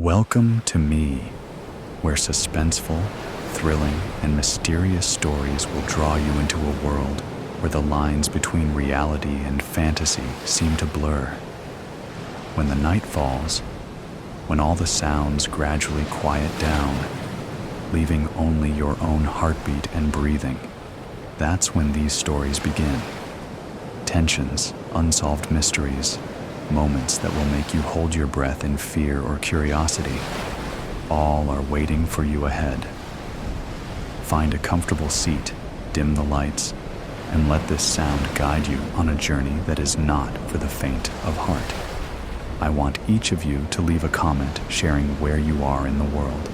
Welcome to me, where suspenseful, thrilling, and mysterious stories will draw you into a world where the lines between reality and fantasy seem to blur. When the night falls, when all the sounds gradually quiet down, leaving only your own heartbeat and breathing, that's when these stories begin. Tensions, unsolved mysteries, moments that will make you hold your breath in fear or curiosity, all are waiting for you ahead. Find a comfortable seat, dim the lights, and let this sound guide you on a journey that is not for the faint of heart. I want each of you to leave a comment sharing where you are in the world.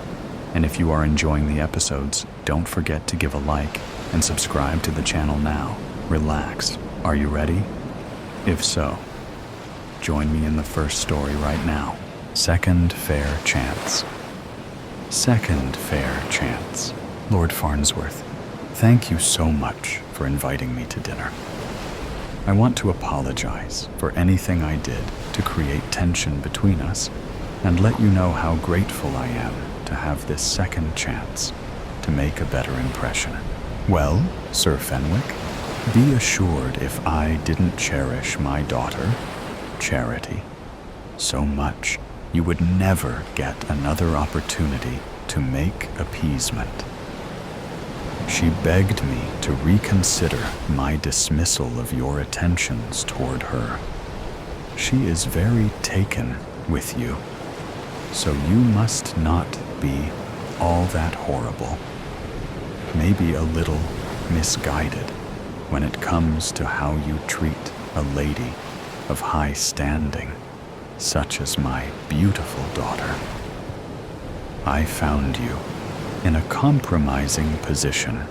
And if you are enjoying the episodes, don't forget to give a like and subscribe to the channel now. Relax. Are you ready? If so, join me in the first story right now. Second Fair Chance. Second Fair Chance. Lord Farnsworth, thank you so much for inviting me to dinner. I want to apologize for anything I did to create tension between us and let you know how grateful I am to have this second chance to make a better impression. Well, Sir Fenwick, be assured if I didn't cherish my daughter, Charity, so much, you would never get another opportunity to make appeasement. She begged me to reconsider my dismissal of your attentions toward her. She is very taken with you, so you must not be all that horrible, maybe a little misguided when it comes to how you treat a lady of high standing, such as my beautiful daughter. I found you in a compromising position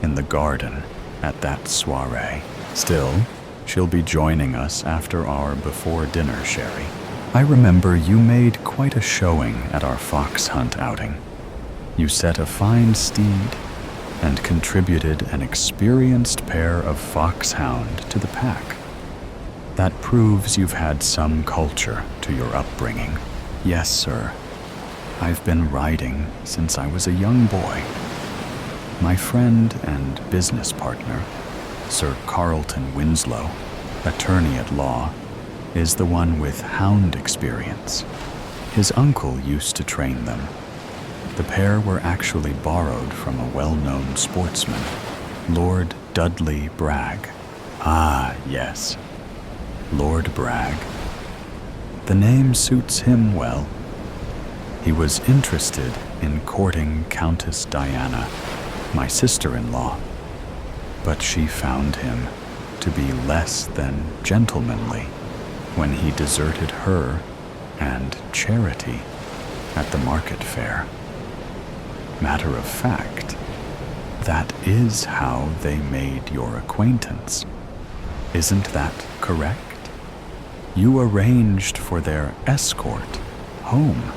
in the garden at that soiree. Still, she'll be joining us after our before-dinner sherry. I remember you made quite a showing at our fox hunt outing. You set a fine steed and contributed an experienced pair of foxhound to the pack. That proves you've had some culture to your upbringing. Yes, sir. I've been riding since I was a young boy. My friend and business partner, Sir Carlton Winslow, attorney at law, is the one with hound experience. His uncle used to train them. The pair were actually borrowed from a well-known sportsman, Lord Dudley Bragg. Ah, yes. Lord Bragg. The name suits him well. He was interested in courting Countess Diana, my sister-in-law, but she found him to be less than gentlemanly when he deserted her and Charity at the market fair. Matter of fact, that is how they made your acquaintance. Isn't that correct? You arranged for their escort home.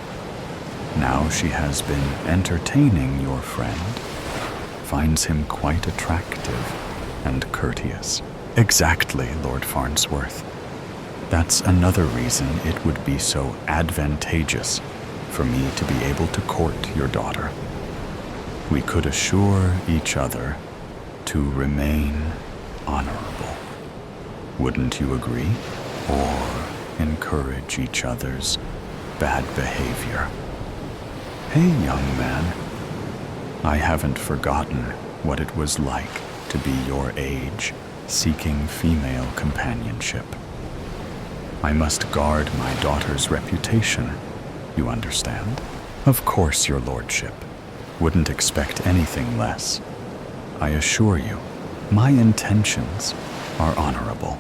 Now she has been entertaining your friend, finds him quite attractive and courteous. Exactly, Lord Farnsworth. That's another reason it would be so advantageous for me to be able to court your daughter. We could assure each other to remain honorable. Wouldn't you agree? Or encourage each other's bad behavior. Hey, young man, I haven't forgotten what it was like to be your age, seeking female companionship. I must guard my daughter's reputation, you understand? Of course, your lordship. Wouldn't expect anything less. I assure you, my intentions are honorable.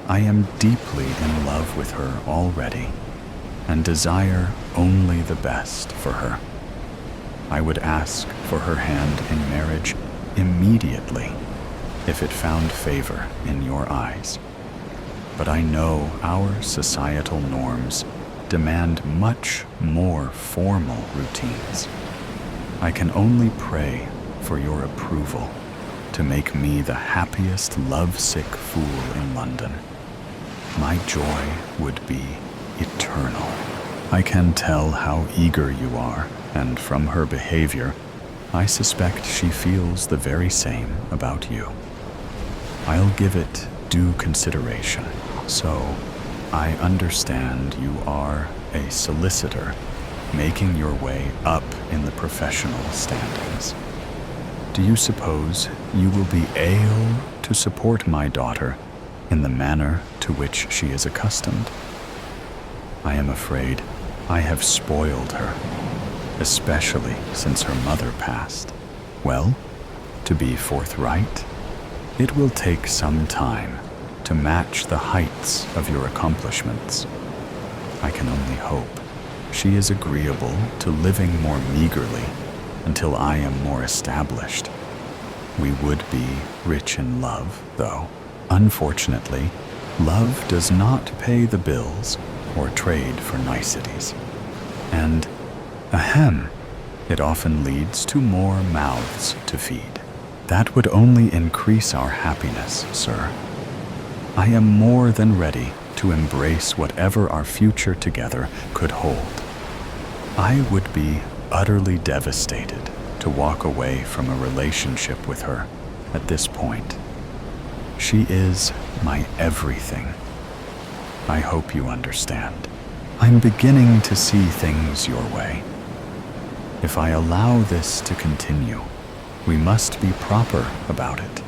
I am deeply in love with her already, and desire only the best for her. I would ask for her hand in marriage immediately if it found favor in your eyes. But I know our societal norms demand much more formal routines. I can only pray for your approval to make me the happiest lovesick fool in London. My joy would be eternal. I can tell how eager you are, and from her behavior, I suspect she feels the very same about you. I'll give it due consideration. So, I understand you are a solicitor making your way up in the professional standings. Do you suppose you will be able to support my daughter in the manner to which she is accustomed? I am afraid I have spoiled her, especially since her mother passed. Well, to be forthright, it will take some time to match the heights of your accomplishments. I can only hope she is agreeable to living more meagerly until I am more established. We would be rich in love, though. Unfortunately, love does not pay the bills or trade for niceties. And, it often leads to more mouths to feed. That would only increase our happiness, sir. I am more than ready to embrace whatever our future together could hold. I would be utterly devastated to walk away from a relationship with her at this point. She is my everything. I hope you understand. I'm beginning to see things your way. If I allow this to continue, we must be proper about it.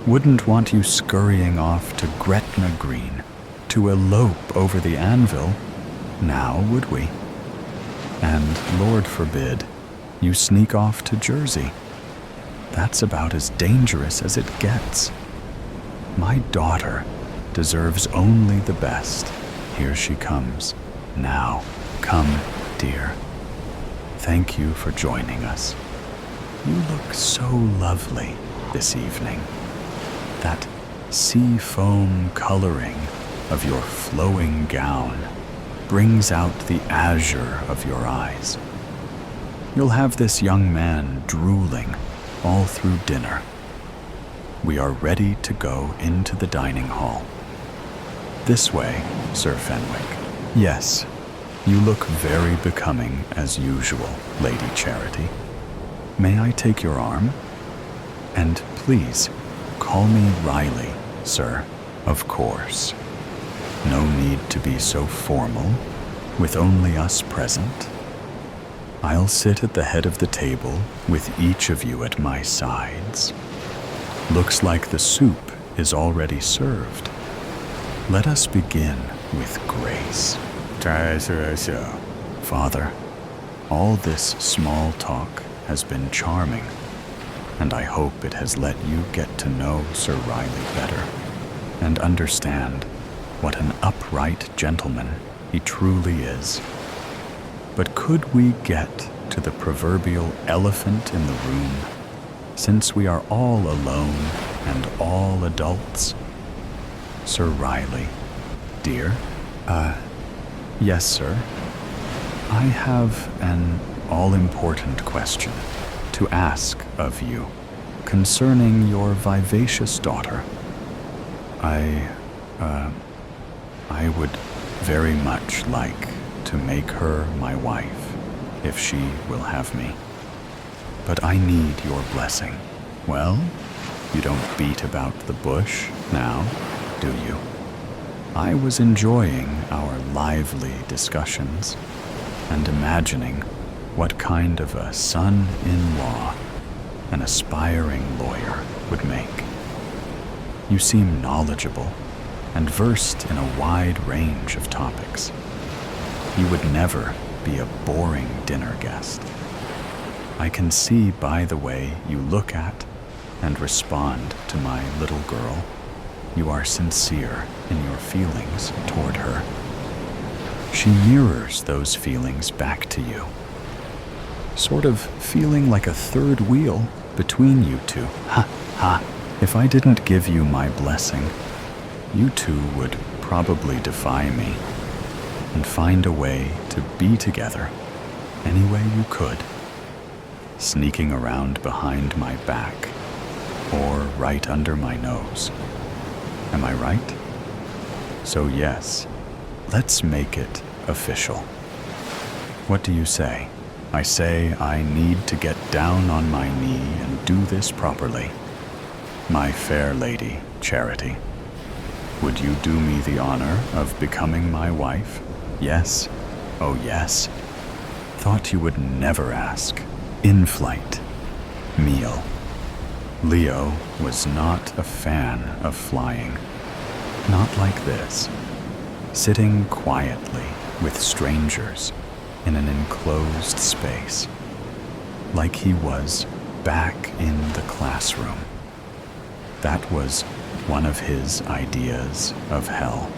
Wouldn't want you scurrying off to Gretna Green to elope over the anvil, now would we? And Lord forbid, you sneak off to Jersey. That's about as dangerous as it gets. My daughter deserves only the best. Here she comes. Now, come, dear. Thank you for joining us. You look so lovely this evening. That sea foam coloring of your flowing gown brings out the azure of your eyes. You'll have this young man drooling all through dinner. We are ready to go into the dining hall. This way, Sir Fenwick. Yes, you look very becoming as usual, Lady Charity. May I take your arm? And please, call me Riley, sir, of course. No need to be so formal, with only us present. I'll sit at the head of the table with each of you at my sides. Looks like the soup is already served. Let us begin with grace. Father, all this small talk has been charming, and I hope it has let you get to know Sir Riley better and understand what an upright gentleman he truly is. But could we get to the proverbial elephant in the room, since we are all alone and all adults? Sir Riley, dear? Yes, sir. I have an all-important question to ask of you concerning your vivacious daughter. I would very much like to make her my wife, if she will have me. But I need your blessing. Well, you don't beat about the bush now, do you? I was enjoying our lively discussions and imagining what kind of a son-in-law an aspiring lawyer would make. You seem knowledgeable and versed in a wide range of topics. You would never be a boring dinner guest. I can see by the way you look at and respond to my little girl, you are sincere in your feelings toward her. She mirrors those feelings back to you, sort of feeling like a third wheel between you two. Ha, ha. If I didn't give you my blessing, you two would probably defy me and find a way to be together any way you could, sneaking around behind my back or right under my nose. Am I right? So yes, let's make it official. What do you say? I say I need to get down on my knee and do this properly. My fair lady, Charity, would you do me the honor of becoming my wife? Yes. Oh, yes. Thought you would never ask. In flight. Meal. Leo was not a fan of flying. Not like this. Sitting quietly with strangers in an enclosed space. Like he was back in the classroom. That was one of his ideas of hell.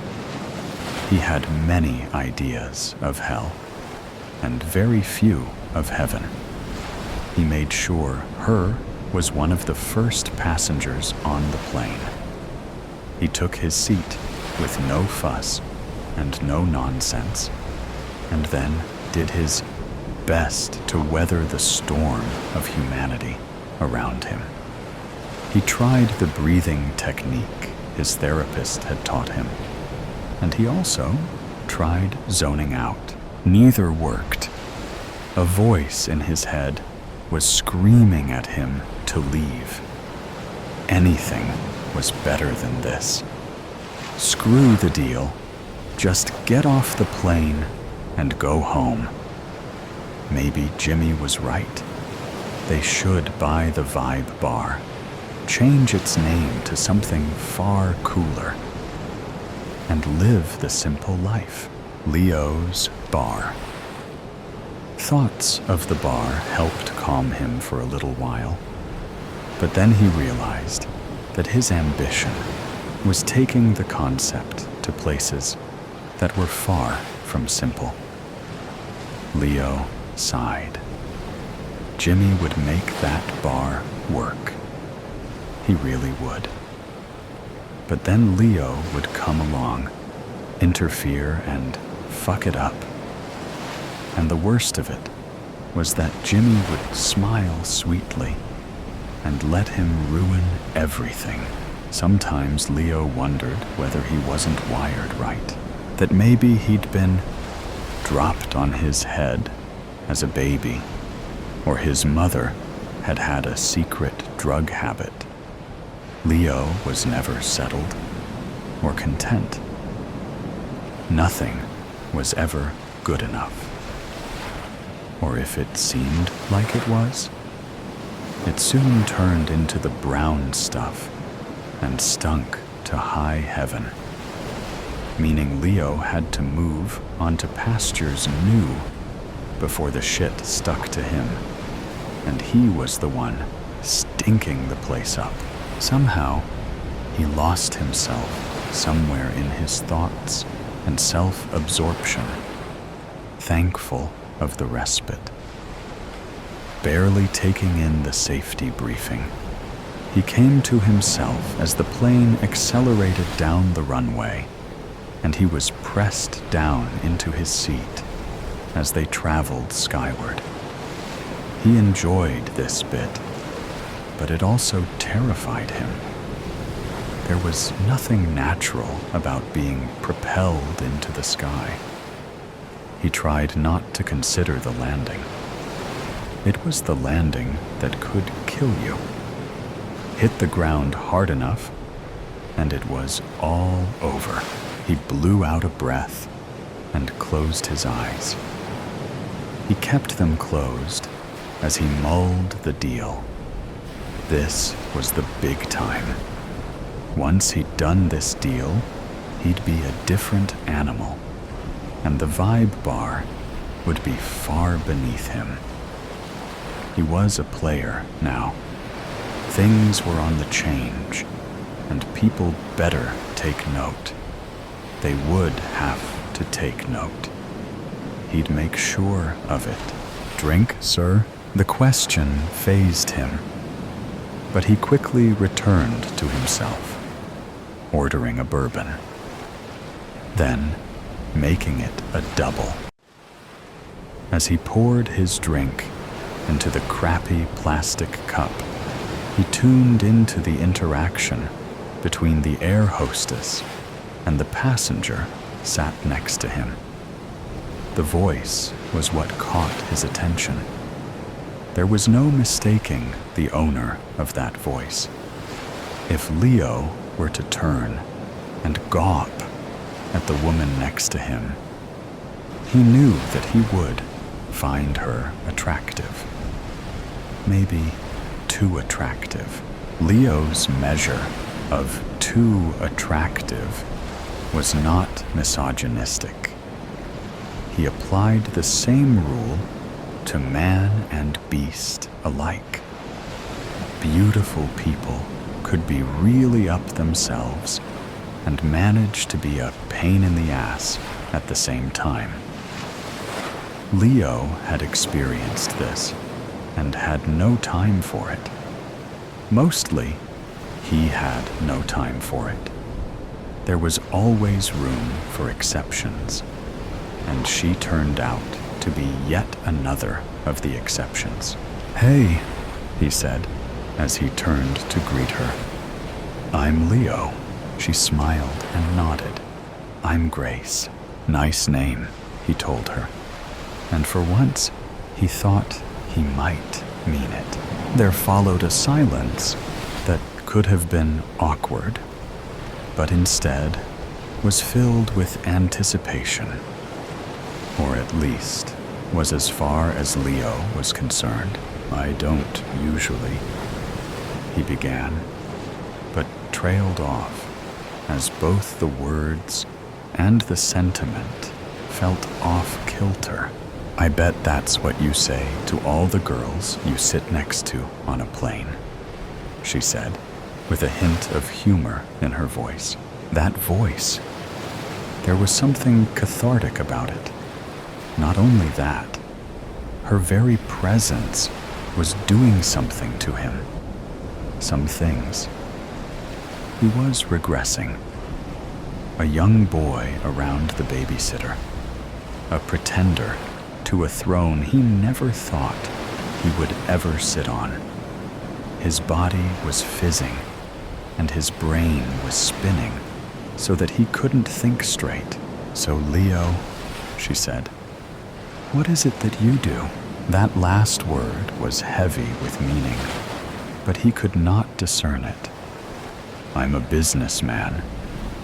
He had many ideas of hell, and very few of heaven. He made sure her was one of the first passengers on the plane. He took his seat with no fuss and no nonsense, and then did his best to weather the storm of humanity around him. He tried the breathing technique his therapist had taught him, and he also tried zoning out. Neither worked. A voice in his head was screaming at him to leave. Anything was better than this. Screw the deal. Just get off the plane and go home. Maybe Jimmy was right. They should buy the Vibe Bar, change its name to something far cooler, and live the simple life. Leo's Bar. Thoughts of the bar helped calm him for a little while, but then he realized that his ambition was taking the concept to places that were far from simple. Leo sighed. Jimmy would make that bar work. He really would. But then Leo would come along, interfere, and fuck it up. And the worst of it was that Jimmy would smile sweetly and let him ruin everything. Sometimes Leo wondered whether he wasn't wired right, that maybe he'd been dropped on his head as a baby, or his mother had had a secret drug habit. Leo was never settled or content. Nothing was ever good enough. Or if it seemed like it was, it soon turned into the brown stuff and stunk to high heaven, meaning Leo had to move onto pastures new before the shit stuck to him, and he was the one stinking the place up. Somehow, he lost himself somewhere in his thoughts and self-absorption, thankful of the respite. Barely taking in the safety briefing, he came to himself as the plane accelerated down the runway, and he was pressed down into his seat as they traveled skyward. He enjoyed this bit, but it also terrified him. There was nothing natural about being propelled into the sky. He tried not to consider the landing. It was the landing that could kill you. Hit the ground hard enough, and it was all over. He blew out a breath and closed his eyes. He kept them closed as he mulled the deal. This was the big time. Once he'd done this deal, he'd be a different animal, and the Vibe Bar would be far beneath him. He was a player now. Things were on the change, and people better take note. They would have to take note. He'd make sure of it. Drink, sir? The question fazed him, but he quickly returned to himself, ordering a bourbon, then making it a double. As he poured his drink into the crappy plastic cup, he tuned into the interaction between the air hostess and the passenger sat next to him. The voice was what caught his attention. There was no mistaking the owner of that voice. If Leo were to turn and gawp at the woman next to him, he knew that he would find her attractive. Maybe too attractive. Leo's measure of too attractive was not misogynistic. He applied the same rule to man and beast alike. Beautiful people could be really up themselves and manage to be a pain in the ass at the same time. Leo had experienced this and had no time for it. Mostly, he had no time for it. There was always room for exceptions, and she turned out to be yet another of the exceptions. "Hey," he said as he turned to greet her. "I'm Leo." She smiled and nodded. "I'm Grace." "Nice name," he told her. And for once, he thought he might mean it. There followed a silence that could have been awkward, but instead was filled with anticipation, or at least was as far as Leo was concerned. "I don't usually," he began, but trailed off as both the words and the sentiment felt off kilter. "I bet that's what you say to all the girls you sit next to on a plane," she said, with a hint of humor in her voice. That voice. There was something cathartic about it. Not only that, her very presence was doing something to him. Some things. He was regressing. A young boy around the babysitter. A pretender to a throne he never thought he would ever sit on. His body was fizzing, and his brain was spinning so that he couldn't think straight. "So Leo," she said, "what is it that you do?" That last word was heavy with meaning, but he could not discern it. "I'm a businessman,"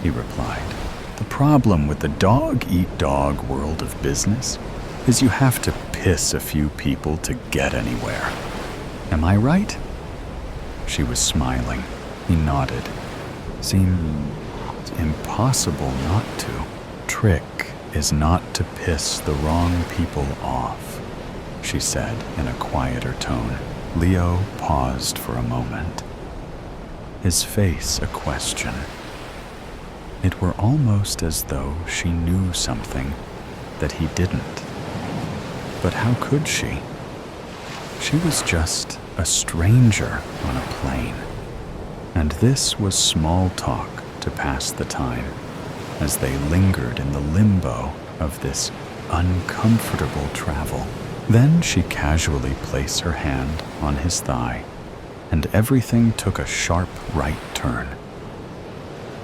he replied. "The problem with the dog-eat-dog world of business is you have to piss a few people to get anywhere. Am I right?" She was smiling. He nodded. "Seemed impossible not to. Trick is not to piss the wrong people off," she said in a quieter tone. Leo paused for a moment, his face a question. It were almost as though she knew something that he didn't. But how could she? She was just a stranger on a plane, and this was small talk to pass the time as they lingered in the limbo of this uncomfortable travel. Then she casually placed her hand on his thigh, and everything took a sharp right turn.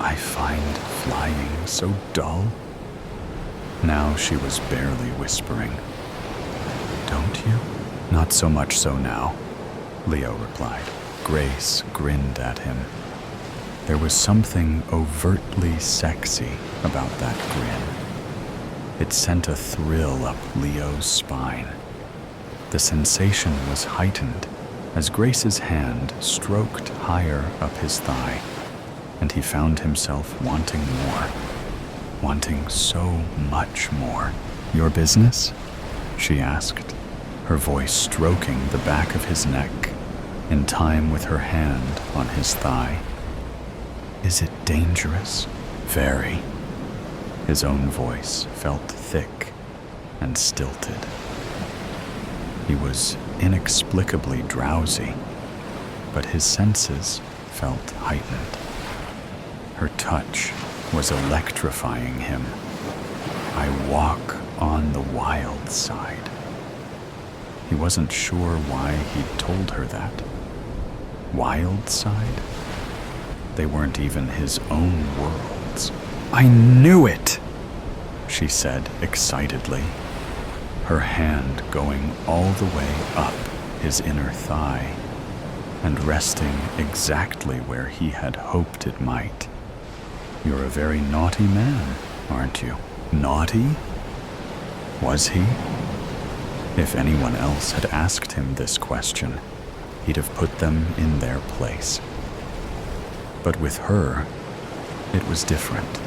"I find flying so dull." Now she was barely whispering. "Don't you?" "Not so much so now," Leo replied. Grace grinned at him. There was something overtly sexy about that grin. It sent a thrill up Leo's spine. The sensation was heightened as Grace's hand stroked higher up his thigh, and he found himself wanting more, wanting so much more. "Your business?" she asked, her voice stroking the back of his neck in time with her hand on his thigh. "Is it dangerous?" "Very." His own voice felt thick and stilted. He was inexplicably drowsy, but his senses felt heightened. Her touch was electrifying him. "I walk on the wild side." He wasn't sure why he'd told her that. Wild side? They weren't even his own worlds. "I knew it!" she said excitedly. her hand going all the way up his inner thigh and resting exactly where he had hoped it might. "You're a very naughty man, aren't you?" Naughty? Was he? If anyone else had asked him this question, he'd have put them in their place. But with her, it was different.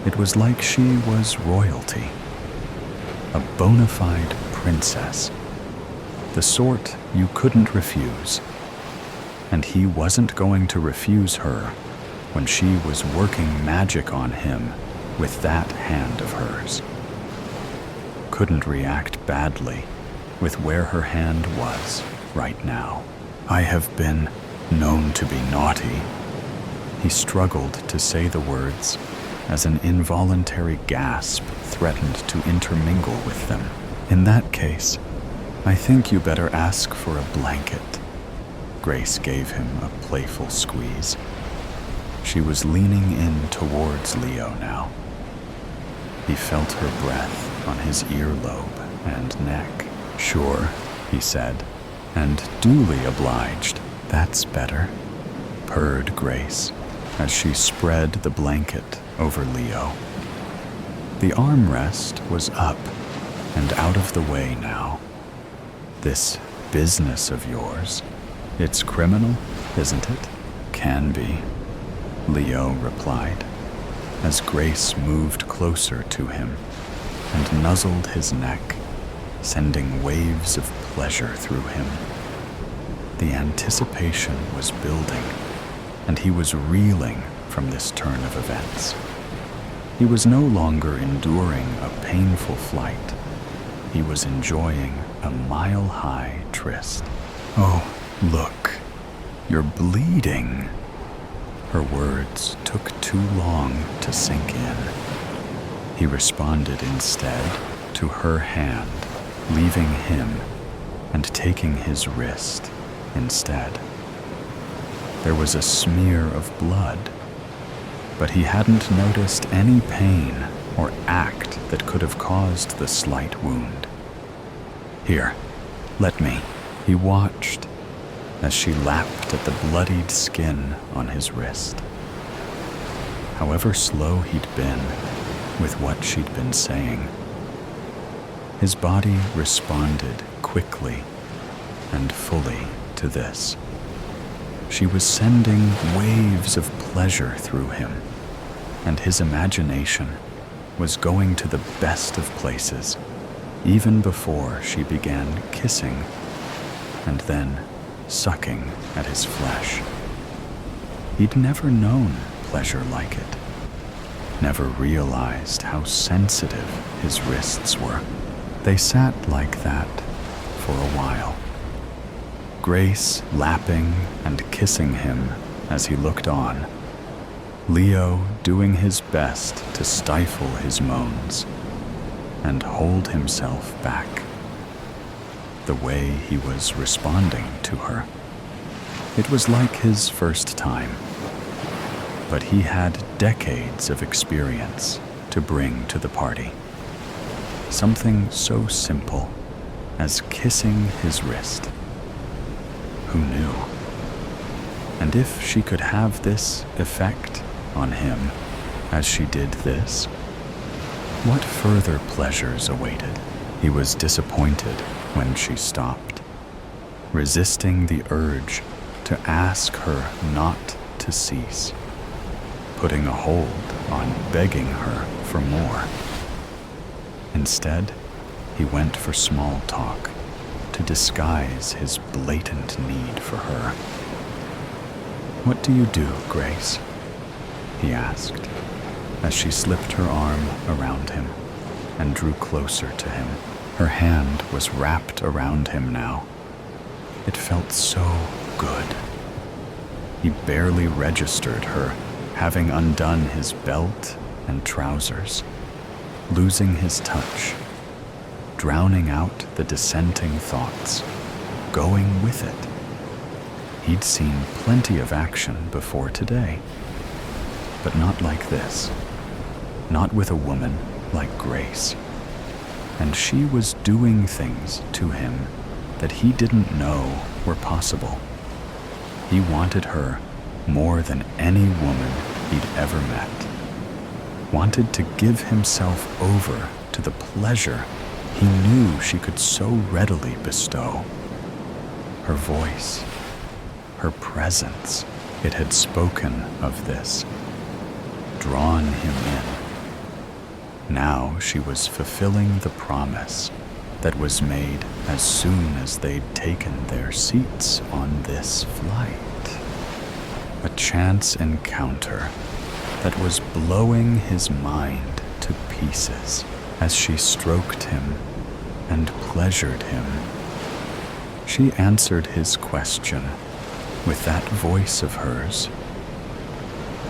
It was like she was royalty, a bona fide princess, the sort you couldn't refuse. And he wasn't going to refuse her when she was working magic on him with that hand of hers. Couldn't react badly with where her hand was right now. "I have been known to be naughty." He struggled to say the words as an involuntary gasp threatened to intermingle with them. "In that case, I think you better ask for a blanket." Grace gave him a playful squeeze. She was leaning in towards Leo now. He felt her breath on his earlobe and neck. "Sure," he said, and duly obliged. "That's better," purred Grace as she spread the blanket over Leo. The armrest was up and out of the way now. "This business of yours, it's criminal, isn't it?" "Can be," Leo replied, as Grace moved closer to him and nuzzled his neck, sending waves of pleasure through him. The anticipation was building, and he was reeling from this turn of events. He was no longer enduring a painful flight. He was enjoying a mile-high tryst. "Oh, look, you're bleeding." Her words took too long to sink in. He responded instead to her hand, leaving him and taking his wrist instead. There was a smear of blood, but he hadn't noticed any pain or act that could have caused the slight wound. "Here, let me." He watched as she lapped at the bloodied skin on his wrist. However slow he'd been with what she'd been saying, his body responded quickly and fully to this. She was sending waves of pleasure through him, and his imagination was going to the best of places, even before she began kissing and then sucking at his flesh. He'd never known pleasure like it, never realized how sensitive his wrists were. They sat like that for a while, Grace lapping and kissing him as he looked on, Leo doing his best to stifle his moans and hold himself back. The way he was responding to her, it was like his first time, but he had decades of experience to bring to the party. Something so simple as kissing his wrist. Who knew? And if she could have this effect on him as she did this, what further pleasures awaited? He was disappointed when she stopped, resisting the urge to ask her not to cease, putting a hold on begging her for more. Instead, he went for small talk to disguise his blatant need for her. "What do you do, Grace?" he asked, as she slipped her arm around him and drew closer to him. Her hand was wrapped around him now. It felt so good. He barely registered her having undone his belt and trousers, losing his touch, drowning out the dissenting thoughts, going with it. He'd seen plenty of action before today, but not like this, not with a woman like Grace. and she was doing things to him that he didn't know were possible. He wanted her more than any woman he'd ever met. Wanted to give himself over to the pleasure he knew she could so readily bestow. Her voice, her presence, it had spoken of this, drawn him in. Now she was fulfilling the promise that was made as soon as they'd taken their seats on this flight. A chance encounter that was blowing his mind to pieces as she stroked him and pleasured him. She answered his question with that voice of hers.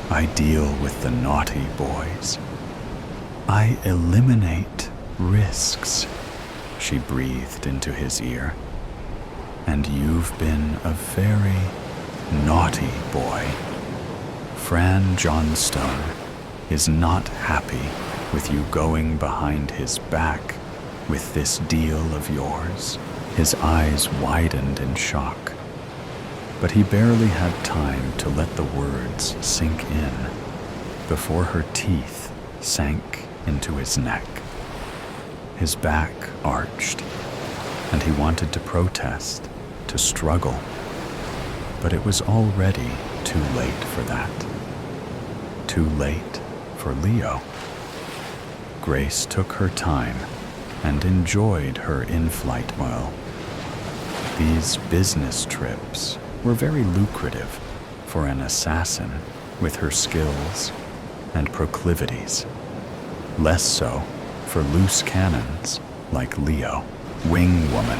I deal with the naughty boys. I eliminate risks, she breathed into his ear. And you've been a very naughty boy. Fran Johnstone is not happy with you going behind his back with this deal of yours. His eyes widened in shock, but he barely had time to let the words sink in before her teeth sank into his neck. His back arched, and he wanted to protest, to struggle, but it was already too late for that. Too late for Leo. Grace took her time and enjoyed her in-flight well. These business trips were very lucrative for an assassin with her skills and proclivities. Less so for loose cannons like Leo, wing woman.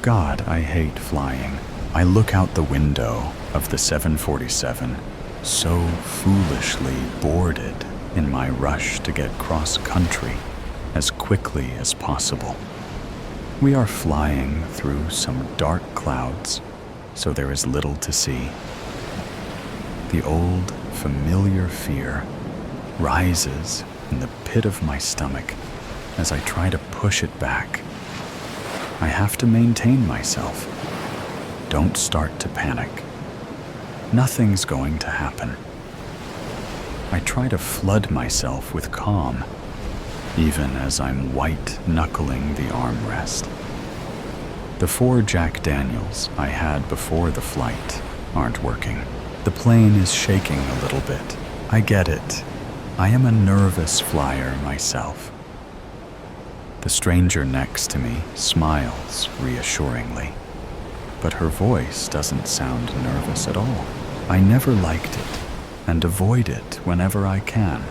God, I hate flying. I look out the window of the 747, so foolishly boarded in my rush to get cross-country as quickly as possible. We are flying through some dark clouds, so there is little to see. The old, familiar fear rises in the pit of my stomach as I try to push it back. I have to maintain myself. Don't start to panic. Nothing's going to happen. I try to flood myself with calm, even as I'm white-knuckling the armrest. The 4 Jack Daniels I had before the flight aren't working. The plane is shaking a little bit. I get it. I am a nervous flyer myself. The stranger next to me smiles reassuringly, but her voice doesn't sound nervous at all. I never liked it and avoid it whenever I can.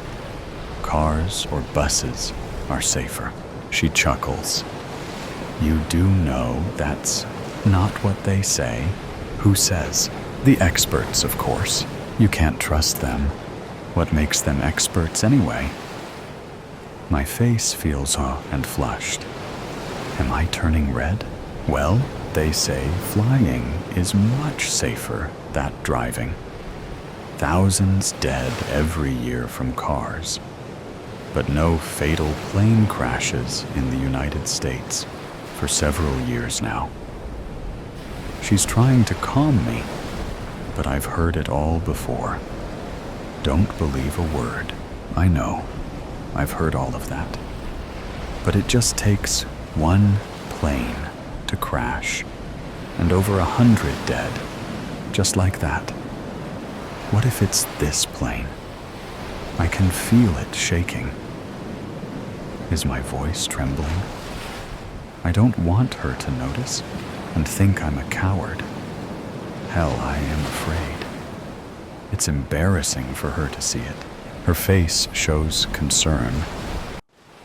Cars or buses are safer. She chuckles. You do know that's not what they say. Who says? The experts, of course. You can't trust them. What makes them experts anyway? My face feels raw and flushed. Am I turning red? Well, they say flying is much safer than driving. Thousands dead every year from cars, but no fatal plane crashes in the United States for several years now. She's trying to calm me, but I've heard it all before. Don't believe a word. I know. I've heard all of that. But it just takes one plane to crash, and over 100 dead, just like that. What if it's this plane? I can feel it shaking. Is my voice trembling? I don't want her to notice and think I'm a coward. Hell, I am afraid. It's embarrassing for her to see it. Her face shows concern.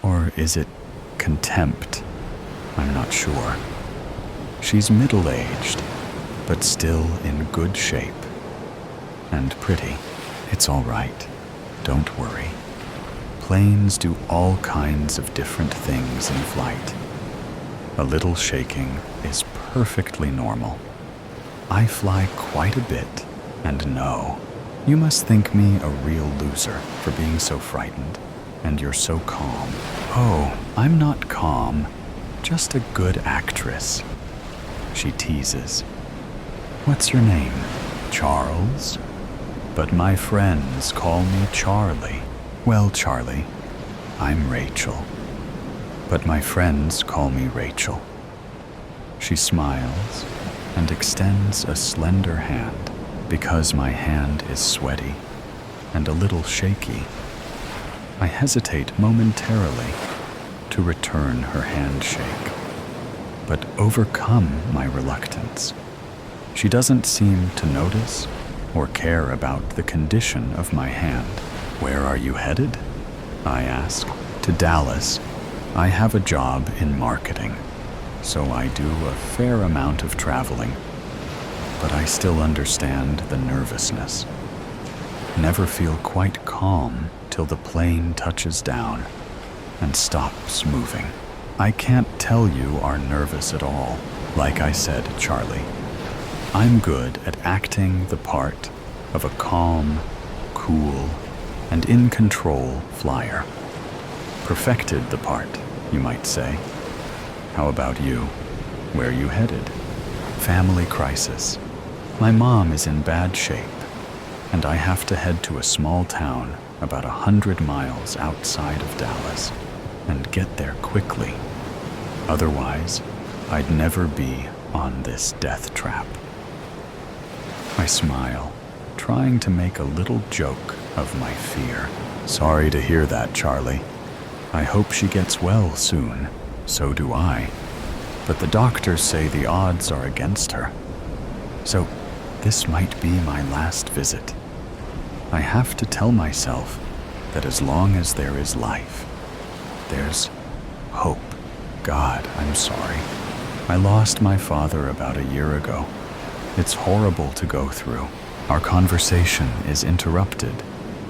Or is it contempt? I'm not sure. She's middle-aged, but still in good shape. And pretty. It's all right. Don't worry. Planes do all kinds of different things in flight. A little shaking is perfectly normal. I fly quite a bit, and no, you must think me a real loser for being so frightened. And you're so calm. Oh, I'm not calm, just a good actress. She teases. What's your name? Charles? But my friends call me Charlie. Well, Charlie, I'm Rachel. But my friends call me Rachel. She smiles and extends a slender hand because my hand is sweaty and a little shaky. I hesitate momentarily to return her handshake, but overcome my reluctance. She doesn't seem to notice or care about the condition of my hand. Where are you headed? I ask. To Dallas. I have a job in marketing, so I do a fair amount of traveling, but I still understand the nervousness. Never feel quite calm till the plane touches down and stops moving. I can't tell you are nervous at all. Like I said, Charlie, I'm good at acting the part of a calm, cool, and in-control flyer. Perfected the part, you might say. How about you? Where are you headed? Family crisis. My mom is in bad shape, and I have to head to a small town about 100 miles outside of Dallas and get there quickly. Otherwise, I'd never be on this death trap. I smile, trying to make a little joke of my fear. Sorry to hear that, Charlie. I hope she gets well soon. So do I. But the doctors say the odds are against her. So this might be my last visit. I have to tell myself that as long as there is life, there's hope. God, I'm sorry. I lost my father about a year ago. It's horrible to go through. Our conversation is interrupted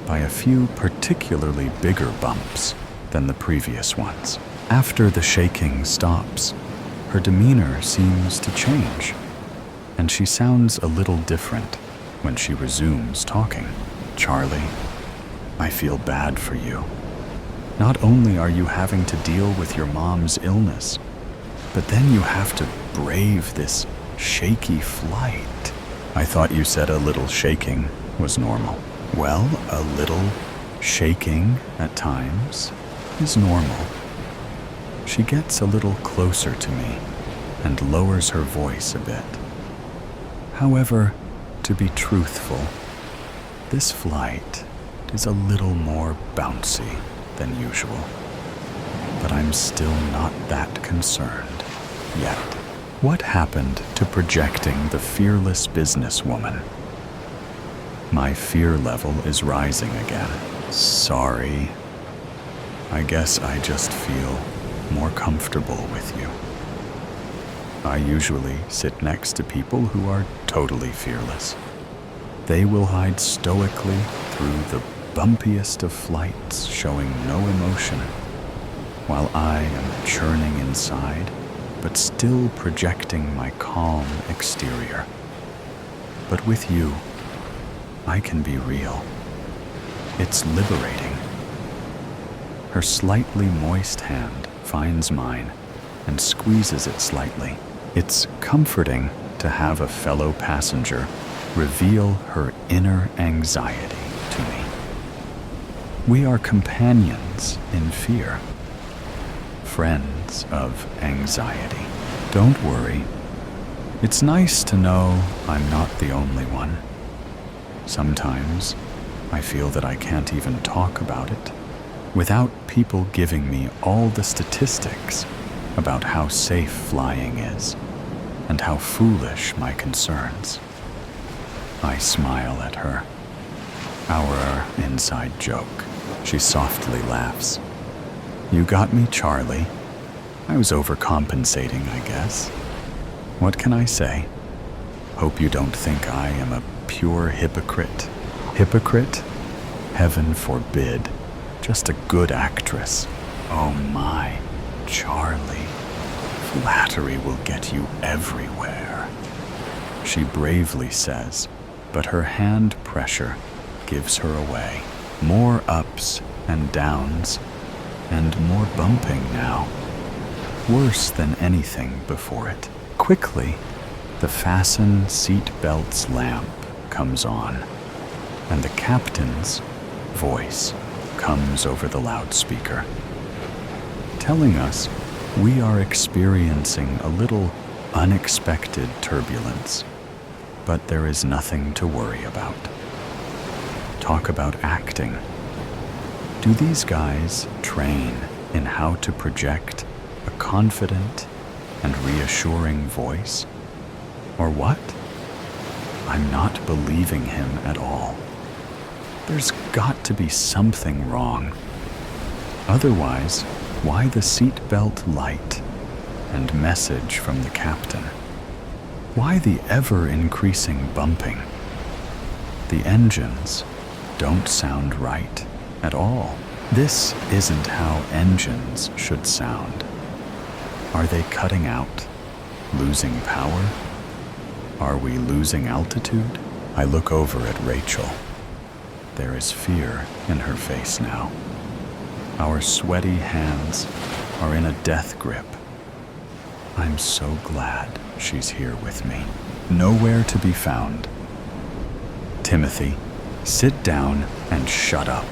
by a few particularly bigger bumps than the previous ones. After the shaking stops, her demeanor seems to change, and she sounds a little different when she resumes talking. Charlie, I feel bad for you. Not only are you having to deal with your mom's illness, but then you have to brave this shaky flight. I thought you said a little shaking was normal. Well, a little shaking at times is normal. She gets a little closer to me and lowers her voice a bit. However, to be truthful, this flight is a little more bouncy than usual. But I'm still not that concerned yet. What happened to projecting the fearless businesswoman? My fear level is rising again. Sorry. I guess I just feel more comfortable with you. I usually sit next to people who are totally fearless. They will hide stoically through the bumpiest of flights, showing no emotion, while I am churning inside, but still projecting my calm exterior. But with you, I can be real. It's liberating. Her slightly moist hand finds mine and squeezes it slightly. It's comforting to have a fellow passenger reveal her inner anxiety to me. We are companions in fear, friends of anxiety. Don't worry. It's nice to know I'm not the only one. Sometimes I feel that I can't even talk about it without people giving me all the statistics about how safe flying is and how foolish my concerns. I smile at her. Our inside joke. She softly laughs. You got me, Charlie. I was overcompensating, I guess. What can I say? Hope you don't think I am a pure hypocrite. Hypocrite? Heaven forbid. Just a good actress. Oh my, Charlie. Flattery will get you everywhere. She bravely says, but her hand pressure gives her away. More ups and downs and more bumping now. Worse than anything before it. Quickly, the fasten seatbelt's lamp comes on, and the captain's voice comes over the loudspeaker, telling us we are experiencing a little unexpected turbulence, but there is nothing to worry about. Talk about acting. Do these guys train in how to project a confident and reassuring voice? Or what? I'm not believing him at all. There's got to be something wrong. Otherwise, why the seatbelt light and message from the captain? Why the ever-increasing bumping? The engines don't sound right at all. This isn't how engines should sound. Are they cutting out? Losing power? Are we losing altitude? I look over at Rachel. There is fear in her face now. Our sweaty hands are in a death grip. I'm so glad she's here with me. Nowhere to be found. Timothy, sit down and shut up.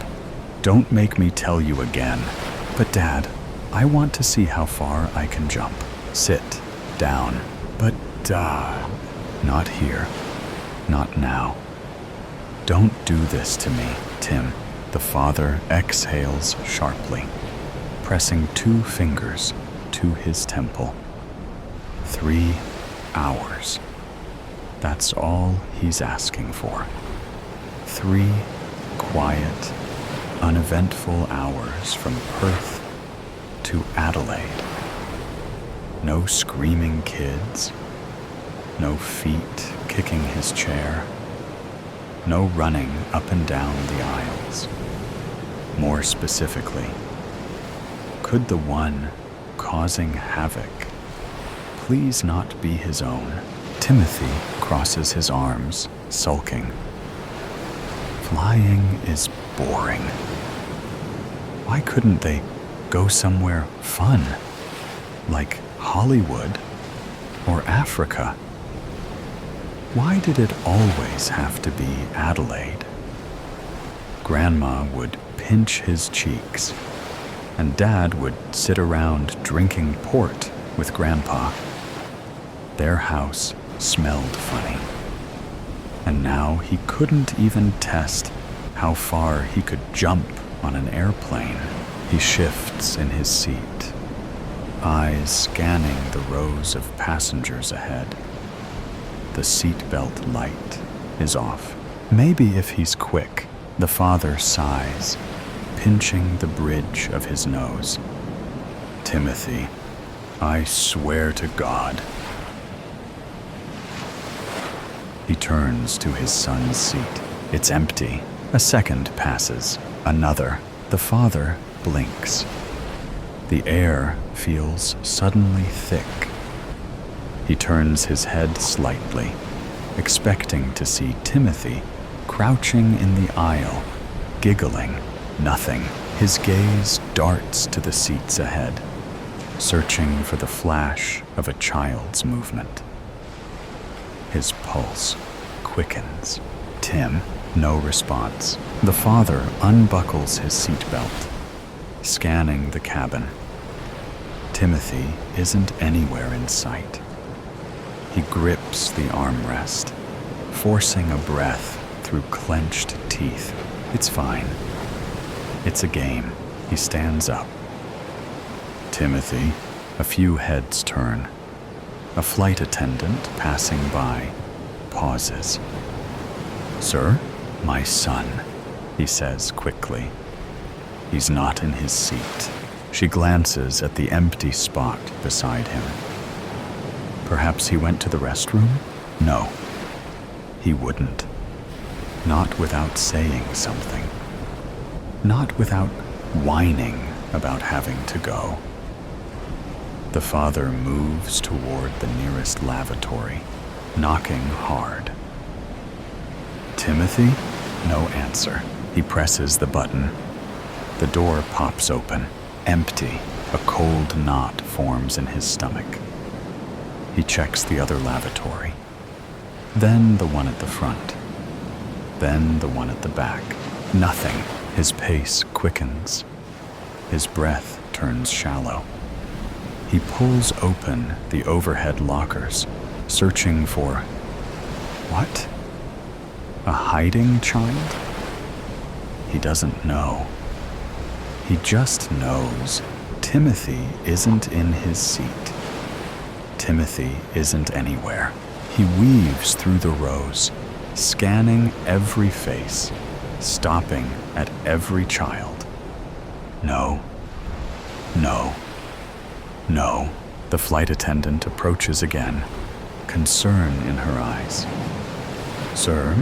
Don't make me tell you again. But Dad, I want to see how far I can jump. Sit down. But not here. Not now. Don't do this to me, Tim. The father exhales sharply, pressing 2 fingers to his temple. 3 hours. That's all he's asking for. 3 quiet, uneventful hours from Perth to Adelaide. No screaming kids, no feet kicking his chair, no running up and down the aisles. More specifically, could the one causing havoc please not be his own? Timothy crosses his arms, sulking. Flying is boring. Why couldn't they go somewhere fun, like Hollywood or Africa? Why did it always have to be Adelaide? Grandma would pinch his cheeks, and Dad would sit around drinking port with Grandpa. Their house smelled funny, and now he couldn't even test how far he could jump on an airplane. He shifts in his seat, eyes scanning the rows of passengers ahead. The seatbelt light is off. Maybe if he's quick, the father sighs, pinching the bridge of his nose. Timothy, I swear to God. He turns to his son's seat. It's empty. A second passes. Another. The father blinks. The air feels suddenly thick. He turns his head slightly, expecting to see Timothy crouching in the aisle, giggling. Nothing. His gaze darts to the seats ahead, searching for the flash of a child's movement. His pulse quickens. Tim, no response. The father unbuckles his seatbelt, scanning the cabin. Timothy isn't anywhere in sight. He grips the armrest, forcing a breath through clenched teeth. It's fine. It's a game. He stands up. Timothy, a few heads turn. A flight attendant passing by pauses. Sir, my son, he says quickly. He's not in his seat. She glances at the empty spot beside him. Perhaps he went to the restroom? No, he wouldn't. Not without saying something. Not without whining about having to go. The father moves toward the nearest lavatory, knocking hard. Timothy? No answer. He presses the button. The door pops open. Empty, a cold knot forms in his stomach. He checks the other lavatory, then the one at the front, then the one at the back. Nothing. His pace quickens. His breath turns shallow. He pulls open the overhead lockers, searching for... what? A hiding child? He doesn't know. He just knows Timothy isn't in his seat. Timothy isn't anywhere. He weaves through the rows, scanning every face, stopping at every child. No. No. No. The flight attendant approaches again, concern in her eyes. "Sir,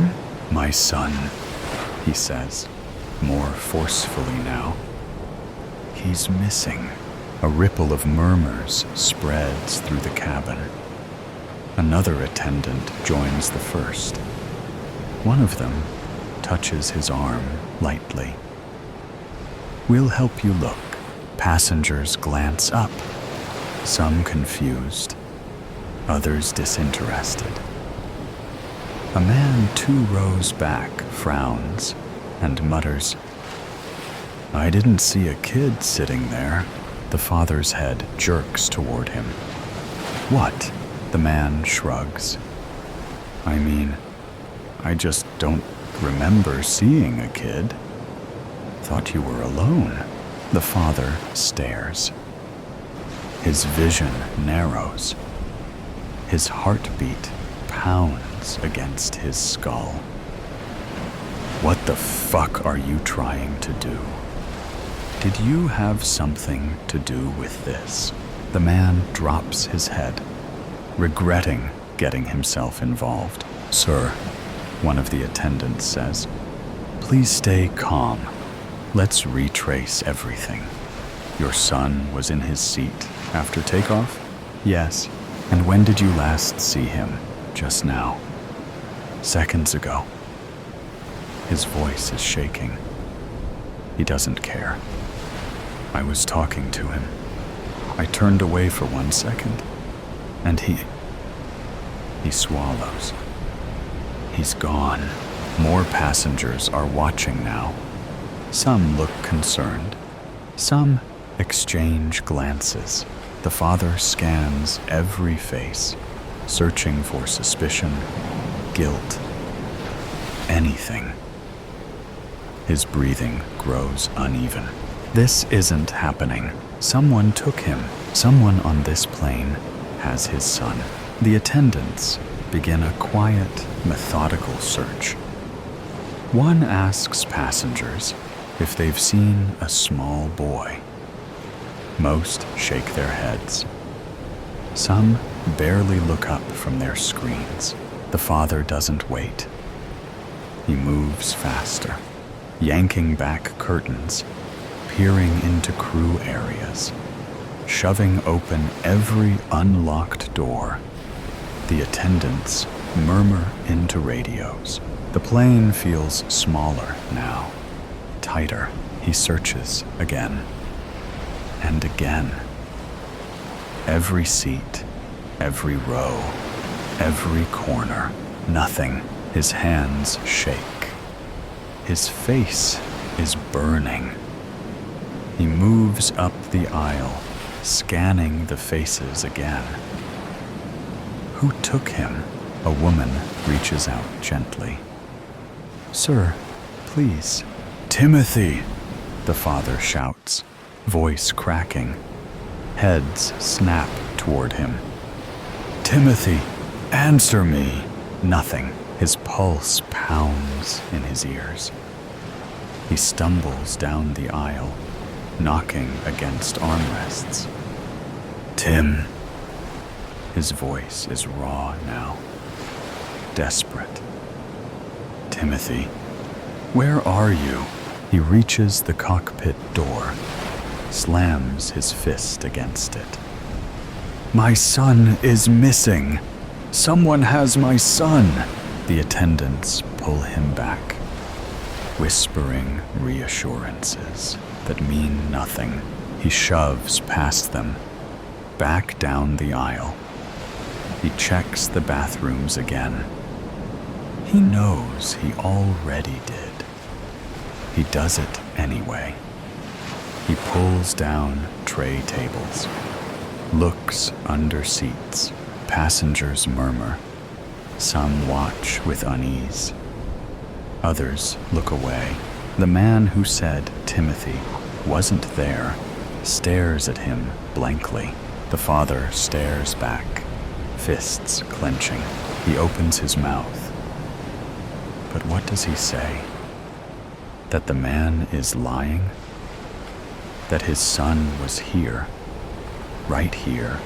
my son," he says, more forcefully now. "He's missing." A ripple of murmurs spreads through the cabin. Another attendant joins the first. One of them touches his arm lightly. "We'll help you look." Passengers glance up, some confused, others disinterested. A man 2 rows back frowns and mutters, "I didn't see a kid sitting there." The father's head jerks toward him. "What?" The man shrugs. "I mean, I just don't remember seeing a kid. Thought you were alone." The father stares. His vision narrows. His heartbeat pounds against his skull. "What the fuck are you trying to do? Did you have something to do with this?" The man drops his head, regretting getting himself involved. "Sir," one of the attendants says, "please stay calm. Let's retrace everything. Your son was in his seat after takeoff?" "Yes." "And when did you last see him?" "Just now. Seconds ago." His voice is shaking. He doesn't care. "I was talking to him. I turned away for 1 second, and he swallows. He's gone." More passengers are watching now. Some look concerned. Some exchange glances. The father scans every face, searching for suspicion, guilt, anything. His breathing grows uneven. This isn't happening. Someone took him. Someone on this plane has his son. The attendants begin a quiet, methodical search. One asks passengers if they've seen a small boy. Most shake their heads. Some barely look up from their screens. The father doesn't wait. He moves faster, yanking back curtains, peering into crew areas, shoving open every unlocked door. The attendants murmur into radios. The plane feels smaller now, tighter. He searches again and again. Every seat, every row, every corner, nothing. His hands shake. His face is burning. He moves up the aisle, scanning the faces again. Who took him? A woman reaches out gently. "Sir, please." "Timothy!" the father shouts, voice cracking. Heads snap toward him. "Timothy, answer me!" Nothing. His pulse pounds in his ears. He stumbles down the aisle, knocking against armrests. "Tim." His voice is raw now, desperate. "Timothy, where are you?" He reaches the cockpit door, slams his fist against it. "My son is missing! Someone has my son!" The attendants pull him back, whispering reassurances that mean nothing. He shoves past them, back down the aisle. He checks the bathrooms again. He knows he already did. He does it anyway. He pulls down tray tables, looks under seats. Passengers murmur. Some watch with unease. Others look away. The man who said Timothy wasn't there stares at him blankly. The father stares back, fists clenching. He opens his mouth. But what does he say? That the man is lying? That his son was here, right here,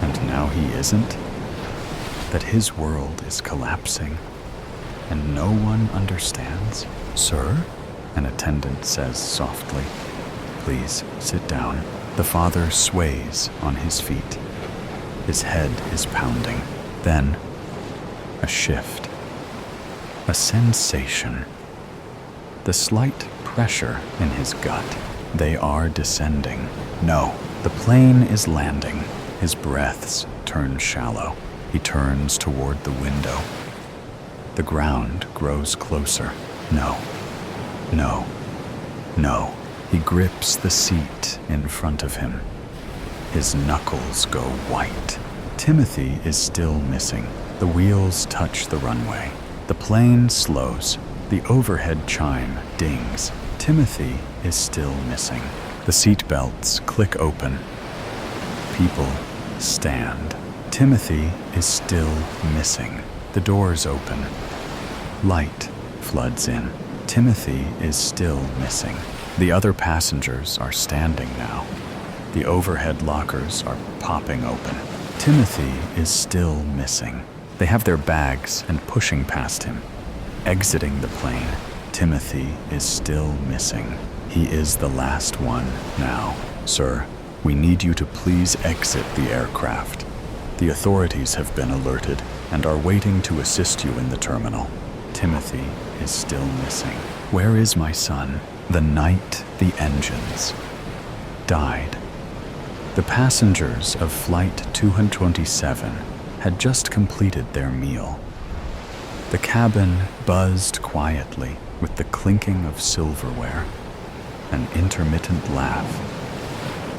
and now he isn't? That his world is collapsing, and no one understands? "Sir?" an attendant says softly. "Please sit down." The father sways on his feet. His head is pounding. Then, a shift. A sensation. The slight pressure in his gut. They are descending. No, the plane is landing. His breaths turn shallow. He turns toward the window. The ground grows closer. No, no, no. He grips the seat in front of him. His knuckles go white. Timothy is still missing. The wheels touch the runway. The plane slows. The overhead chime dings. Timothy is still missing. The seat belts click open. People stand. Timothy is still missing. The doors open. Light floods in. Timothy is still missing. The other passengers are standing now. The overhead lockers are popping open. Timothy is still missing. They have their bags and pushing past him. Exiting the plane, Timothy is still missing. He is the last one now. "Sir, we need you to please exit the aircraft. The authorities have been alerted and are waiting to assist you in the terminal." Timothy is still missing. Where is my son? The night the engines died. The passengers of Flight 227 had just completed their meal. The cabin buzzed quietly with the clinking of silverware, an intermittent laugh,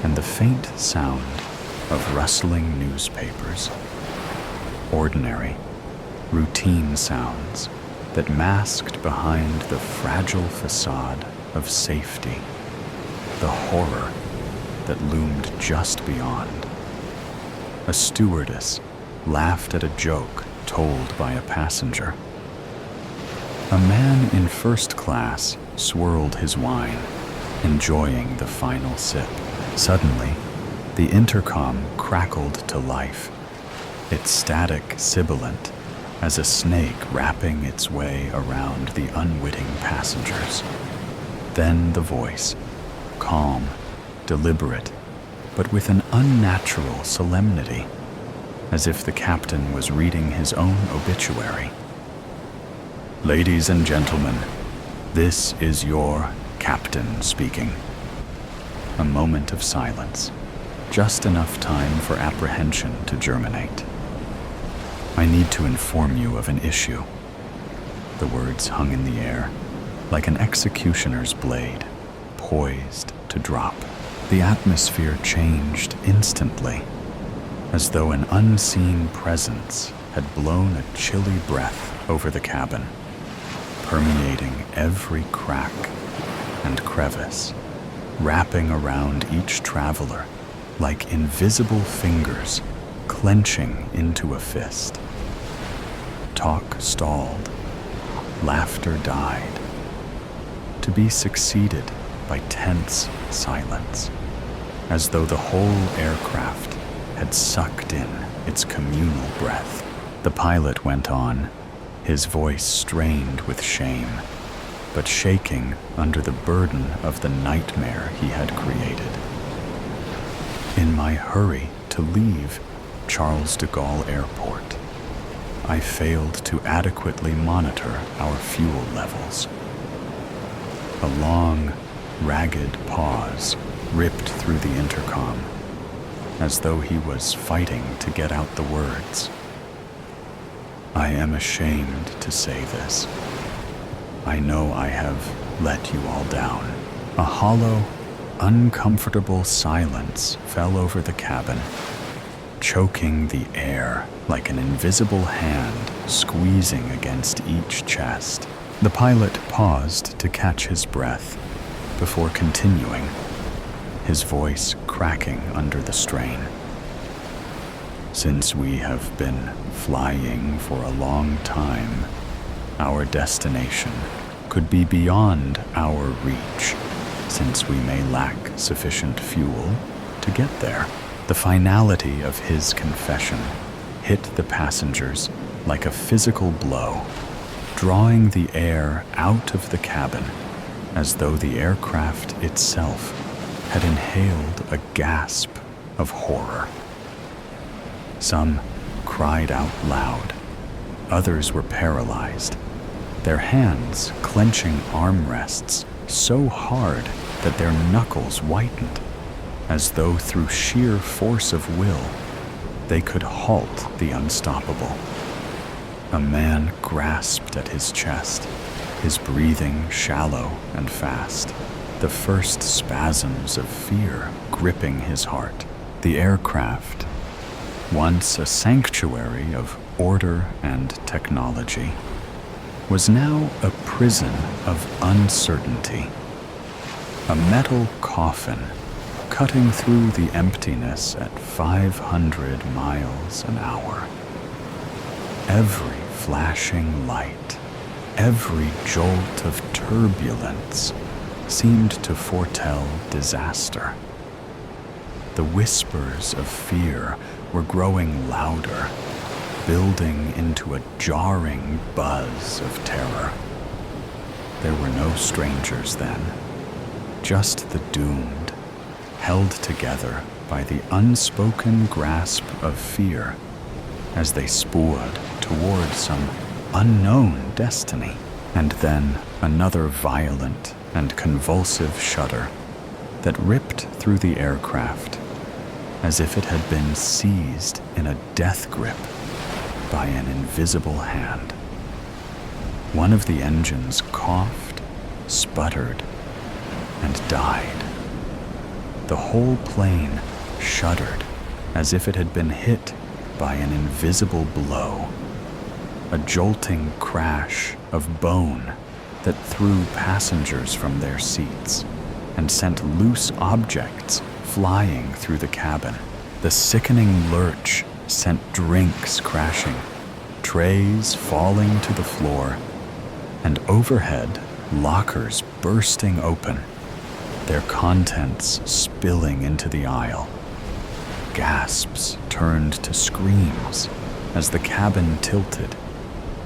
and the faint sound of rustling newspapers. Ordinary, routine sounds that masked behind the fragile facade of safety the horror that loomed just beyond. A stewardess laughed at a joke told by a passenger. A man in first class swirled his wine, enjoying the final sip. Suddenly, the intercom crackled to life, its static sibilant as a snake wrapping its way around the unwitting passengers. Then the voice, calm, deliberate, but with an unnatural solemnity, as if the captain was reading his own obituary. "Ladies and gentlemen, this is your captain speaking." A moment of silence, just enough time for apprehension to germinate. "I need to inform you of an issue." The words hung in the air, like an executioner's blade, poised to drop. The atmosphere changed instantly, as though an unseen presence had blown a chilly breath over the cabin, permeating every crack and crevice, wrapping around each traveler like invisible fingers clenching into a fist. Talk stalled, laughter died, to be succeeded by tense silence, as though the whole aircraft had sucked in its communal breath. The pilot went on, his voice strained with shame, but shaking under the burden of the nightmare he had created. "In my hurry to leave Charles de Gaulle Airport, I failed to adequately monitor our fuel levels." A long, ragged pause ripped through the intercom, as though he was fighting to get out the words. I am ashamed to say this. I know I have let you all down. A hollow, uncomfortable silence fell over the cabin, choking the air like an invisible hand squeezing against each chest. The pilot paused to catch his breath before continuing, his voice cracking under the strain. Since we have been flying for a long time, our destination could be beyond our reach, since we may lack sufficient fuel to get there. The finality of his confession hit the passengers like a physical blow, drawing the air out of the cabin as though the aircraft itself had inhaled a gasp of horror. Some cried out loud. Others were paralyzed, their hands clenching armrests so hard that their knuckles whitened, as though through sheer force of will they could halt the unstoppable. A man grasped at his chest, his breathing shallow and fast, the first spasms of fear gripping his heart. The aircraft, once a sanctuary of order and technology, was now a prison of uncertainty. A metal coffin cutting through the emptiness at 500 miles an hour. Every flashing light, every jolt of turbulence seemed to foretell disaster. The whispers of fear were growing louder, building into a jarring buzz of terror. There were no strangers then, just the doomed, held together by the unspoken grasp of fear as they spoored toward some unknown destiny. And then another violent and convulsive shudder that ripped through the aircraft as if it had been seized in a death grip by an invisible hand. One of the engines coughed, sputtered, and died. The whole plane shuddered as if it had been hit by an invisible blow, a jolting crash of bone that threw passengers from their seats and sent loose objects flying through the cabin. The sickening lurch sent drinks crashing, trays falling to the floor, and overhead lockers bursting open, their contents spilling into the aisle. Gasps turned to screams as the cabin tilted,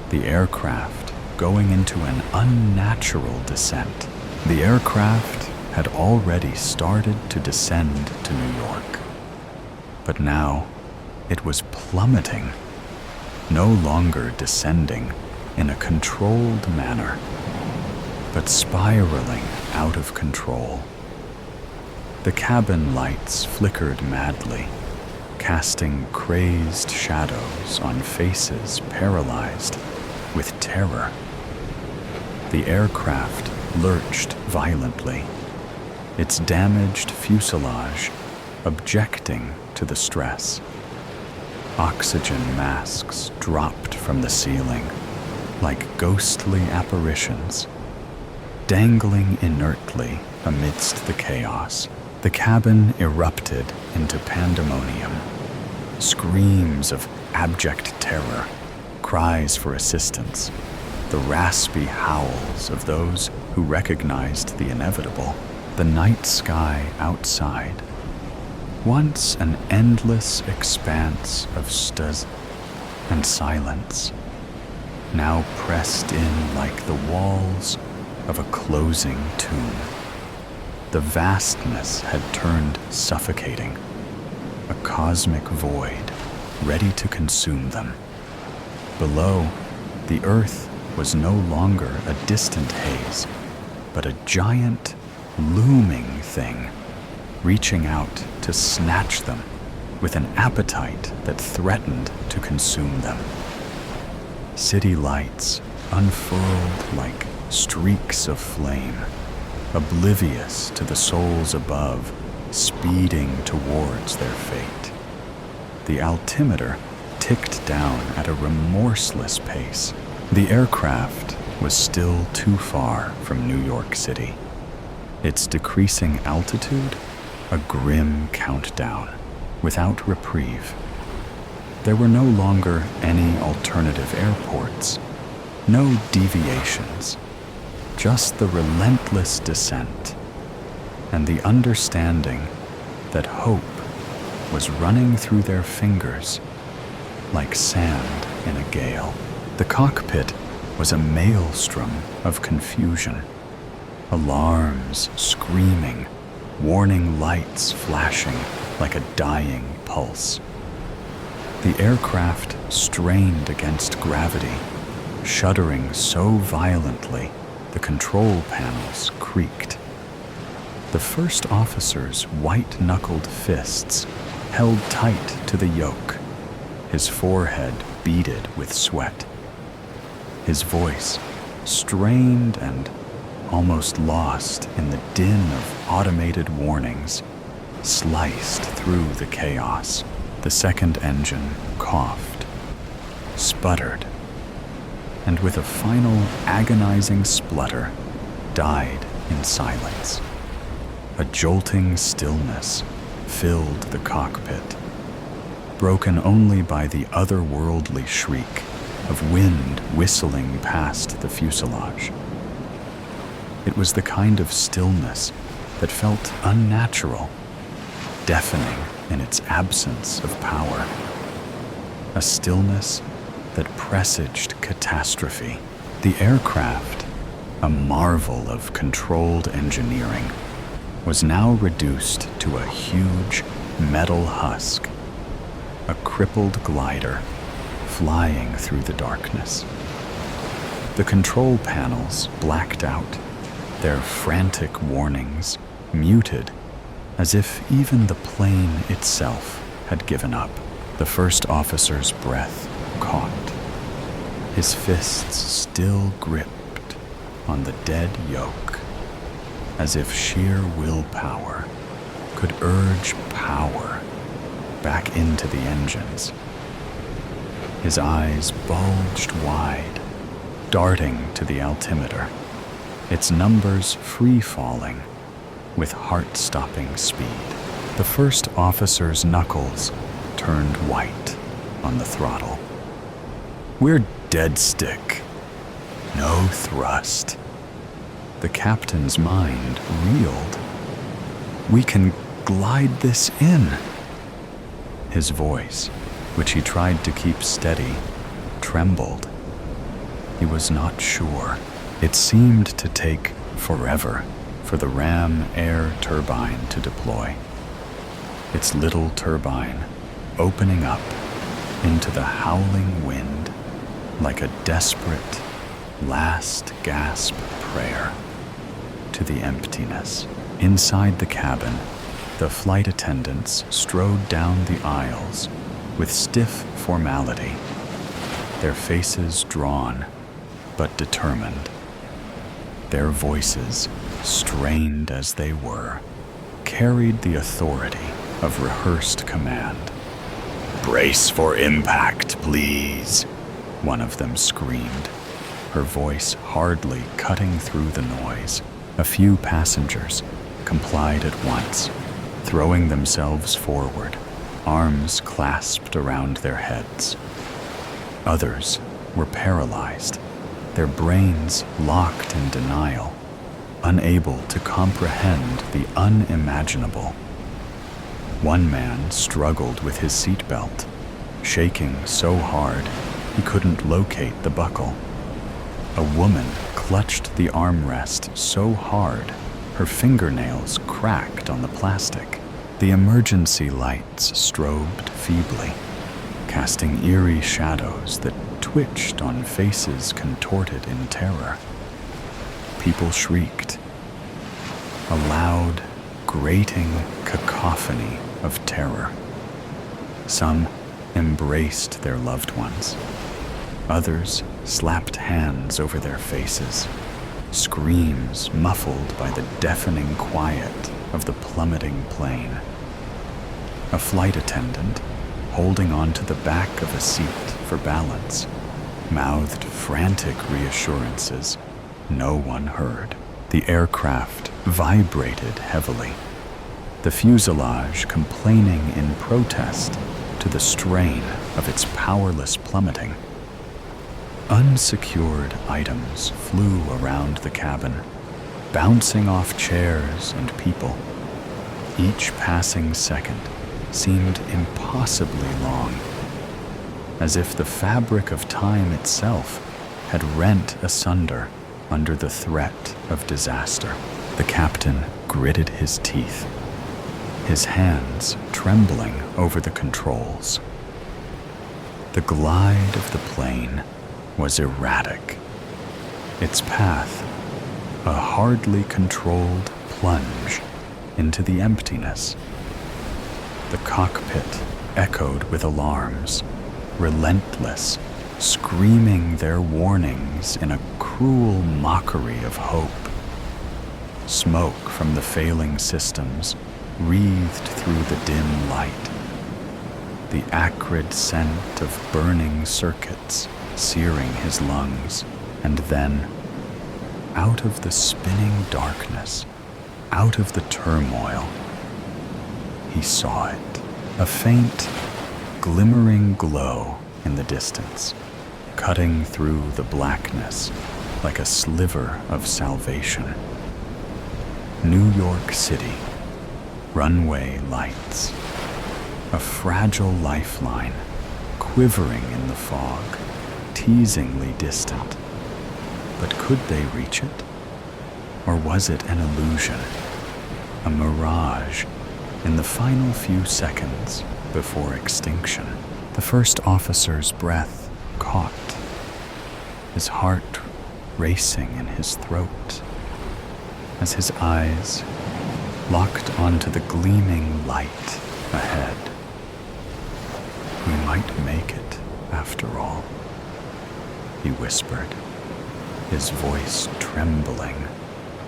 the aircraft going into an unnatural descent. The aircraft had already started to descend to New York, but now it was plummeting, no longer descending in a controlled manner, but spiraling out of control. The cabin lights flickered madly, casting crazed shadows on faces paralyzed with terror. The aircraft lurched violently, its damaged fuselage objecting to the stress. Oxygen masks dropped from the ceiling like ghostly apparitions, dangling inertly amidst the chaos. The cabin erupted into pandemonium. Screams of abject terror, cries for assistance, the raspy howls of those who recognized the inevitable. The night sky outside, once an endless expanse of stars and silence, now pressed in like the walls of a closing tomb. The vastness had turned suffocating, a cosmic void ready to consume them. Below, the earth was no longer a distant haze, but a giant, looming thing, reaching out to snatch them with an appetite that threatened to consume them. City lights unfurled like streaks of flame, oblivious to the souls above, speeding towards their fate. The altimeter ticked down at a remorseless pace. The aircraft was still too far from New York City. Its decreasing altitude, a grim countdown, without reprieve. There were no longer any alternative airports, no deviations, just the relentless descent, and the understanding that hope was running through their fingers like sand in a gale. The cockpit was a maelstrom of confusion. Alarms screaming, warning lights flashing like a dying pulse. The aircraft strained against gravity, shuddering so violently the control panels creaked. The first officer's white-knuckled fists held tight to the yoke, his forehead beaded with sweat. His voice, strained and almost lost in the din of automated warnings, sliced through the chaos. The second engine coughed, sputtered, and with a final agonizing splutter, died in silence. A jolting stillness filled the cockpit, broken only by the otherworldly shriek of wind whistling past the fuselage. It was the kind of stillness that felt unnatural, deafening in its absence of power. A stillness that presaged catastrophe. The aircraft, a marvel of controlled engineering, was now reduced to a huge metal husk, a crippled glider flying through the darkness. The control panels blacked out, their frantic warnings muted, as if even the plane itself had given up. The first officer's breath caught, his fists still gripped on the dead yoke, as if sheer willpower could urge power back into the engines. His eyes bulged wide, darting to the altimeter, its numbers free-falling with heart-stopping speed. The first officer's knuckles turned white on the throttle. We're dead stick. No thrust. The captain's mind reeled. We can glide this in. His voice, which he tried to keep steady, trembled. He was not sure. It seemed to take forever for the ram air turbine to deploy. Its little turbine opening up into the howling wind like a desperate last gasp prayer to the emptiness. Inside the cabin, the flight attendants strode down the aisles with stiff formality, their faces drawn but determined. Their voices, strained as they were, carried the authority of rehearsed command. "Brace for impact, please," one of them screamed, her voice hardly cutting through the noise. A few passengers complied at once, throwing themselves forward, arms clasped around their heads. Others were paralyzed, their brains locked in denial, unable to comprehend the unimaginable. One man struggled with his seatbelt, shaking so hard he couldn't locate the buckle. A woman clutched the armrest so hard her fingernails cracked on the plastic. The emergency lights strobed feebly, casting eerie shadows that twitched on faces contorted in terror. People shrieked. A loud, grating cacophony of terror. Some embraced their loved ones. Others slapped hands over their faces, screams muffled by the deafening quiet of the plummeting plane. A flight attendant, holding onto the back of a seat for balance, mouthed frantic reassurances no one heard. The aircraft vibrated heavily, the fuselage complaining in protest to the strain of its powerless plummeting. Unsecured items flew around the cabin, bouncing off chairs and people. Each passing second seemed impossibly long, as if the fabric of time itself had rent asunder under the threat of disaster. The captain gritted his teeth, his hands trembling over the controls. The glide of the plane was erratic, its path a hardly controlled plunge into the emptiness. The cockpit echoed with alarms, relentless, screaming their warnings in a cruel mockery of hope. Smoke from the failing systems wreathed through the dim light, the acrid scent of burning circuits searing his lungs. And then, out of the spinning darkness, out of the turmoil, he saw it, a faint, glimmering glow in the distance, cutting through the blackness like a sliver of salvation. New York City, runway lights, a fragile lifeline quivering in the fog, teasingly distant. But could they reach it? Or was it an illusion, a mirage in the final few seconds before extinction? The first officer's breath caught, his heart racing in his throat, as his eyes locked onto the gleaming light ahead. We might make it, after all, he whispered, his voice trembling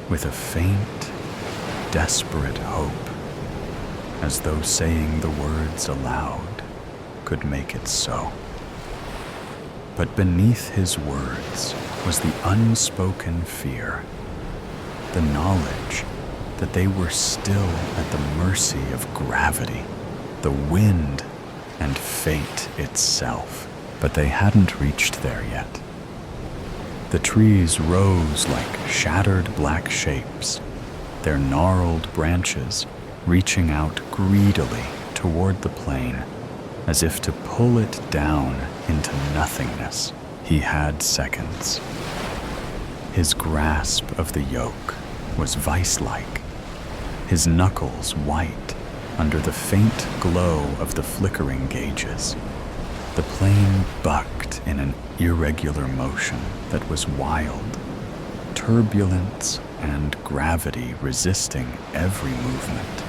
with a faint, desperate hope, as though saying the words aloud could make it so. But beneath his words was the unspoken fear, the knowledge that they were still at the mercy of gravity, the wind, and fate itself. But they hadn't reached there yet. The trees rose like shattered black shapes, their gnarled branches reaching out greedily toward the plane, as if to pull it down into nothingness. He had seconds. His grasp of the yoke was vice-like, his knuckles white under the faint glow of the flickering gauges. The plane bucked in an irregular motion that was wild, turbulence and gravity resisting every movement.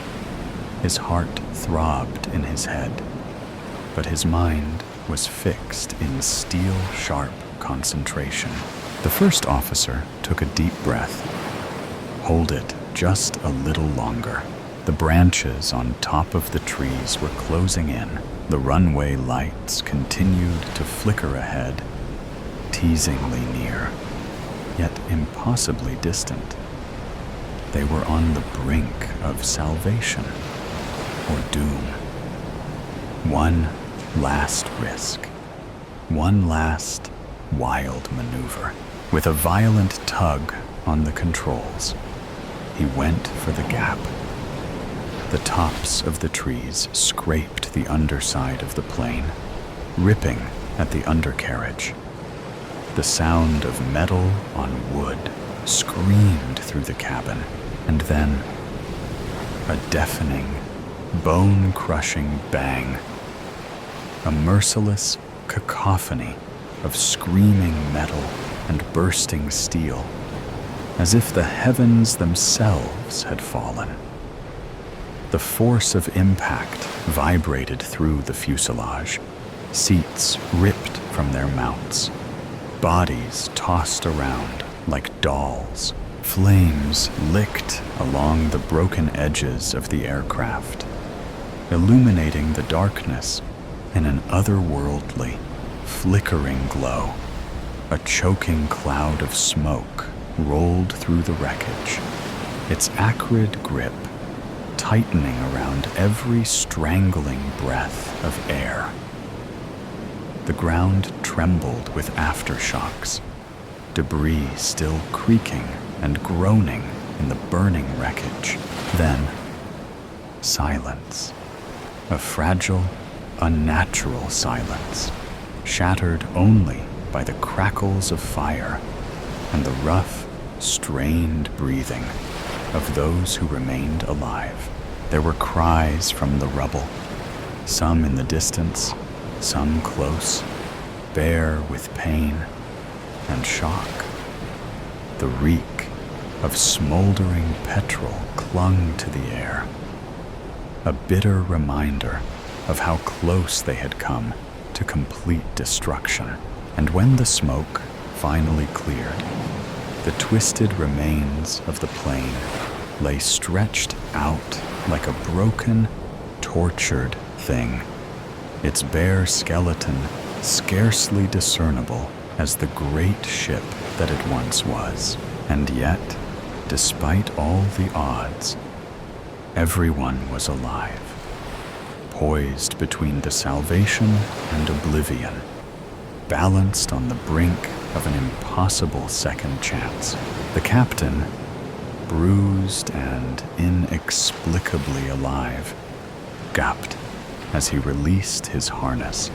His heart throbbed in his head, but his mind was fixed in steel-sharp concentration. The first officer took a deep breath. Hold it just a little longer. The branches on top of the trees were closing in. The runway lights continued to flicker ahead, teasingly near, yet impossibly distant. They were on the brink of salvation or doom. One last risk, one last wild maneuver. With a violent tug on the controls, he went for the gap. The tops of the trees scraped the underside of the plane, ripping at the undercarriage. The sound of metal on wood screamed through the cabin, and then a deafening, bone-crushing bang. A merciless cacophony of screaming metal and bursting steel, as if the heavens themselves had fallen. The force of impact vibrated through the fuselage, seats ripped from their mounts, bodies tossed around like dolls, flames licked along the broken edges of the aircraft, illuminating the darkness in an otherworldly, flickering glow. A choking cloud of smoke rolled through the wreckage, its acrid grip tightening around every strangling breath of air. The ground trembled with aftershocks, debris still creaking and groaning in the burning wreckage. Then, silence. A fragile, unnatural silence, shattered only by the crackles of fire and the rough, strained breathing of those who remained alive. There were cries from the rubble, some in the distance, some close, bare with pain and shock. The reek of smoldering petrol clung to the air, a bitter reminder of how close they had come to complete destruction. And when the smoke finally cleared, the twisted remains of the plane lay stretched out like a broken, tortured thing, its bare skeleton scarcely discernible as the great ship that it once was. And yet, despite all the odds, everyone was alive, poised between the salvation and oblivion, balanced on the brink of an impossible second chance. The captain, bruised and inexplicably alive, gasped as he released his harness,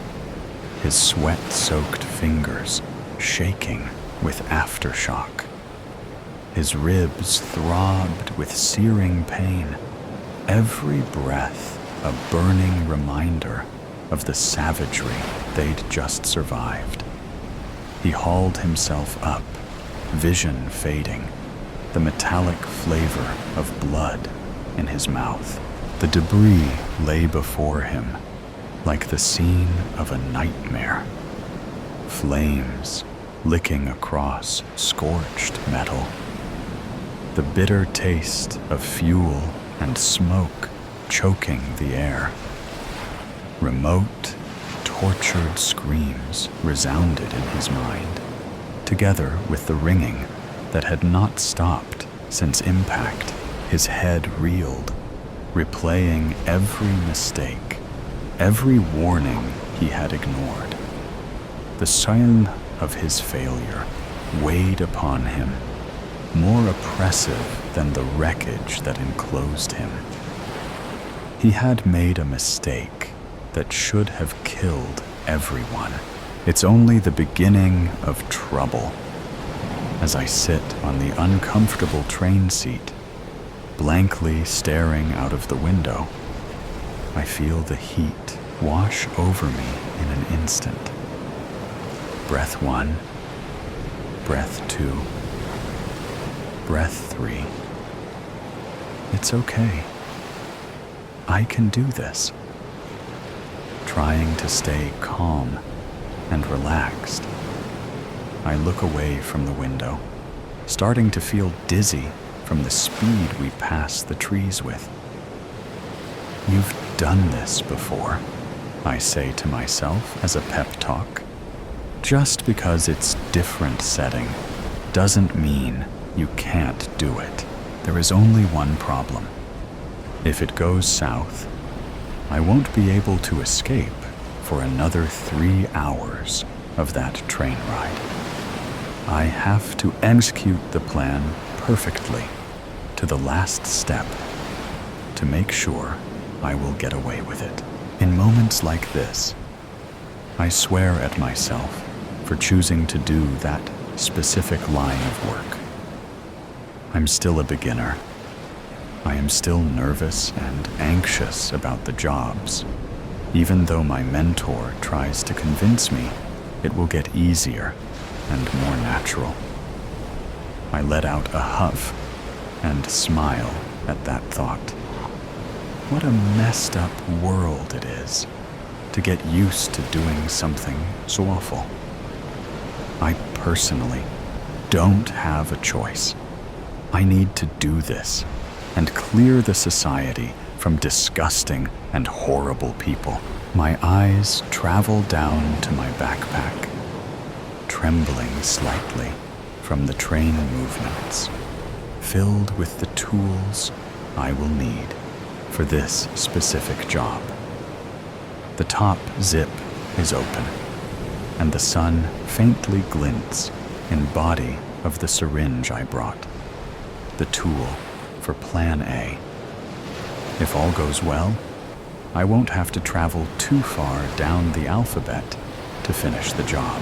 his sweat-soaked fingers shaking with aftershock. His ribs throbbed with searing pain, every breath a burning reminder of the savagery they'd just survived. He hauled himself up, vision fading, the metallic flavor of blood in his mouth. The debris lay before him like the scene of a nightmare. Flames licking across scorched metal. The bitter taste of fuel and smoke choking the air. Remote, tortured screams resounded in his mind, together with the ringing that had not stopped since impact. His head reeled, replaying every mistake, every warning he had ignored. The sign of his failure weighed upon him, more oppressive than the wreckage that enclosed him. He had made a mistake that should have killed everyone. It's only the beginning of trouble. As I sit on the uncomfortable train seat, blankly staring out of the window, I feel the heat wash over me in an instant. Breath 1, breath 2, breath 3. It's okay. I can do this. Trying to stay calm and relaxed, I look away from the window, starting to feel dizzy from the speed we pass the trees with. You've done this before, I say to myself as a pep talk. Just because it's different setting doesn't mean you can't do it. There is only one problem. If it goes south, I won't be able to escape for another 3 hours of that train ride. I have to execute the plan perfectly, to the last step, to make sure I will get away with it. In moments like this, I swear at myself for choosing to do that specific line of work. I'm still a beginner. I am still nervous and anxious about the jobs, even though my mentor tries to convince me it will get easier and more natural. I let out a huff and smile at that thought. What a messed up world it is to get used to doing something so awful. I personally don't have a choice. I need to do this and clear the society from disgusting and horrible people. My eyes travel down to my backpack, trembling slightly from the train movements, filled with the tools I will need for this specific job. The top zip is open, and the sun faintly glints in body of the syringe I brought, the tool for Plan A. If all goes well, I won't have to travel too far down the alphabet to finish the job.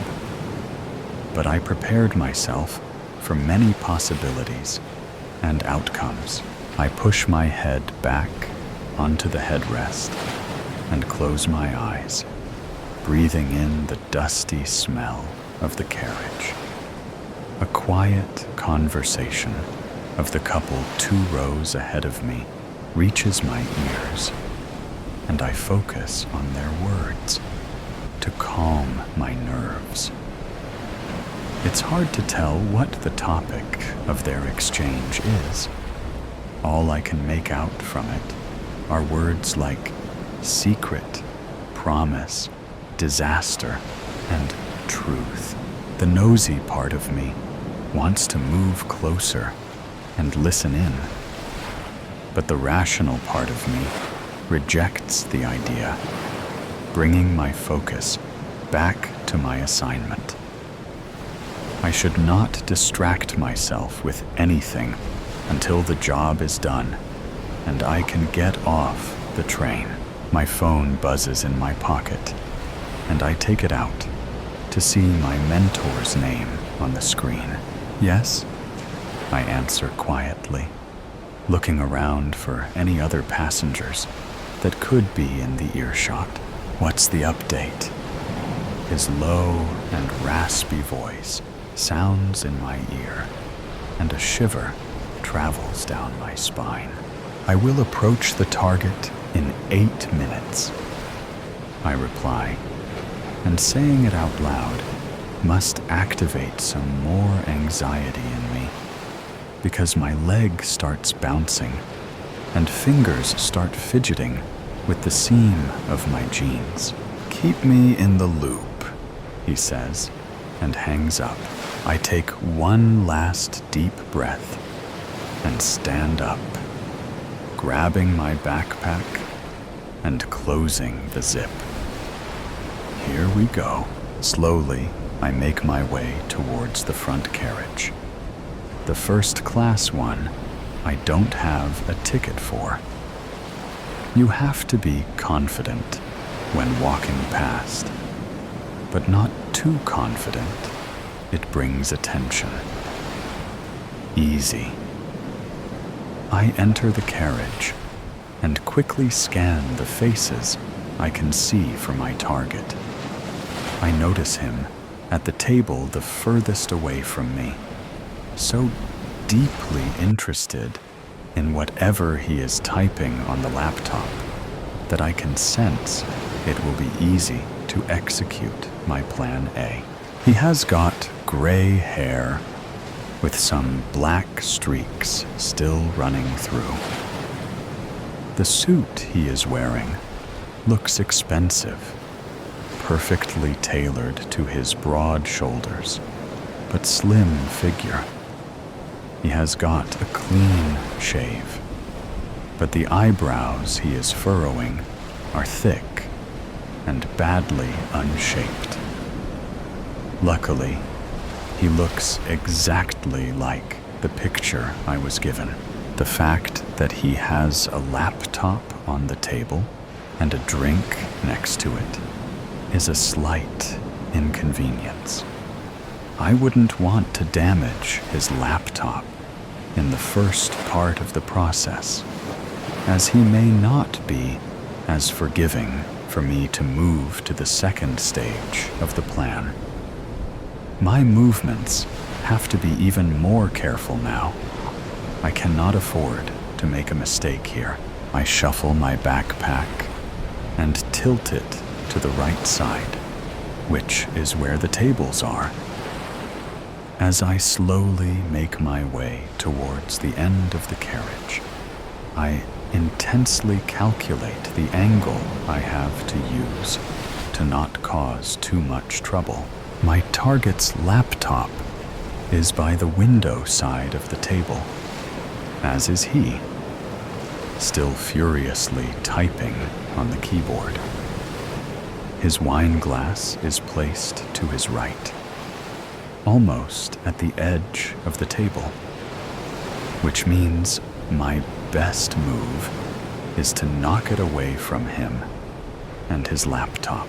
But I prepared myself for many possibilities and outcomes. I push my head back onto the headrest and close my eyes, breathing in the dusty smell of the carriage. A quiet conversation of the couple 2 rows ahead of me reaches my ears, and I focus on their words to calm my nerves. It's hard to tell what the topic of their exchange is. All I can make out from it are words like secret, promise, disaster, and truth. The nosy part of me wants to move closer and listen in, but the rational part of me rejects the idea, bringing my focus back to my assignment. I should not distract myself with anything until the job is done and I can get off the train. My phone buzzes in my pocket, and I take it out to see my mentor's name on the screen. Yes, I answer quietly, looking around for any other passengers that could be in the earshot. What's the update? His low and raspy voice sounds in my ear, and a shiver travels down my spine. I will approach the target in 8 minutes, I reply, and saying it out loud must activate some more anxiety in me, because my leg starts bouncing and fingers start fidgeting with the seam of my jeans. Keep me in the loop, he says, and hangs up. I take one last deep breath and stand up, grabbing my backpack and closing the zip. Here we go. Slowly, I make my way towards the front carriage. The first class one I don't have a ticket for. You have to be confident when walking past, but not too confident. It brings attention. Easy. I enter the carriage and quickly scan the faces I can see for my target. I notice him at the table the furthest away from me, so deeply interested in whatever he is typing on the laptop that I can sense it will be easy to execute my plan A. He has got gray hair with some black streaks still running through. The suit he is wearing looks expensive, perfectly tailored to his broad shoulders, but slim figure. He has got a clean shave, but the eyebrows he is furrowing are thick and badly unshaped. Luckily, he looks exactly like the picture I was given. The fact that he has a laptop on the table and a drink next to it is a slight inconvenience. I wouldn't want to damage his laptop in the first part of the process, as he may not be as forgiving for me to move to the second stage of the plan. My movements have to be even more careful now. I cannot afford to make a mistake here. I shuffle my backpack and tilt it to the right side, which is where the tables are. As I slowly make my way towards the end of the carriage, I intensely calculate the angle I have to use to not cause too much trouble. My target's laptop is by the window side of the table, as is he, still furiously typing on the keyboard. His wine glass is placed to his right, almost at the edge of the table, which means my best move is to knock it away from him and his laptop.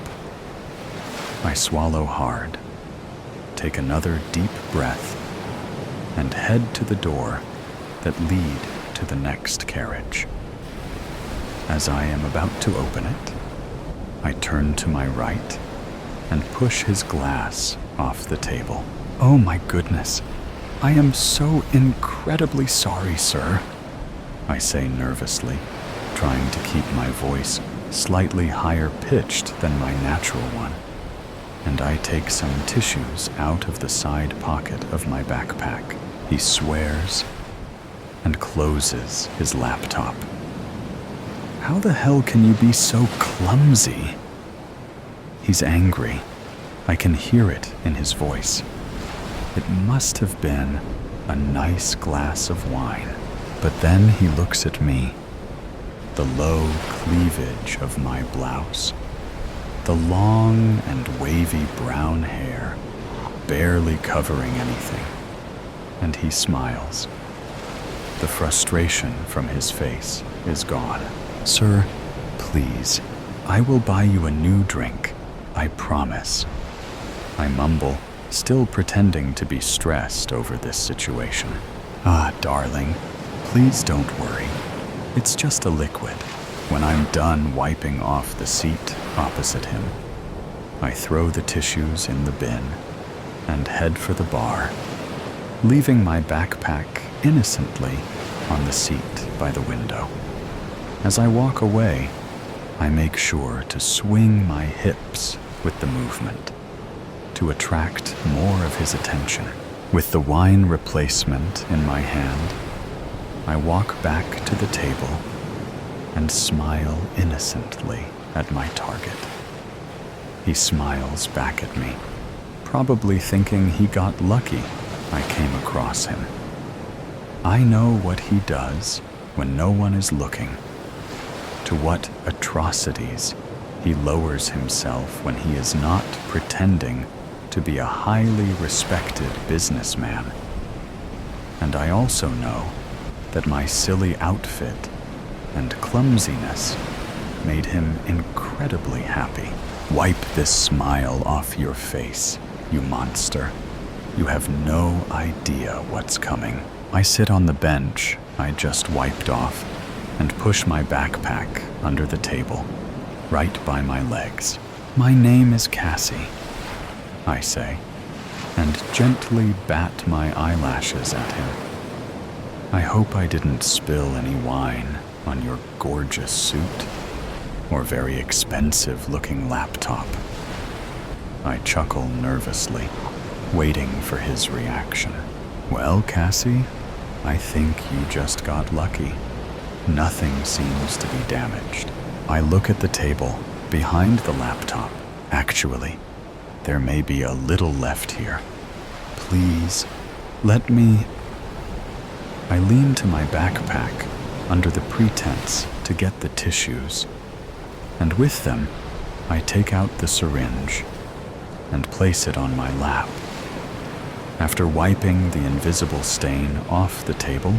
I swallow hard, take another deep breath, and head to the door that lead to the next carriage. As I am about to open it, I turn to my right and push his glass off the table. Oh my goodness, I am so incredibly sorry, sir, I say nervously, trying to keep my voice slightly higher pitched than my natural one, and I take some tissues out of the side pocket of my backpack. He swears and closes his laptop. How the hell can you be so clumsy? He's angry. I can hear it in his voice. It must have been a nice glass of wine. But then he looks at me, the low cleavage of my blouse, the long and wavy brown hair barely covering anything, and he smiles. The frustration from his face is gone. Sir, please, I will buy you a new drink, I promise. I mumble, still pretending to be stressed over this situation. Ah, darling, please don't worry. It's just a liquid. When I'm done wiping off the seat opposite him, I throw the tissues in the bin and head for the bar, leaving my backpack innocently on the seat by the window. As I walk away, I make sure to swing my hips with the movement to attract more of his attention. With the wine replacement in my hand, I walk back to the table and smile innocently at my target. He smiles back at me, probably thinking he got lucky I came across him. I know what he does when no one is looking, to what atrocities he lowers himself when he is not pretending to be a highly respected businessman. And I also know that my silly outfit and clumsiness made him incredibly happy. Wipe this smile off your face, you monster. You have no idea what's coming. I sit on the bench I just wiped off and push my backpack under the table, right by my legs. My name is Cassie, I say, and gently bat my eyelashes at him. I hope I didn't spill any wine on your gorgeous suit or very expensive-looking laptop. I chuckle nervously, waiting for his reaction. Well, Cassie, I think you just got lucky. Nothing seems to be damaged. I look at the table behind the laptop. Actually, there may be a little left here. Please, let me... I lean to my backpack under the pretense to get the tissues, and with them, I take out the syringe and place it on my lap. After wiping the invisible stain off the table,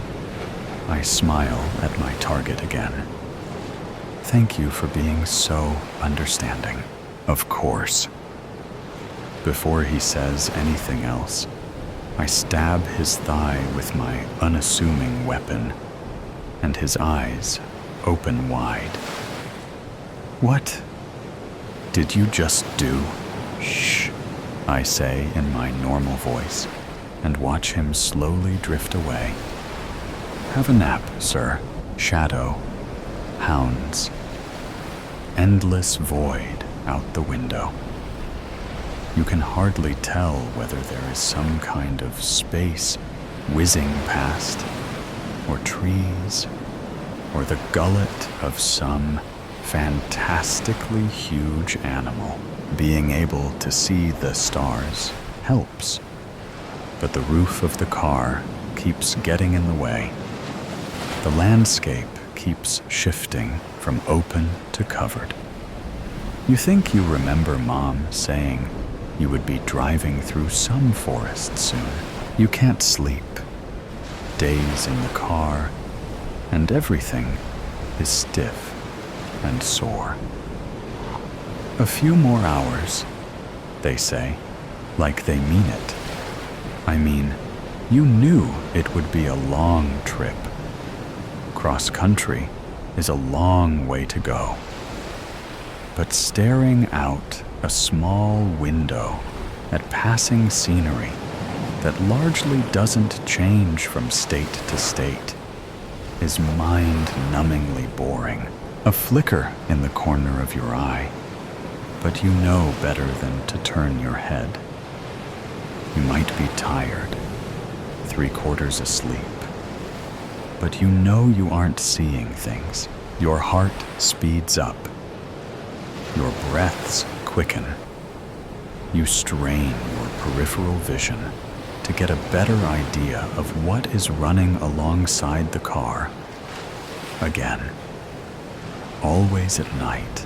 I smile at my target again. Thank you for being so understanding. Of course. Before he says anything else, I stab his thigh with my unassuming weapon, and his eyes open wide. What did you just do? Shh, I say in my normal voice, and watch him slowly drift away. Have a nap, sir. Shadow hounds. Endless void out the window. You can hardly tell whether there is some kind of space whizzing past, or trees, or the gullet of some fantastically huge animal. Being able to see the stars helps, but the roof of the car keeps getting in the way. The landscape keeps shifting from open to covered. You think you remember Mom saying you would be driving through some forest soon. You can't sleep. Days in the car, and everything is stiff and sore. A few more hours, they say, like they mean it. I mean, you knew it would be a long trip. Cross country is a long way to go. But staring out a small window at passing scenery that largely doesn't change from state to state is mind-numbingly boring. A flicker in the corner of your eye, but you know better than to turn your head. You might be tired, 3/4 asleep, but you know you aren't seeing things. Your heart speeds up. Your breaths quicken. You strain your peripheral vision to get a better idea of what is running alongside the car. Again, always at night,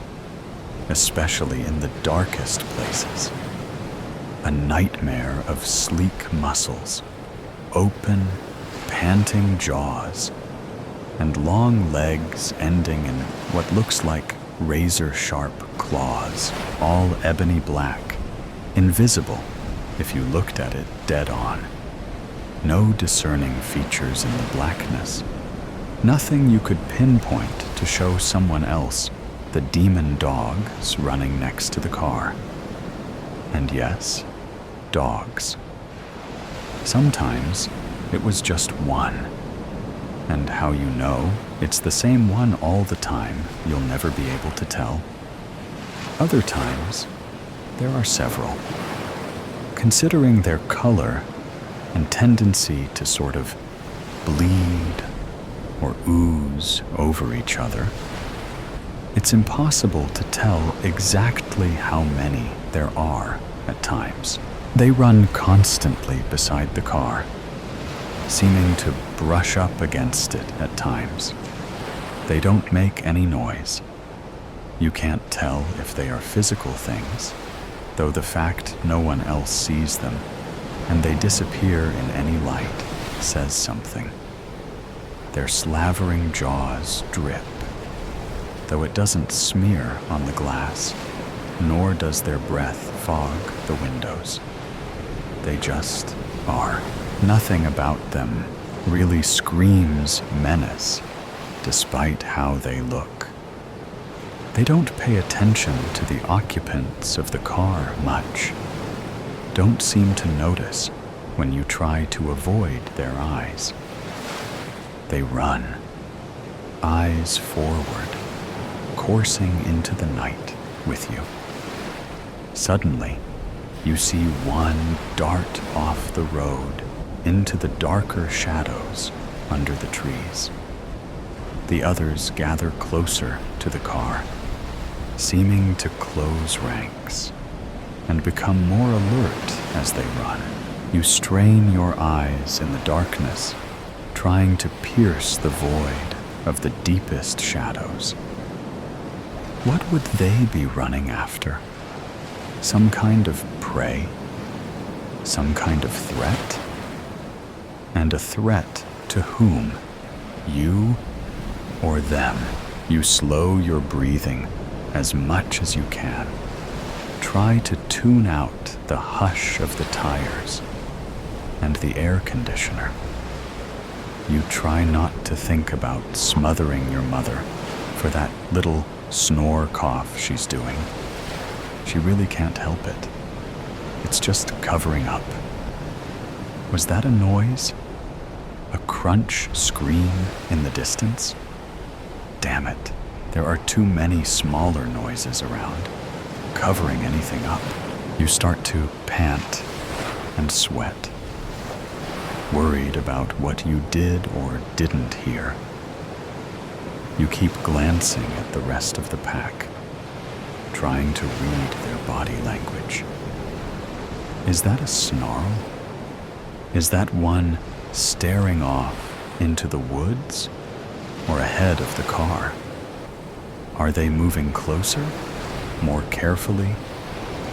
especially in the darkest places. A nightmare of sleek muscles, open, panting jaws, and long legs ending in what looks like razor-sharp claws, all ebony black, invisible if you looked at it dead on. No discerning features in the blackness. Nothing you could pinpoint to show someone else the demon dogs running next to the car. And yes, dogs. Sometimes it was just one. And how you know it's the same one all the time, you'll never be able to tell. Other times, there are several. Considering their color and tendency to sort of bleed or ooze over each other, it's impossible to tell exactly how many there are at times. They run constantly beside the car, seeming to brush up against it at times. They don't make any noise. You can't tell if they are physical things, though the fact no one else sees them and they disappear in any light says something. Their slavering jaws drip, though it doesn't smear on the glass, nor does their breath fog the windows. They just are. Nothing about them really screams menace, despite how they look. They don't pay attention to the occupants of the car much, don't seem to notice when you try to avoid their eyes. They run, eyes forward, coursing into the night with you. Suddenly, you see one dart off the road into the darker shadows under the trees. The others gather closer to the car, seeming to close ranks and become more alert as they run. You strain your eyes in the darkness, trying to pierce the void of the deepest shadows. What would they be running after? Some kind of prey? Some kind of threat? And a threat to whom? You or them? You slow your breathing as much as you can. Try to tune out the hush of the tires and the air conditioner. You try not to think about smothering your mother for that little snore cough she's doing. She really can't help it. It's just covering up. Was that a noise? A crunch scream in the distance? Damn it, There are too many smaller noises around, covering anything up. You start to pant and sweat, worried about what you did or didn't hear. You keep glancing at the rest of the pack, trying to read their body language. Is that a snarl? Is that one staring off into the woods or ahead of the car? Are they moving closer, more carefully,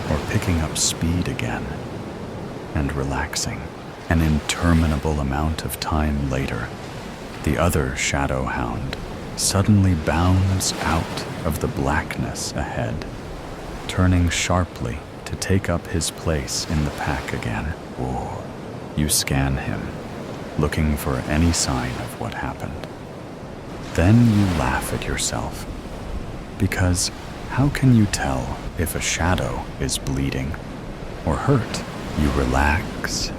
or picking up speed again and relaxing? An interminable amount of time later, the other shadow hound suddenly bounds out of the blackness ahead, turning sharply to take up his place in the pack again. Whoa. You scan him, looking for any sign of what happened. Then you laugh at yourself, because how can you tell if a shadow is bleeding or hurt? You relax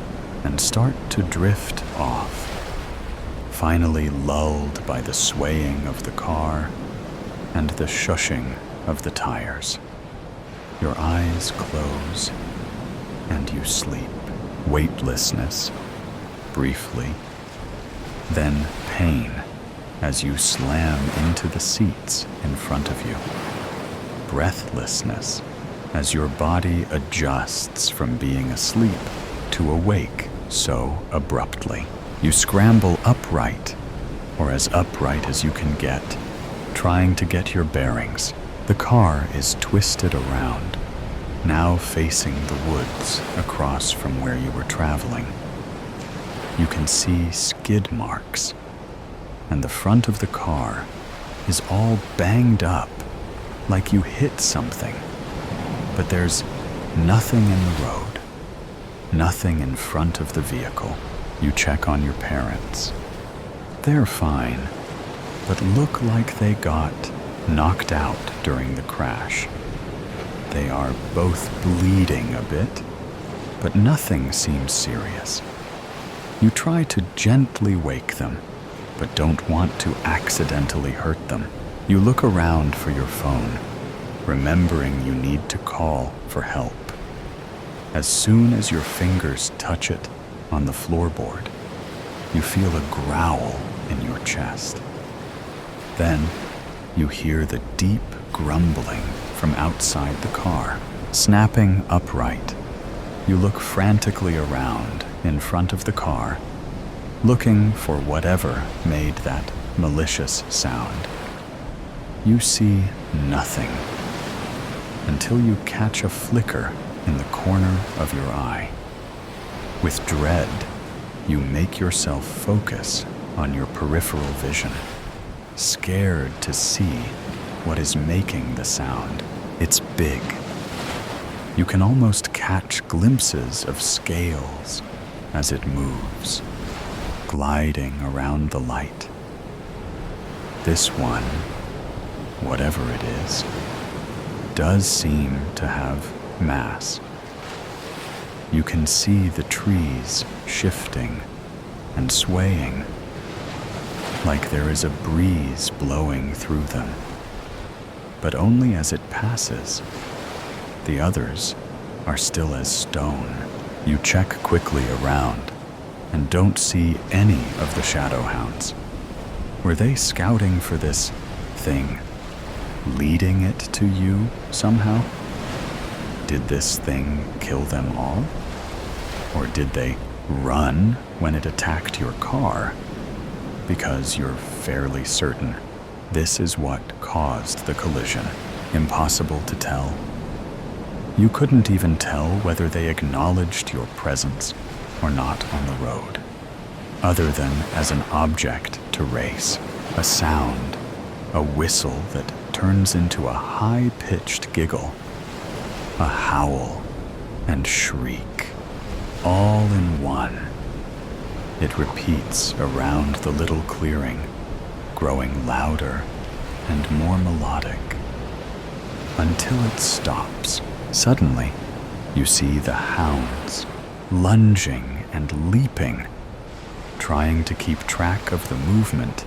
and start to drift off, finally lulled by the swaying of the car and the shushing of the tires. Your eyes close and you sleep. Weightlessness, briefly, then pain as you slam into the seats in front of you. Breathlessness as your body adjusts from being asleep to awake so abruptly. You scramble upright, or as upright as you can get, trying to get your bearings. The car is twisted around, now facing the woods across from where you were traveling. You can see skid marks, and the front of the car is all banged up, like you hit something. But there's nothing in the road, nothing in front of the vehicle. You check on your parents. They're fine, but look like they got knocked out during the crash. They are both bleeding a bit, but nothing seems serious. You try to gently wake them, but don't want to accidentally hurt them. You look around for your phone, remembering you need to call for help. As soon as your fingers touch it on the floorboard, you feel a growl in your chest. Then you hear the deep grumbling from outside the car. Snapping upright, you look frantically around in front of the car, looking for whatever made that malicious sound. You see nothing until you catch a flicker in the corner of your eye. With dread, you make yourself focus on your peripheral vision, scared to see what is making the sound. It's big. You can almost catch glimpses of scales as it moves, gliding around the light. This one, whatever it is, does seem to have mass. You can see the trees shifting and swaying, like there is a breeze blowing through them, but only as it passes. The others are still as stone. You check quickly around and don't see any of the shadow hounds. Were they scouting for this thing, leading it to you somehow? Did this thing kill them all? Or did they run when it attacked your car? Because you're fairly certain this is what caused the collision. Impossible to tell. You couldn't even tell whether they acknowledged your presence or not on the road, other than as an object to race, a sound, a whistle that turns into a high-pitched giggle, a howl and shriek, all in one. It repeats around the little clearing, growing louder and more melodic, until it stops. Suddenly, you see the hounds lunging and leaping. Trying to keep track of the movement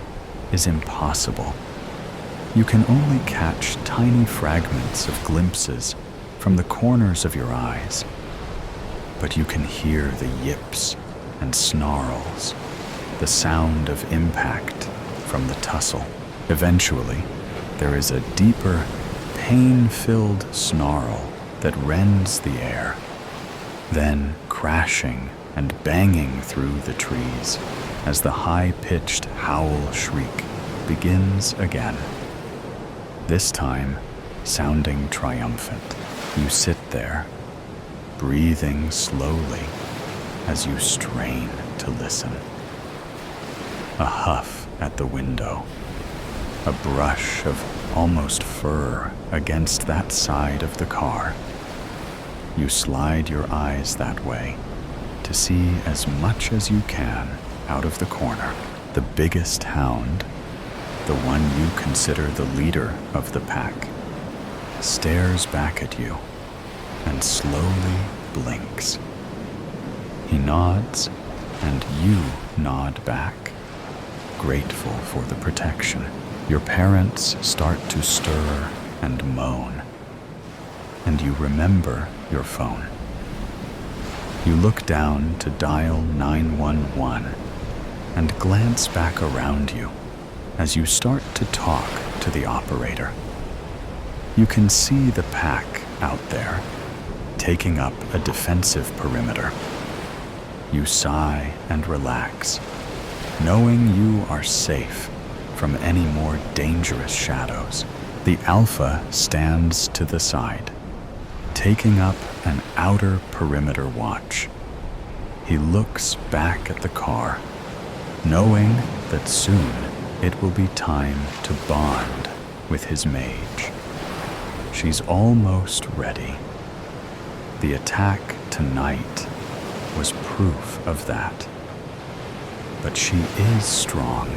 is impossible. You can only catch tiny fragments of glimpses from the corners of your eyes, but you can hear the yips and snarls, the sound of impact from the tussle. Eventually, there is a deeper, pain-filled snarl that rends the air, then crashing and banging through the trees as the high-pitched howl shriek begins again. This time, sounding triumphant, you sit there, breathing slowly as you strain to listen. A huff at the window, a brush of almost fur against that side of the car. You slide your eyes that way to see as much as you can out of the corner. The biggest hound, the one you consider the leader of the pack, stares back at you and slowly blinks. He nods, and you nod back, grateful for the protection. Your parents start to stir and moan, and you remember your phone. You look down to dial 911 and glance back around you as you start to talk to the operator. You can see the pack out there, taking up a defensive perimeter. You sigh and relax, knowing you are safe from any more dangerous shadows. The Alpha stands to the side, taking up an outer perimeter watch. He looks back at the car, knowing that soon it will be time to bond with his mage. She's almost ready. The attack tonight was proof of that. But she is strong.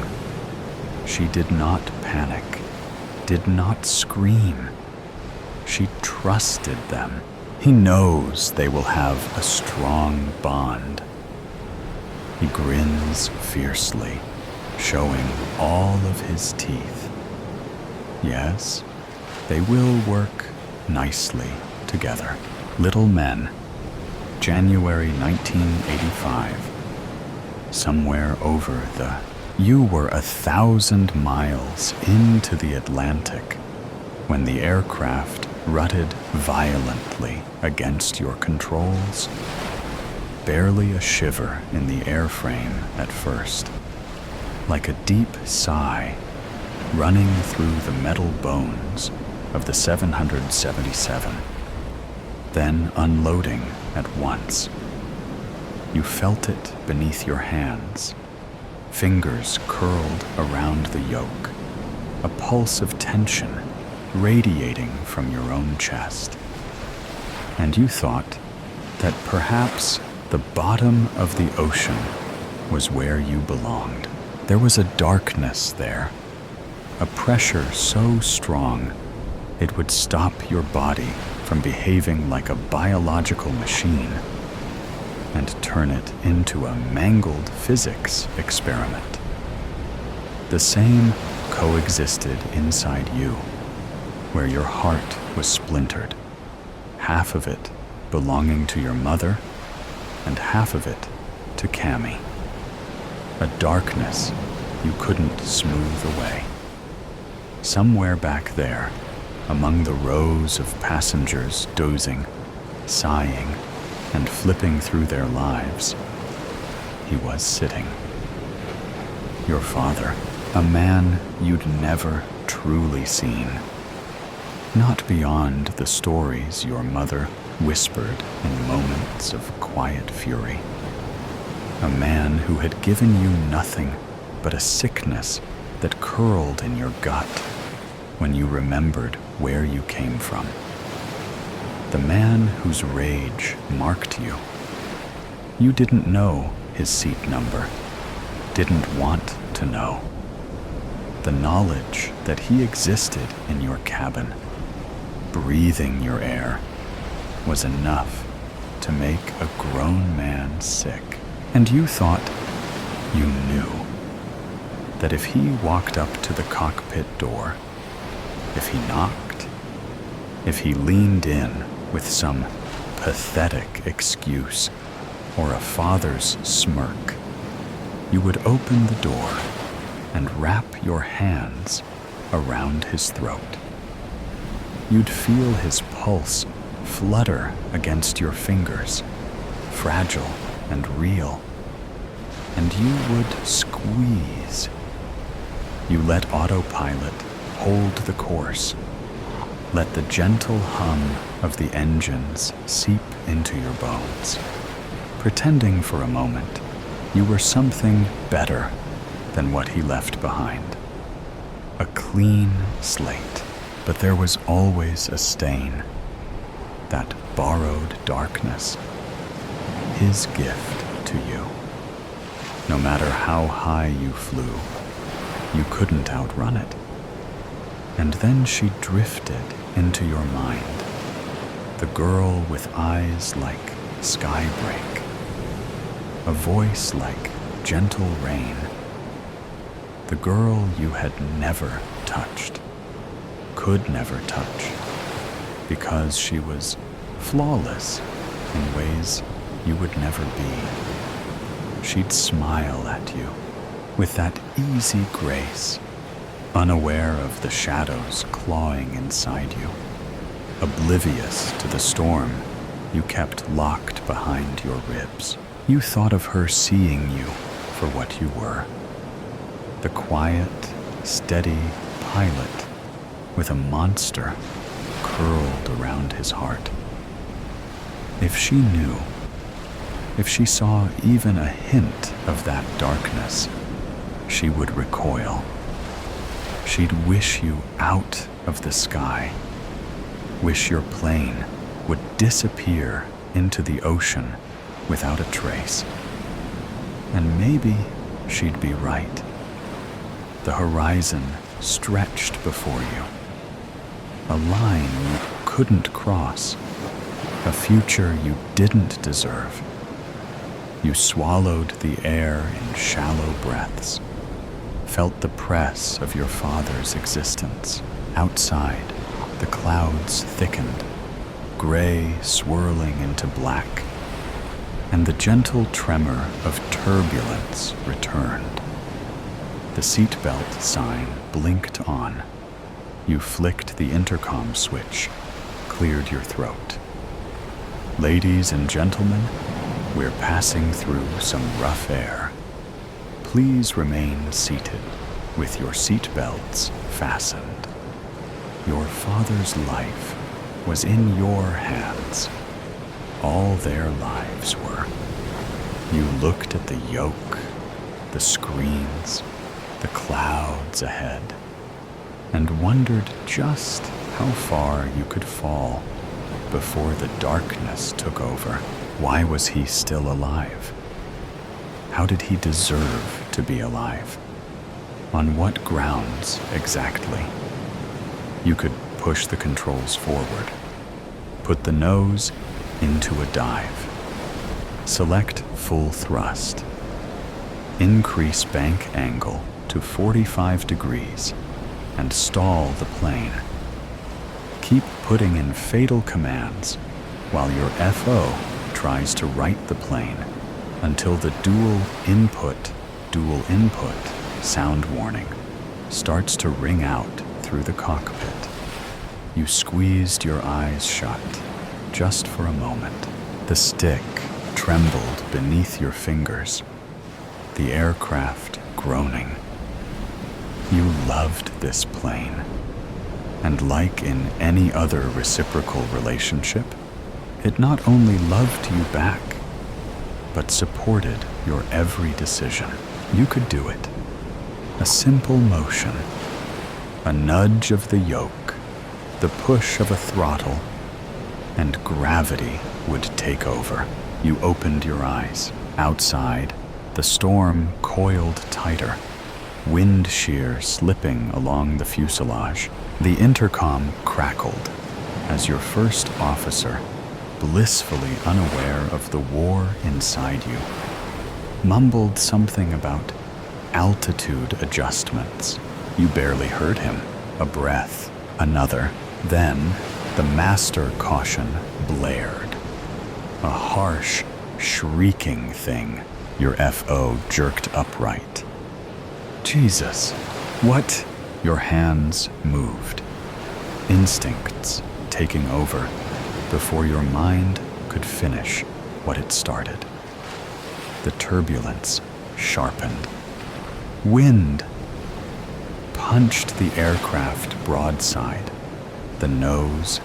She did not panic, did not scream. She trusted them. He knows they will have a strong bond. He grins fiercely, showing all of his teeth. Yes, they will work nicely together. Little Men, January 1985. Somewhere over the... You were 1,000 miles into the Atlantic when the aircraft rutted violently against your controls. Barely a shiver in the airframe at first, like a deep sigh running through the metal bones of the 777, then unloading at once. You felt it beneath your hands, fingers curled around the yoke, a pulse of tension radiating from your own chest. And you thought that perhaps the bottom of the ocean was where you belonged. There was a darkness there, a pressure so strong it would stop your body from behaving like a biological machine and turn it into a mangled physics experiment. The same coexisted inside you, where your heart was splintered, half of it belonging to your mother and half of it to Cammy. A darkness you couldn't smooth away. Somewhere back there, among the rows of passengers dozing, sighing, and flipping through their lives, he was sitting. Your father, a man you'd never truly seen, not beyond the stories your mother whispered in moments of quiet fury. A man who had given you nothing but a sickness that curled in your gut when you remembered where you came from. The man whose rage marked you. You didn't know his seat number, didn't want to know. The knowledge that he existed in your cabin, breathing your air, was enough to make a grown man sick. And you thought you knew that if he walked up to the cockpit door if he knocked, if he leaned in with some pathetic excuse or a father's smirk, you would open the door and wrap your hands around his throat. You'd feel his pulse flutter against your fingers, fragile and real, and you would squeeze. You let autopilot hold the course. Let the gentle hum of the engines seep into your bones, pretending for a moment you were something better than what he left behind. A clean slate, but there was always a stain, that borrowed darkness, his gift to you. No matter how high you flew, you couldn't outrun it. And then she drifted into your mind, the girl with eyes like sky break, a voice like gentle rain, the girl you had never touched, could never touch, because she was flawless in ways you would never be. She'd smile at you with that easy grace, unaware of the shadows clawing inside you, oblivious to the storm you kept locked behind your ribs. You thought of her seeing you for what you were, the quiet, steady pilot with a monster curled around his heart. If she knew, if she saw even a hint of that darkness, she would recoil. She'd wish you out of the sky, wish your plane would disappear into the ocean without a trace. And maybe she'd be right. The horizon stretched before you, a line you couldn't cross, a future you didn't deserve. You swallowed the air in shallow breaths, felt the press of your father's existence. Outside, the clouds thickened, gray swirling into black, and the gentle tremor of turbulence returned. The seatbelt sign blinked on. You flicked the intercom switch, cleared your throat. Ladies and gentlemen, we're passing through some rough air. Please remain seated with your seatbelts fastened. Your father's life was in your hands. All their lives were. You looked at the yoke, the screens, the clouds ahead, and wondered just how far you could fall before the darkness took over. Why was he still alive? How did he deserve to be alive? On what grounds exactly? You could push the controls forward, put the nose into a dive, select full thrust, increase bank angle to 45 degrees, and stall the plane. Keep putting in fatal commands while your FO tries to right the plane until the dual input sound warning starts to ring out through the cockpit. You squeezed your eyes shut just for a moment. The stick trembled beneath your fingers, the aircraft groaning. You loved this plane, and like in any other reciprocal relationship, it not only loved you back, but supported your every decision. You could do it. A simple motion, a nudge of the yoke, the push of a throttle, and gravity would take over. You opened your eyes. Outside, the storm coiled tighter, wind shear slipping along the fuselage. The intercom crackled as your first officer, blissfully unaware of the war inside you, mumbled something about altitude adjustments. You barely heard him. A breath, Another. Then the master caution blared. A harsh, shrieking thing. Your FO jerked upright. Jesus, what? Your hands moved. Instincts taking over before your mind could finish what it started. The turbulence sharpened. Wind punched the aircraft broadside. The nose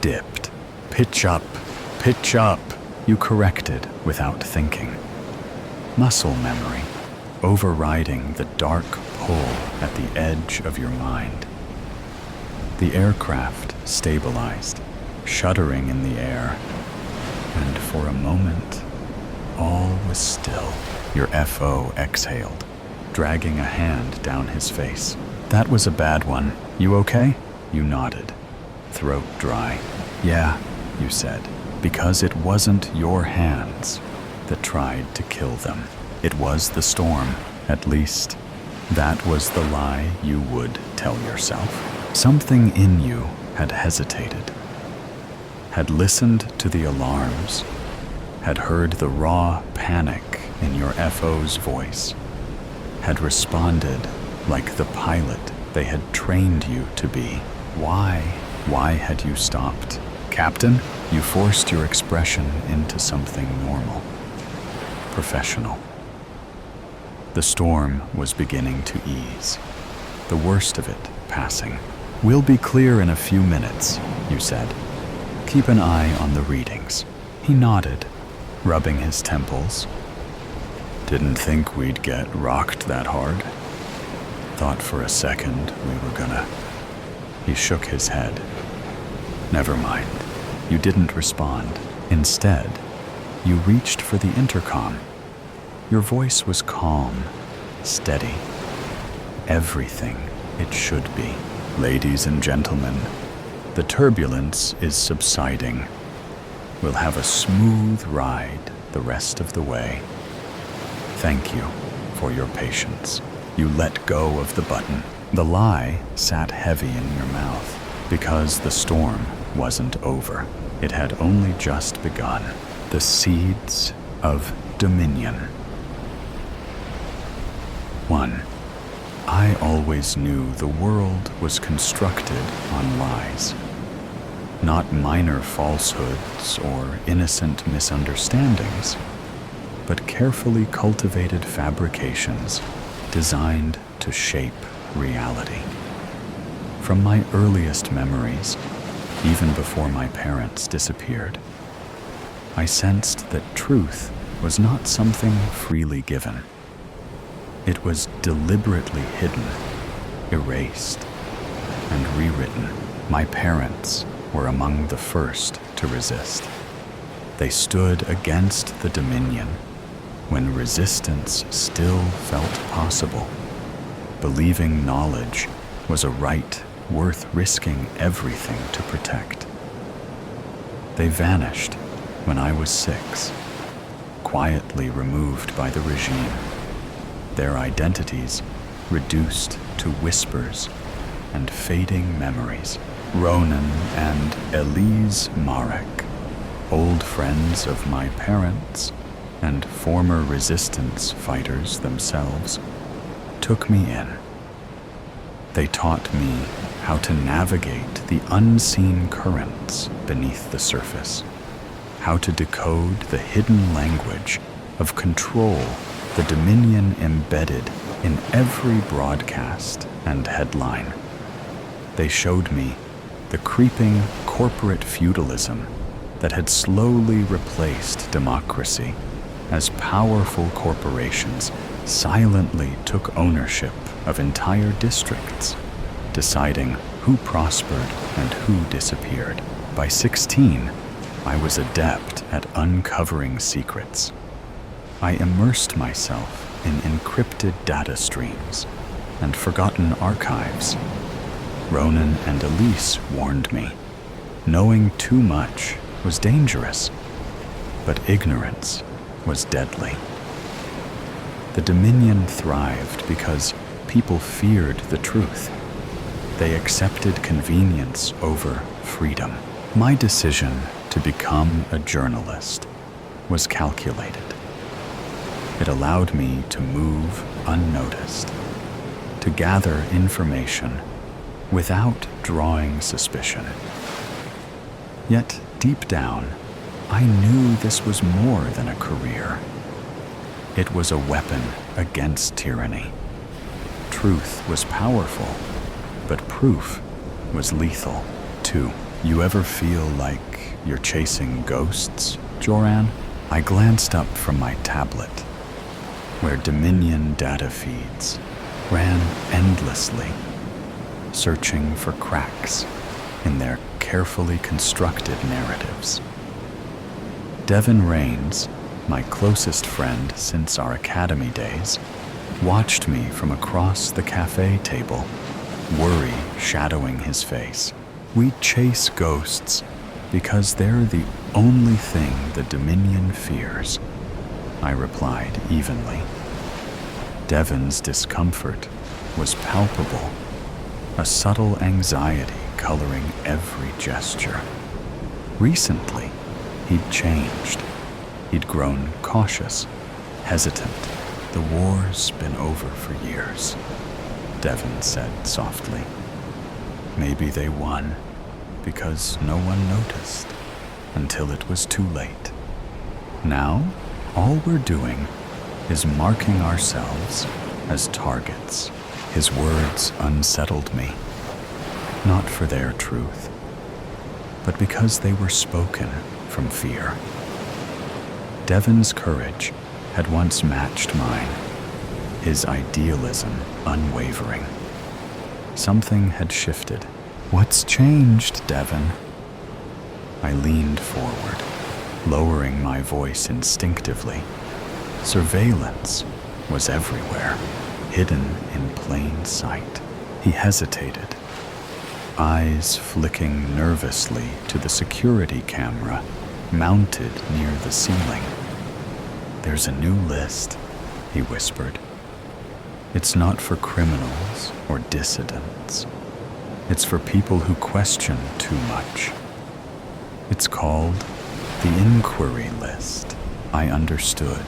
dipped. Pitch up, you corrected without thinking. Muscle memory overriding the dark pull at the edge of your mind. The aircraft stabilized, shuddering in the air, and for a moment, all was still. Your FO exhaled, dragging a hand down his face. That was a bad one. You okay? You nodded, throat dry. Yeah, you said, because it wasn't your hands that tried to kill them. It was the storm, at least. That was the lie you would tell yourself. Something in you had hesitated, had listened to the alarms, had heard the raw panic in your FO's voice, had responded like the pilot they had trained you to be. Why? Why had you stopped? Captain, you forced your expression into something normal, professional. The storm was beginning to ease, the worst of it passing. We'll be clear in a few minutes, you said. Keep an eye on the readings. He nodded, rubbing his temples. Didn't think we'd get rocked that hard. Thought for a second we were gonna. He shook his head. Never mind. You didn't respond. Instead, you reached for the intercom. Your voice was calm, steady. Everything it should be. Ladies and gentlemen, the turbulence is subsiding. We'll have a smooth ride the rest of the way. Thank you for your patience. You let go of the button. The lie sat heavy in your mouth because the storm wasn't over. It had only just begun. The seeds of dominion. 1. I always knew the world was constructed on lies. Not minor falsehoods or innocent misunderstandings, but carefully cultivated fabrications designed to shape reality. From my earliest memories, even before my parents disappeared, I sensed that truth was not something freely given. It was deliberately hidden, erased, and rewritten. My parents were among the first to resist. They stood against the dominion when resistance still felt possible, believing knowledge was a right worth risking everything to protect. They vanished when I was 6, quietly removed by the regime, their identities reduced to whispers and fading memories. Ronan and Elise Marek, old friends of my parents and former resistance fighters themselves, took me in. They taught me how to navigate the unseen currents beneath the surface, how to decode the hidden language of control, the dominion embedded in every broadcast and headline. They showed me the creeping corporate feudalism that had slowly replaced democracy as powerful corporations silently took ownership of entire districts, deciding who prospered and who disappeared. By 16, I was adept at uncovering secrets. I immersed myself in encrypted data streams and forgotten archives. Ronan and Elise warned me. Knowing too much was dangerous, but ignorance was deadly. The Dominion thrived because people feared the truth. They accepted convenience over freedom. My decision to become a journalist was calculated. It allowed me to move unnoticed, to gather information without drawing suspicion. Yet, deep down, I knew this was more than a career. It was a weapon against tyranny. Truth was powerful, but proof was lethal, too. You ever feel like you're chasing ghosts, Joran? I glanced up from my tablet, where Dominion data feeds ran endlessly, searching for cracks in their carefully constructed narratives. Devin Rains, my closest friend since our academy days, watched me from across the cafe table, worry shadowing his face. We chase ghosts because they're the only thing the Dominion fears, I replied evenly. Devin's discomfort was palpable, a subtle anxiety coloring every gesture. Recently, he'd changed. He'd grown cautious, hesitant. The war's been over for years, Devin said softly. Maybe they won because no one noticed until it was too late. Now, all we're doing is marking ourselves as targets. His words unsettled me, not for their truth, but because they were spoken from fear. Devin's courage had once matched mine, his idealism unwavering. Something had shifted. What's changed, Devin? I leaned forward, lowering my voice instinctively. Surveillance was everywhere, hidden in plain sight. He hesitated, eyes flicking nervously to the security camera mounted near the ceiling. There's a new list, he whispered. It's not for criminals or dissidents. It's for people who question too much. It's called the Inquiry List. I understood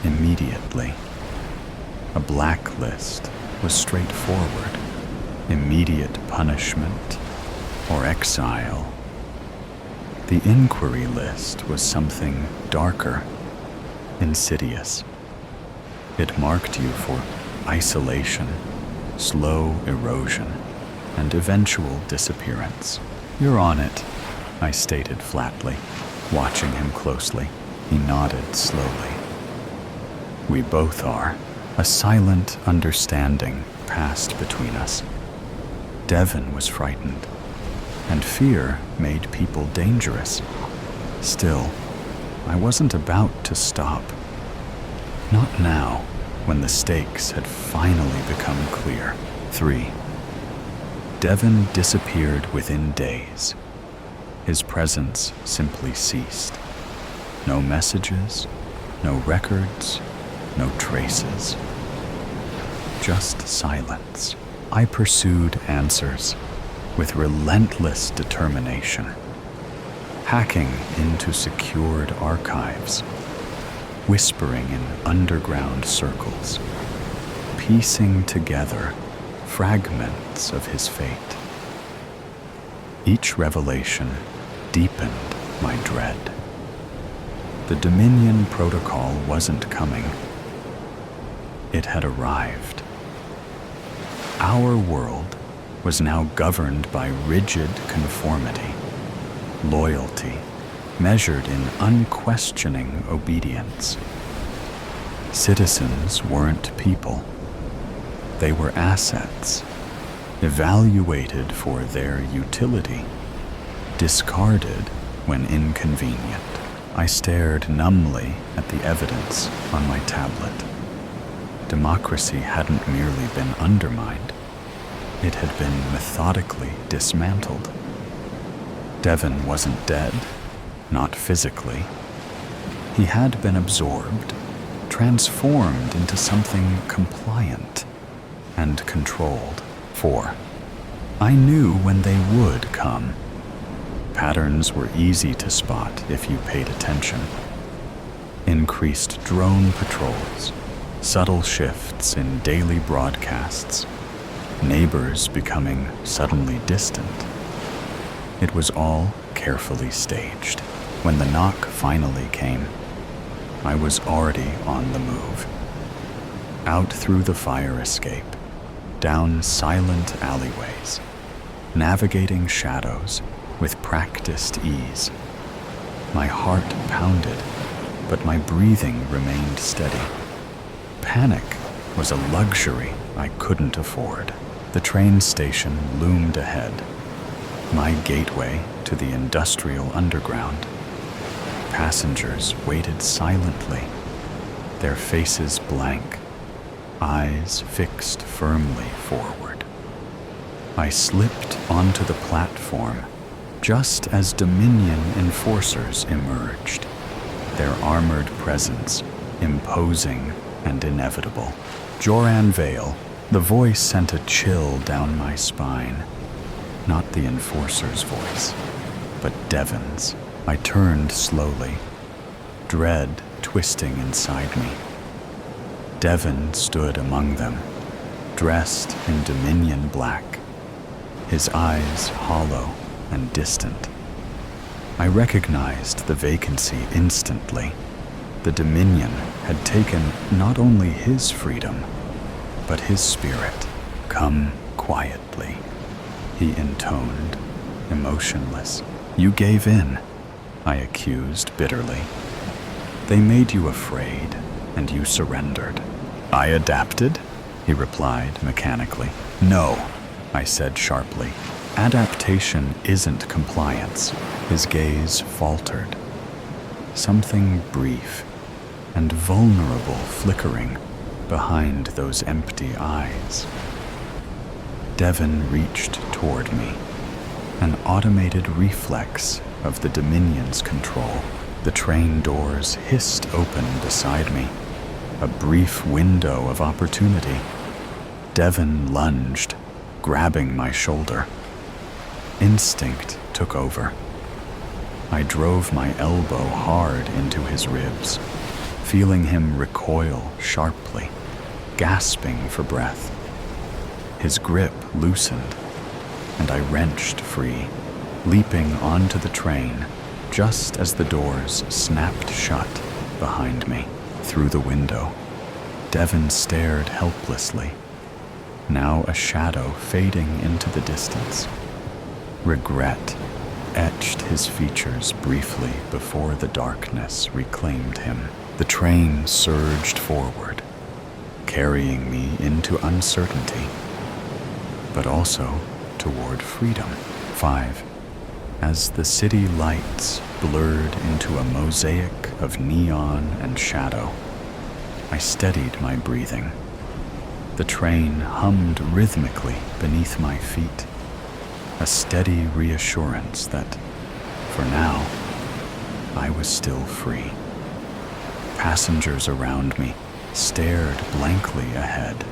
immediately. A blacklist was straightforward. Immediate punishment or exile. The Inquiry List was something darker, insidious. It marked you for isolation, slow erosion, and eventual disappearance. You're on it, I stated flatly, watching him closely. He nodded slowly. We both are. A silent understanding passed between us. Devin was frightened, and fear made people dangerous. Still, I wasn't about to stop. Not now, when the stakes had finally become clear. 3. Devin disappeared within days. His presence simply ceased. No messages, no records, no traces. Just silence. I pursued answers with relentless determination, hacking into secured archives, whispering in underground circles, piecing together fragments of his fate. Each revelation deepened my dread. The Dominion protocol wasn't coming. It had arrived. Our world was now governed by rigid conformity, loyalty, measured in unquestioning obedience. Citizens weren't people. They were assets, evaluated for their utility, discarded when inconvenient. I stared numbly at the evidence on my tablet. Democracy hadn't merely been undermined, it had been methodically dismantled. Devin wasn't dead, not physically. He had been absorbed, transformed into something compliant and controlled. 4. I knew when they would come. Patterns were easy to spot if you paid attention. Increased drone patrols, subtle shifts in daily broadcasts, neighbors becoming suddenly distant. It was all carefully staged. When the knock finally came, I was already on the move. Out through the fire escape, down silent alleyways, navigating shadows with practiced ease. My heart pounded, but my breathing remained steady. Panic was a luxury I couldn't afford. The train station loomed ahead, my gateway to the industrial underground. Passengers waited silently, their faces blank, eyes fixed firmly forward. I slipped onto the platform just as Dominion enforcers emerged, their armored presence imposing and inevitable. Joran Vale, the voice sent a chill down my spine. Not the enforcer's voice, but Devon's. I turned slowly, dread twisting inside me. Devon stood among them, dressed in Dominion black, his eyes hollow and distant. I recognized the vacancy instantly. The Dominion had taken not only his freedom, but his spirit. "Come quietly," he intoned, emotionless. "You gave in," I accused bitterly. "They made you afraid, and you surrendered." "I adapted," he replied mechanically. "No," I said sharply. "Adaptation isn't compliance." His gaze faltered. Something brief and vulnerable flickering behind those empty eyes. Devon reached toward me, an automated reflex of the Dominion's control. The train doors hissed open beside me, a brief window of opportunity. Devon lunged, grabbing my shoulder. Instinct took over. I drove my elbow hard into his ribs, feeling him recoil sharply, gasping for breath. His grip loosened, and I wrenched free, leaping onto the train just as the doors snapped shut behind me. Through the window, Devon stared helplessly, now a shadow fading into the distance. Regret etched his features briefly before the darkness reclaimed him. The train surged forward, carrying me into uncertainty, but also toward freedom. 5. As the city lights blurred into a mosaic of neon and shadow, I steadied my breathing. The train hummed rhythmically beneath my feet, a steady reassurance that, for now, I was still free. Passengers around me stared blankly ahead,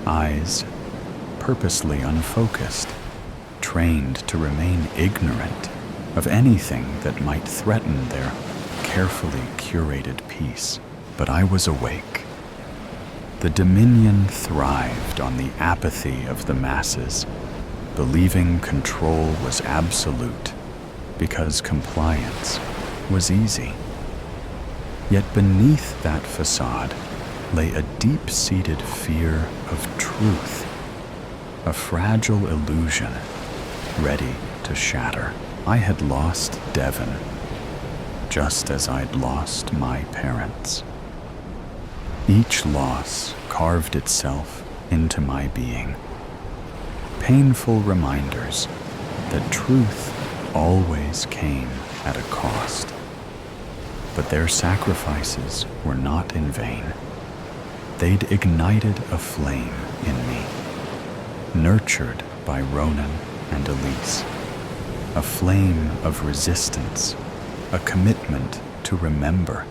eyes purposely unfocused, trained to remain ignorant of anything that might threaten their carefully curated peace. But I was awake. The Dominion thrived on the apathy of the masses, believing control was absolute because compliance was easy. Yet beneath that facade lay a deep-seated fear of truth, a fragile illusion ready to shatter. I had lost Devon, just as I'd lost my parents. Each loss carved itself into my being. Painful reminders that truth always came at a cost. But their sacrifices were not in vain. They'd ignited a flame in me, nurtured by Ronan and Elise, a flame of resistance, a commitment to remember,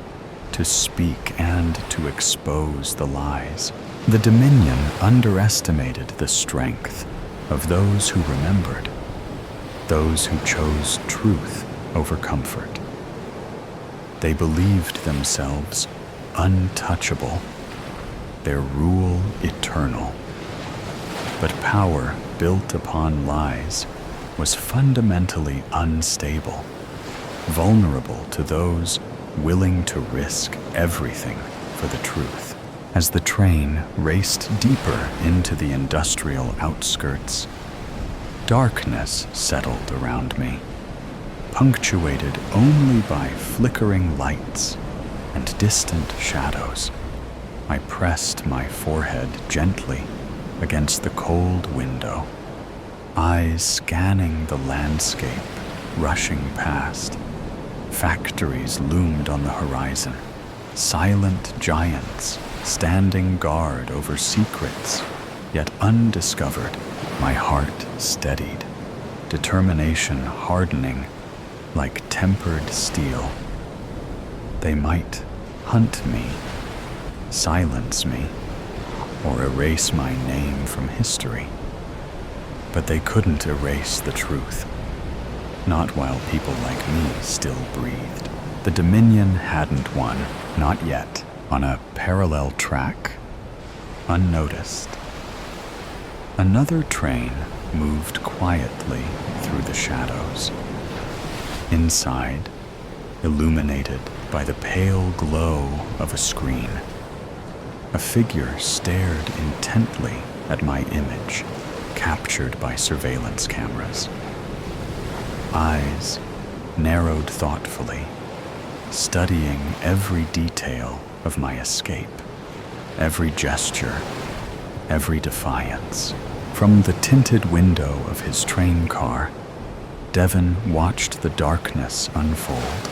to speak, and to expose the lies. The Dominion underestimated the strength of those who remembered, those who chose truth over comfort. They believed themselves untouchable, their rule eternal. But power built upon lies was fundamentally unstable, vulnerable to those willing to risk everything for the truth. As the train raced deeper into the industrial outskirts, darkness settled around me, punctuated only by flickering lights and distant shadows. I pressed my forehead gently against the cold window, eyes scanning the landscape rushing past. Factories loomed on the horizon, silent giants standing guard over secrets yet undiscovered. My heart steadied, determination hardening like tempered steel. They might hunt me, silence me, or erase my name from history, but they couldn't erase the truth. Not while people like me still breathed. The Dominion hadn't won, not yet, on a parallel track, unnoticed. Another train moved quietly through the shadows. Inside, illuminated by the pale glow of a screen, a figure stared intently at my image, captured by surveillance cameras. Eyes narrowed thoughtfully, studying every detail of my escape, every gesture, every defiance. From the tinted window of his train car, Devon watched the darkness unfold,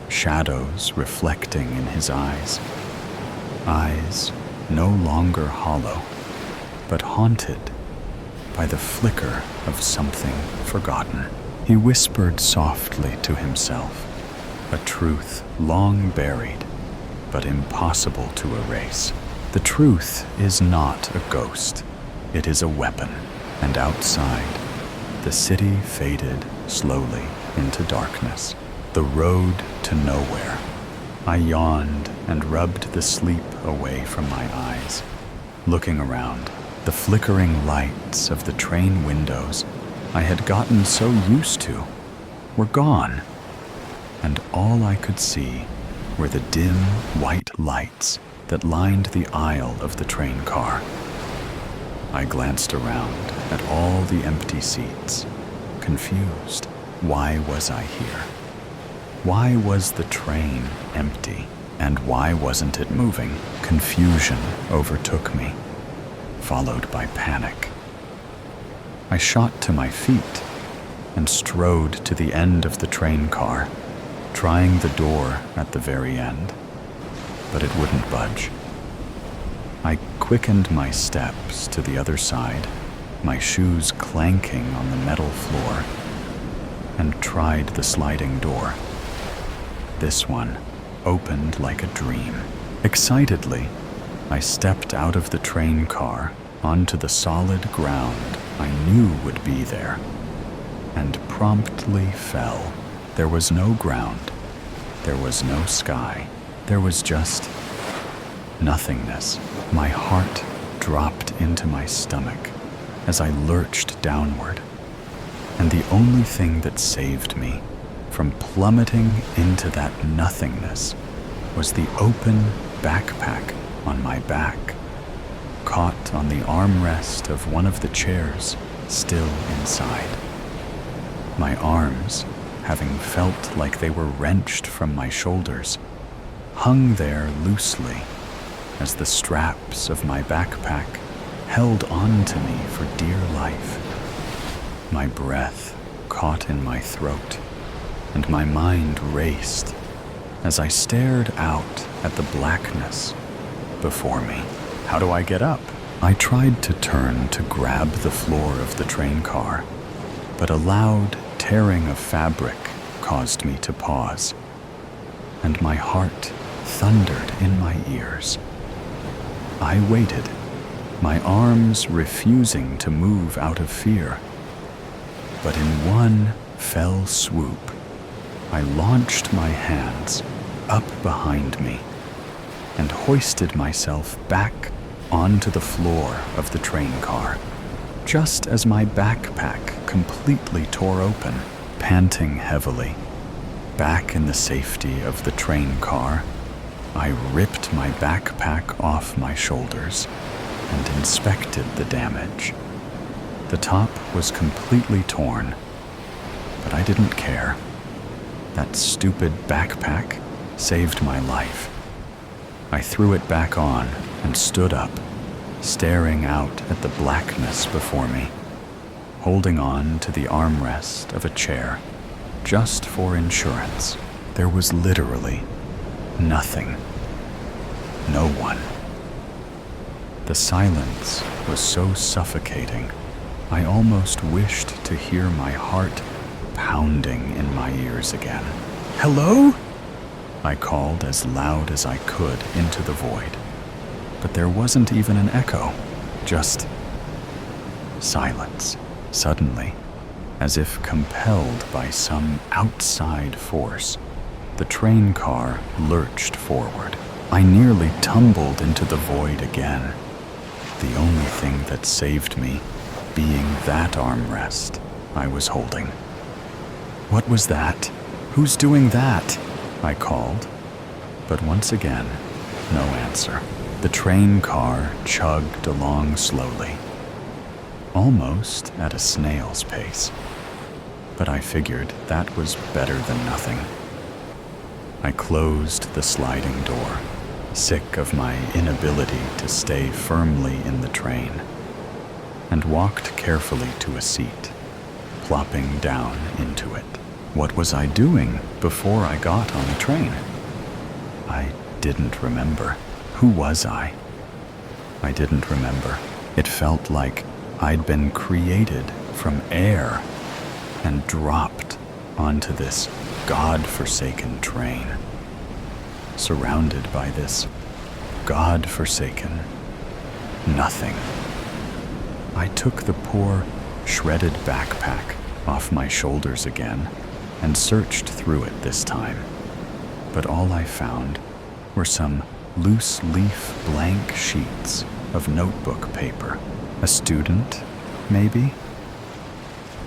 shadows reflecting in his eyes no longer hollow, but haunted by the flicker of something forgotten. He whispered softly to himself, a truth long buried, but impossible to erase. The truth is not a ghost, it is a weapon. And outside, the city faded slowly into darkness, the road to nowhere. I yawned and rubbed the sleep away from my eyes. Looking around, the flickering lights of the train windows I had gotten so used to were gone, and all I could see were the dim white lights that lined the aisle of the train car. I glanced around at all the empty seats, confused. Why was I here? Why was the train empty? And why wasn't it moving? Confusion overtook me, followed by panic. I shot to my feet and strode to the end of the train car, trying the door at the very end, but it wouldn't budge. I quickened my steps to the other side, my shoes clanking on the metal floor, and tried the sliding door. This one opened like a dream. Excitedly, I stepped out of the train car onto the solid ground I knew would be there, and promptly fell. There was no ground. There was no sky. There was just nothingness. My heart dropped into my stomach as I lurched downward, and the only thing that saved me from plummeting into that nothingness was the open backpack on my back, caught on the armrest of one of the chairs still inside. My arms, having felt like they were wrenched from my shoulders, hung there loosely as the straps of my backpack held on to me for dear life. My breath caught in my throat, and my mind raced as I stared out at the blackness before me. How do I get up? I tried to turn to grab the floor of the train car, but a loud tearing of fabric caused me to pause, and my heart thundered in my ears. I waited, my arms refusing to move out of fear. But in one fell swoop, I launched my hands up behind me and hoisted myself back onto the floor of the train car, just as my backpack completely tore open. Panting heavily, back in the safety of the train car, I ripped my backpack off my shoulders and inspected the damage. The top was completely torn, but I didn't care. That stupid backpack saved my life. I threw it back on and stood up, staring out at the blackness before me, holding on to the armrest of a chair, just for insurance. There was literally nothing. No one. The silence was so suffocating, I almost wished to hear my heart pounding in my ears again. "Hello?" I called as loud as I could into the void, but there wasn't even an echo, just silence. Suddenly, as if compelled by some outside force, the train car lurched forward. I nearly tumbled into the void again, the only thing that saved me being that armrest I was holding. "What was that? Who's doing that?" I called, but once again, no answer. The train car chugged along slowly, almost at a snail's pace, but I figured that was better than nothing. I closed the sliding door, sick of my inability to stay firmly in the train, and walked carefully to a seat, plopping down into it. What was I doing before I got on the train? I didn't remember. Who was I? I didn't remember. It felt like I'd been created from air and dropped onto this God-forsaken train, surrounded by this God-forsaken nothing. I took the poor, shredded backpack off my shoulders again and searched through it this time, but all I found were some loose-leaf blank sheets of notebook paper. A student, maybe?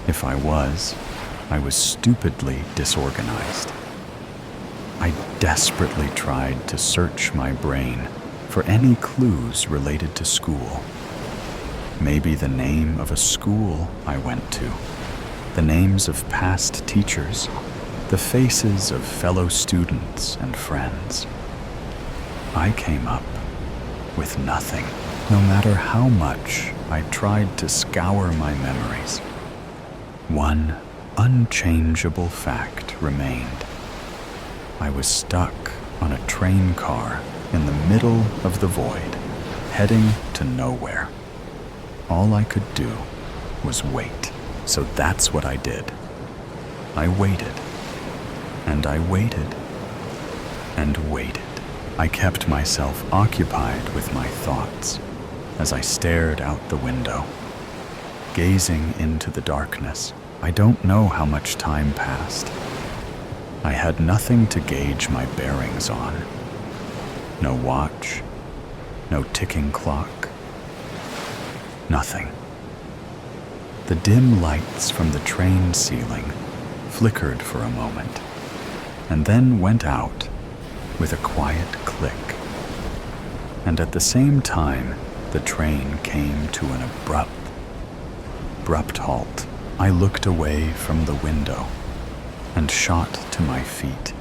If I was stupidly disorganized. I desperately tried to search my brain for any clues related to school. Maybe the name of a school I went to, the names of past teachers, the faces of fellow students and friends. I came up with nothing. No matter how much I tried to scour my memories, one unchangeable fact remained. I was stuck on a train car in the middle of the void, heading to nowhere. All I could do was wait. So that's what I did. I waited, and I waited, and waited. I kept myself occupied with my thoughts as I stared out the window, gazing into the darkness. I don't know how much time passed. I had nothing to gauge my bearings on. No watch, no ticking clock, nothing. The dim lights from the train ceiling flickered for a moment, and then went out with a quiet click. And at the same time, the train came to an abrupt halt. I looked away from the window and shot to my feet,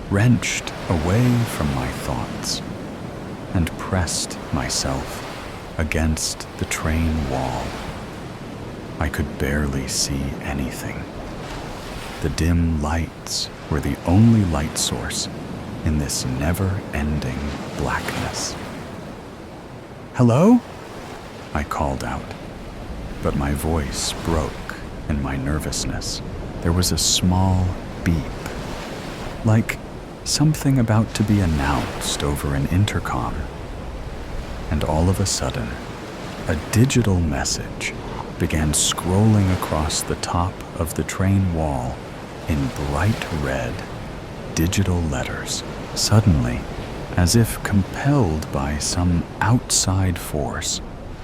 wrenched away from my thoughts, and pressed myself against the train wall. I could barely see anything. The dim lights were the only light source in this never-ending blackness. "Hello?" I called out, but my voice broke in my nervousness. There was a small beep, like something about to be announced over an intercom. And all of a sudden, A digital message began scrolling across the top of the train wall in bright red, digital letters. Suddenly, as if compelled by some outside force,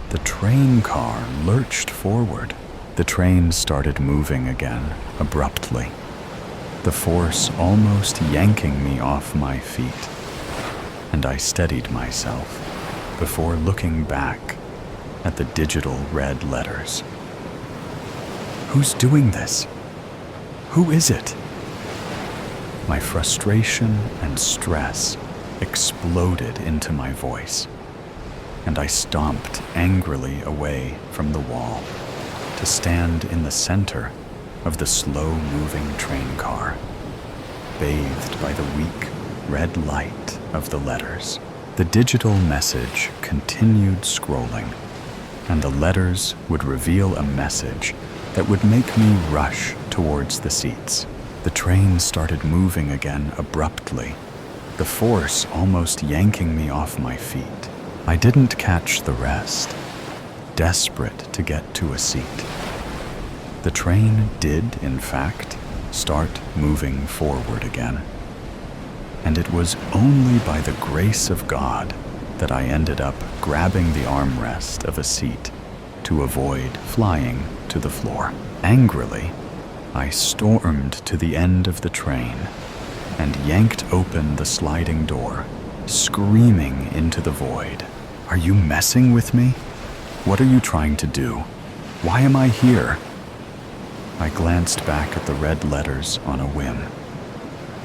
the train car lurched forward. The train started moving again, abruptly, the force almost yanking me off my feet, and I steadied myself before looking back at the digital red letters. Who's doing this? Who is it? My frustration and stress exploded into my voice, and I stomped angrily away from the wall to stand in the center of the slow-moving train car, bathed by the weak red light of the letters. The digital message continued scrolling, and the letters would reveal a message that would make me rush towards the seats. The train started moving again abruptly, the force almost yanking me off my feet. I didn't catch the rest, desperate to get to a seat. The train did, in fact, start moving forward again. And it was only by the grace of God that I ended up grabbing the armrest of a seat to avoid flying to the floor. Angrily, I stormed to the end of the train and yanked open the sliding door, screaming into the void. Are you messing with me? What are you trying to do? Why am I here? I glanced back at the red letters on a whim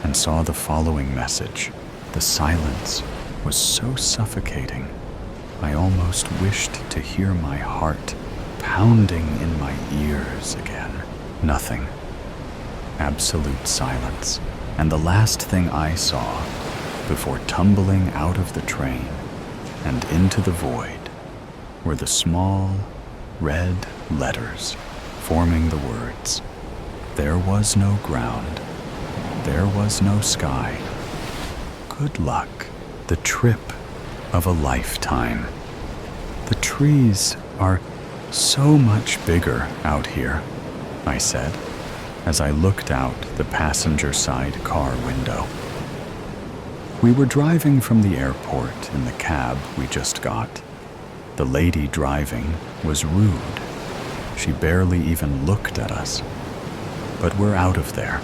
and saw the following message. The silence was so suffocating, I almost wished to hear my heart pounding in my ears again. Nothing. Absolute silence. And the last thing I saw before tumbling out of the train and into the void were the small red letters forming the words, "There was no ground, there was no sky. Good luck, the trip of a lifetime." The trees are so much bigger out here, I said, as I looked out the passenger side car window. We were driving from the airport in the cab we just got. The lady driving was rude. She barely even looked at us. But we're out of there,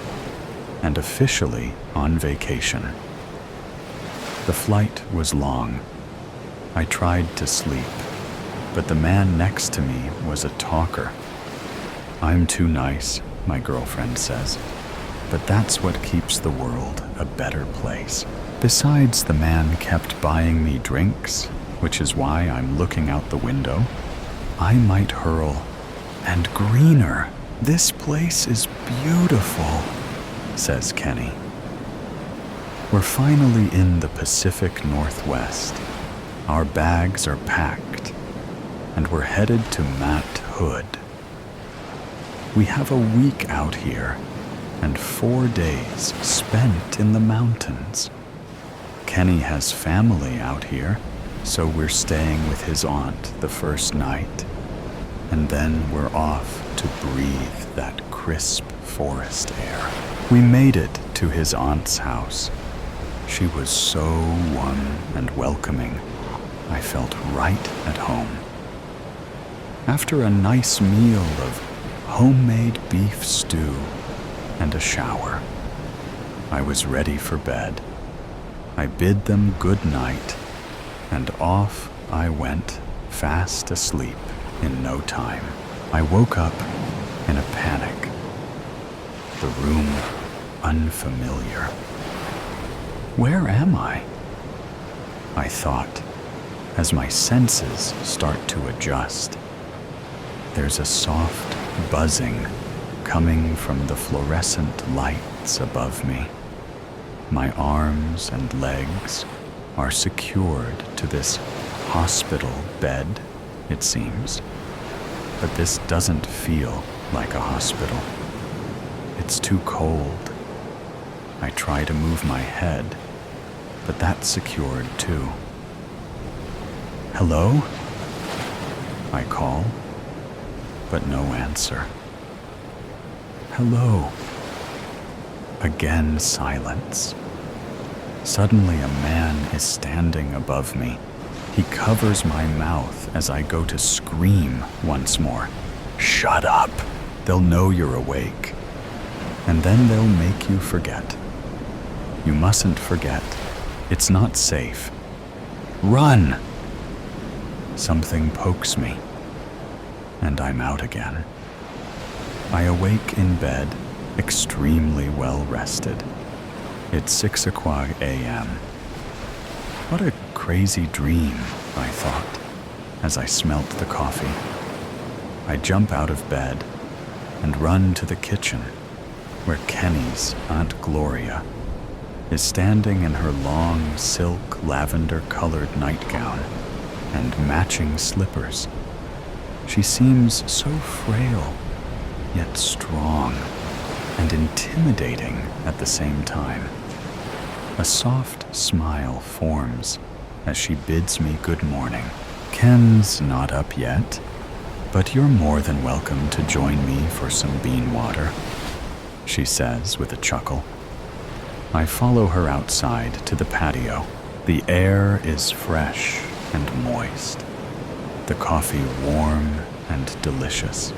and officially on vacation. The flight was long. I tried to sleep, but the man next to me was a talker. I'm too nice, my girlfriend says, but that's what keeps the world a better place. Besides, the man kept buying me drinks, which is why I'm looking out the window. I might hurl, "And greener, this place is beautiful," says Kenny. We're finally in the Pacific Northwest. Our bags are packed, and we're headed to Mount Hood. We have a week out here, and 4 days spent in the mountains. Kenny has family out here, so we're staying with his aunt the first night, and then we're off to breathe that crisp forest air. We made it to his aunt's house. She was so warm and welcoming. I felt right at home. After a nice meal of homemade beef stew and a shower, I was ready for bed. I bid them good night, and off I went, fast asleep in no time. I woke up in a panic. The room unfamiliar. Where am I? I thought, as my senses start to adjust. There's a soft buzzing coming from the fluorescent lights above me. My arms and legs are secured to this hospital bed, it seems. But this doesn't feel like a hospital. It's too cold. I try to move my head, but that's secured too. Hello? I call, but no answer. Hello. Again silence. Suddenly a man is standing above me. He covers my mouth as I go to scream once more. Shut up! They'll know you're awake. And then they'll make you forget. You mustn't forget. It's not safe. Run! Something pokes me, and I'm out again. I awake in bed, extremely well rested. It's 6:00 a.m. What a crazy dream, I thought, as I smelt the coffee. I jump out of bed and run to the kitchen, where Kenny's Aunt Gloria is standing in her long silk lavender-colored nightgown and matching slippers. She seems so frail, yet strong and intimidating at the same time. A soft smile forms as she bids me good morning. Ken's not up yet, but you're more than welcome to join me for some bean water, she says with a chuckle. I follow her outside to the patio. The air is fresh and moist, the coffee warm and delicious.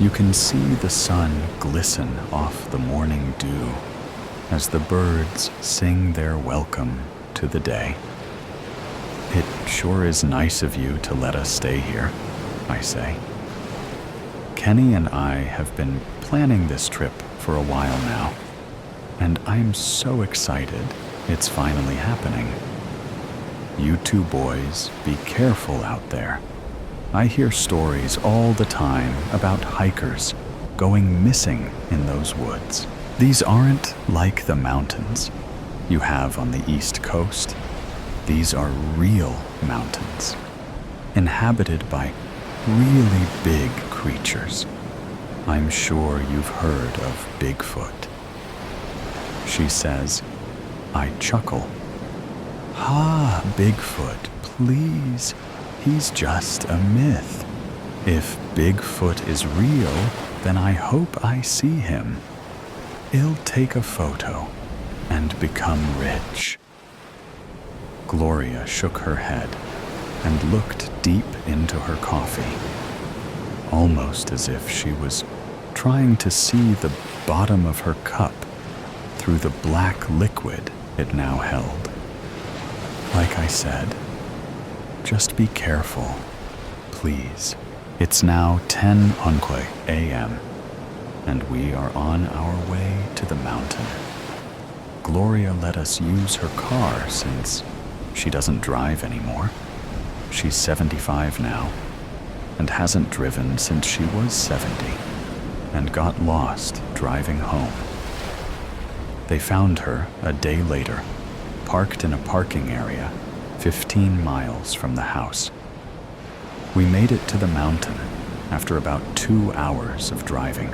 You can see the sun glisten off the morning dew as the birds sing their welcome to the day. It sure is nice of you to let us stay here, I say. Kenny and I have been planning this trip for a while now, and I'm so excited it's finally happening. You two boys, be careful out there. I hear stories all the time about hikers going missing in those woods. These aren't like the mountains you have on the East Coast. These are real mountains, inhabited by really big creatures. I'm sure you've heard of Bigfoot. She says. I chuckle. Ah, Bigfoot, please. He's just a myth. If Bigfoot is real, then I hope I see him. He'll take a photo and become rich. Gloria shook her head and looked deep into her coffee, almost as if she was trying to see the bottom of her cup through the black liquid it now held. Like I said, just be careful, please. It's now 10:00 a.m., and we are on our way to the mountain. Gloria let us use her car since she doesn't drive anymore. She's 75 now, and hasn't driven since she was 70, and got lost driving home. They found her a day later, parked in a parking area 15 miles from the house. We made it to the mountain after about 2 hours of driving,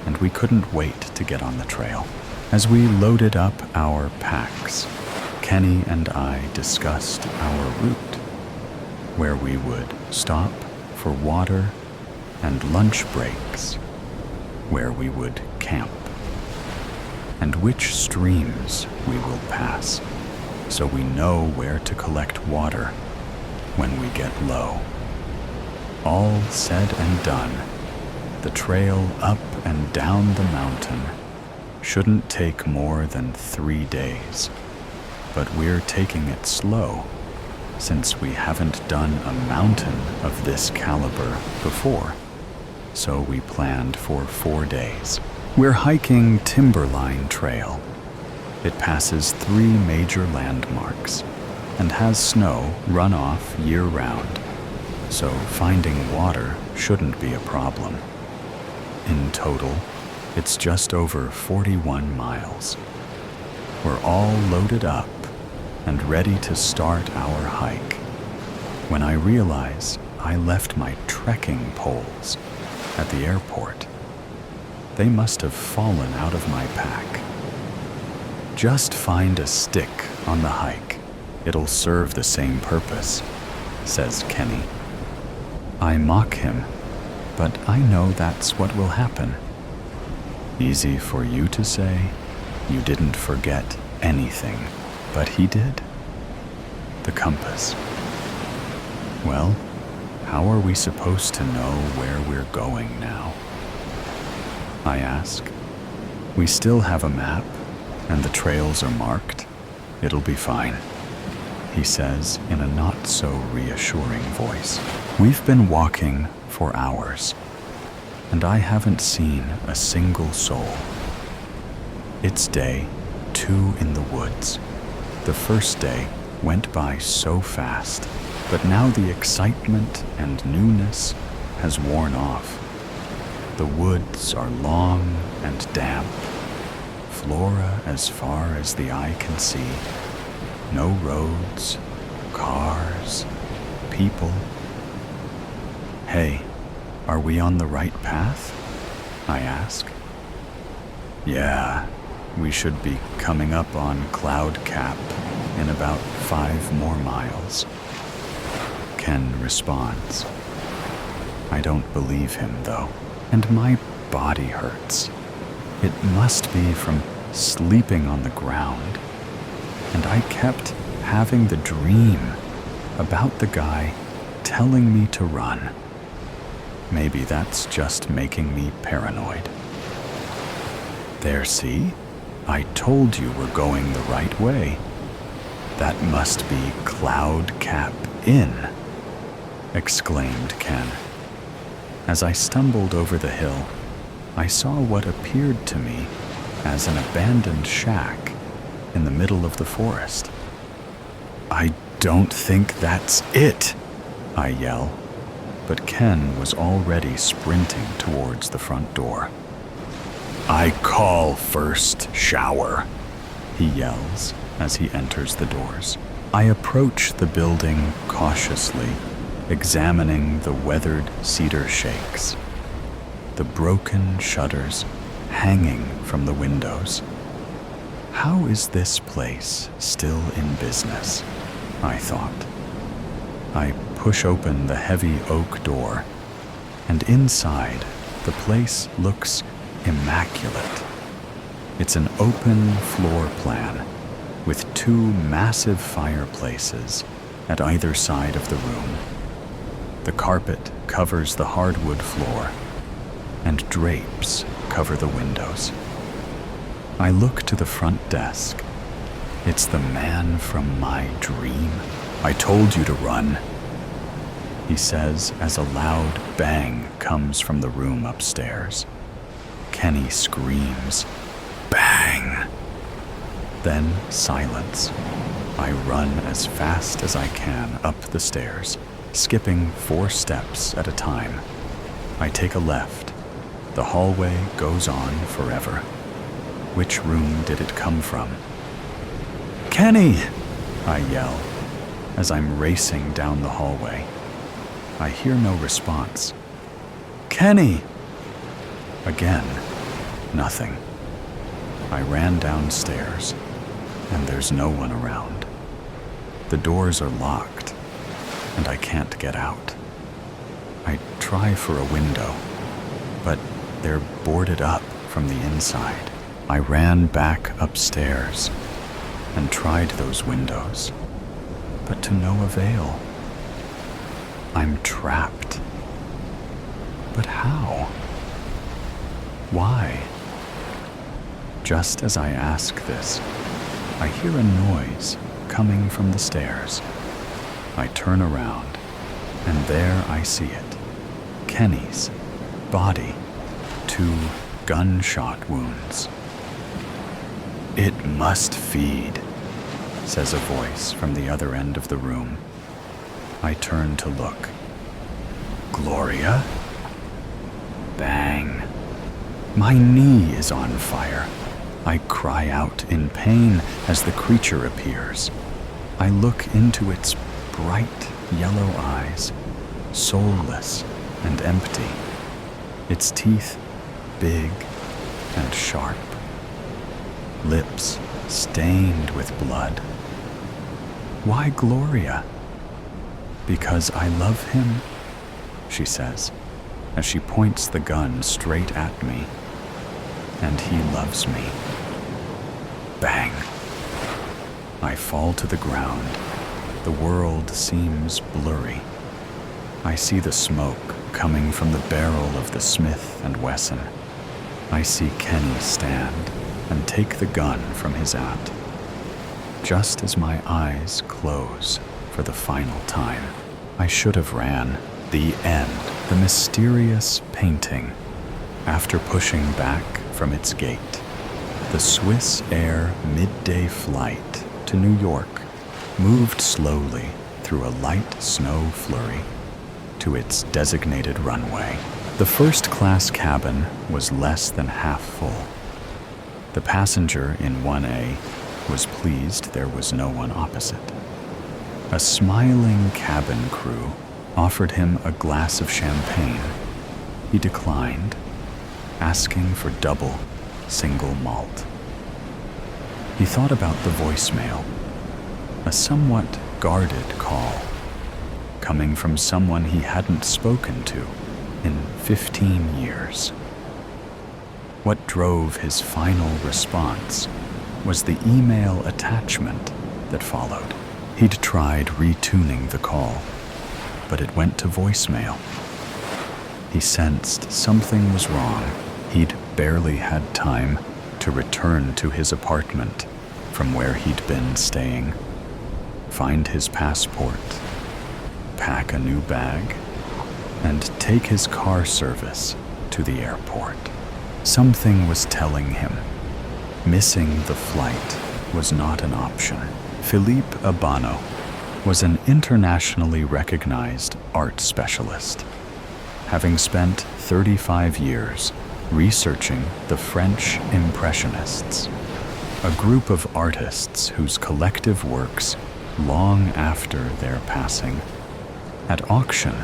and we couldn't wait to get on the trail. As we loaded up our packs, Kenny and I discussed our route, where we would stop for water and lunch breaks, where we would camp, and which streams we will pass, so we know where to collect water when we get low. All said and done, the trail up and down the mountain shouldn't take more than 3 days, but we're taking it slow since we haven't done a mountain of this caliber before, so we planned for 4 days. We're hiking Timberline Trail. It passes 3 major landmarks and has snow runoff year-round, so finding water shouldn't be a problem. In total, it's just over 41 miles. We're all loaded up and ready to start our hike when I realize I left my trekking poles at the airport. They must have fallen out of my pack. Just find a stick on the hike. It'll serve the same purpose, says Kenny. I mock him, but I know that's what will happen. Easy for you to say. You didn't forget anything, but he did. The compass. Well, how are we supposed to know where we're going now? I ask. We still have a map, and the trails are marked. It'll be fine, he says in a not-so-reassuring voice. We've been walking for hours, and I haven't seen a single soul. It's day 2 in the woods. The first day went by so fast, but now the excitement and newness has worn off. The woods are long and damp, flora as far as the eye can see. No roads, cars, people. Hey, are we on the right path? I ask. Yeah, we should be coming up on Cloud Cap in about 5 more miles. Ken responds. I don't believe him, though, and my body hurts. It must be from sleeping on the ground. And I kept having the dream about the guy telling me to run. Maybe that's just making me paranoid. There, see? I told you we're going the right way. That must be Cloud Cap Inn, exclaimed Ken. As I stumbled over the hill, I saw what appeared to me as an abandoned shack in the middle of the forest. I don't think that's it, I yell, but Ken was already sprinting towards the front door. I call first shower, he yells as he enters the doors. I approach the building cautiously, examining the weathered cedar shakes, the broken shutters hanging from the windows. How is this place still in business? I thought. I push open the heavy oak door, and inside, the place looks immaculate. It's an open floor plan with 2 massive fireplaces at either side of the room. The carpet covers the hardwood floor, and drapes cover the windows. I look to the front desk. It's the man from my dream. I told you to run, he says as a loud bang comes from the room upstairs. Kenny screams, bang! Then silence. I run as fast as I can up the stairs, skipping 4 steps at a time. I take a left. The hallway goes on forever. Which room did it come from? Kenny! I yell as I'm racing down the hallway. I hear no response. Kenny! Again, nothing. I ran downstairs, and there's no one around. The doors are locked, and I can't get out. I try for a window, but they're boarded up from the inside. I ran back upstairs and tried those windows, but to no avail. I'm trapped. But how? Why? Just as I ask this, I hear a noise coming from the stairs. I turn around, and there I see it. Kenny's body, 2 gunshot wounds. It must feed, says a voice from the other end of the room. I turn to look. Gloria? Bang. My knee is on fire. I cry out in pain as the creature appears. I look into its bright yellow eyes, soulless and empty. Its teeth big and sharp. Lips stained with blood. Why Gloria? Because I love him? she says, as she points the gun straight at me. And he loves me. Bang. I fall to the ground. The world seems blurry. I see the smoke coming from the barrel of the Smith & Wesson. I see Kenny stand and take the gun from his aunt. Just as my eyes close for the final time, I should have ran. The end. The mysterious painting. After pushing back from its gate, the Swiss Air midday flight to New York moved slowly through a light snow flurry to its designated runway. The first-class cabin was less than half full. The passenger in 1A was pleased there was no one opposite. A smiling cabin crew offered him a glass of champagne. He declined, asking for double single malt. He thought about the voicemail, a somewhat guarded call, coming from someone he hadn't spoken to in 15 years. What drove his final response was the email attachment that followed. He'd tried retuning the call, but it went to voicemail. He sensed something was wrong. He'd barely had time to return to his apartment from where he'd been staying, find his passport, pack a new bag, and take his car service to the airport. Something was telling him missing the flight was not an option. Philippe Abano was an internationally recognized art specialist, having spent 35 years researching the French Impressionists, a group of artists whose collective works, long after their passing, at auction,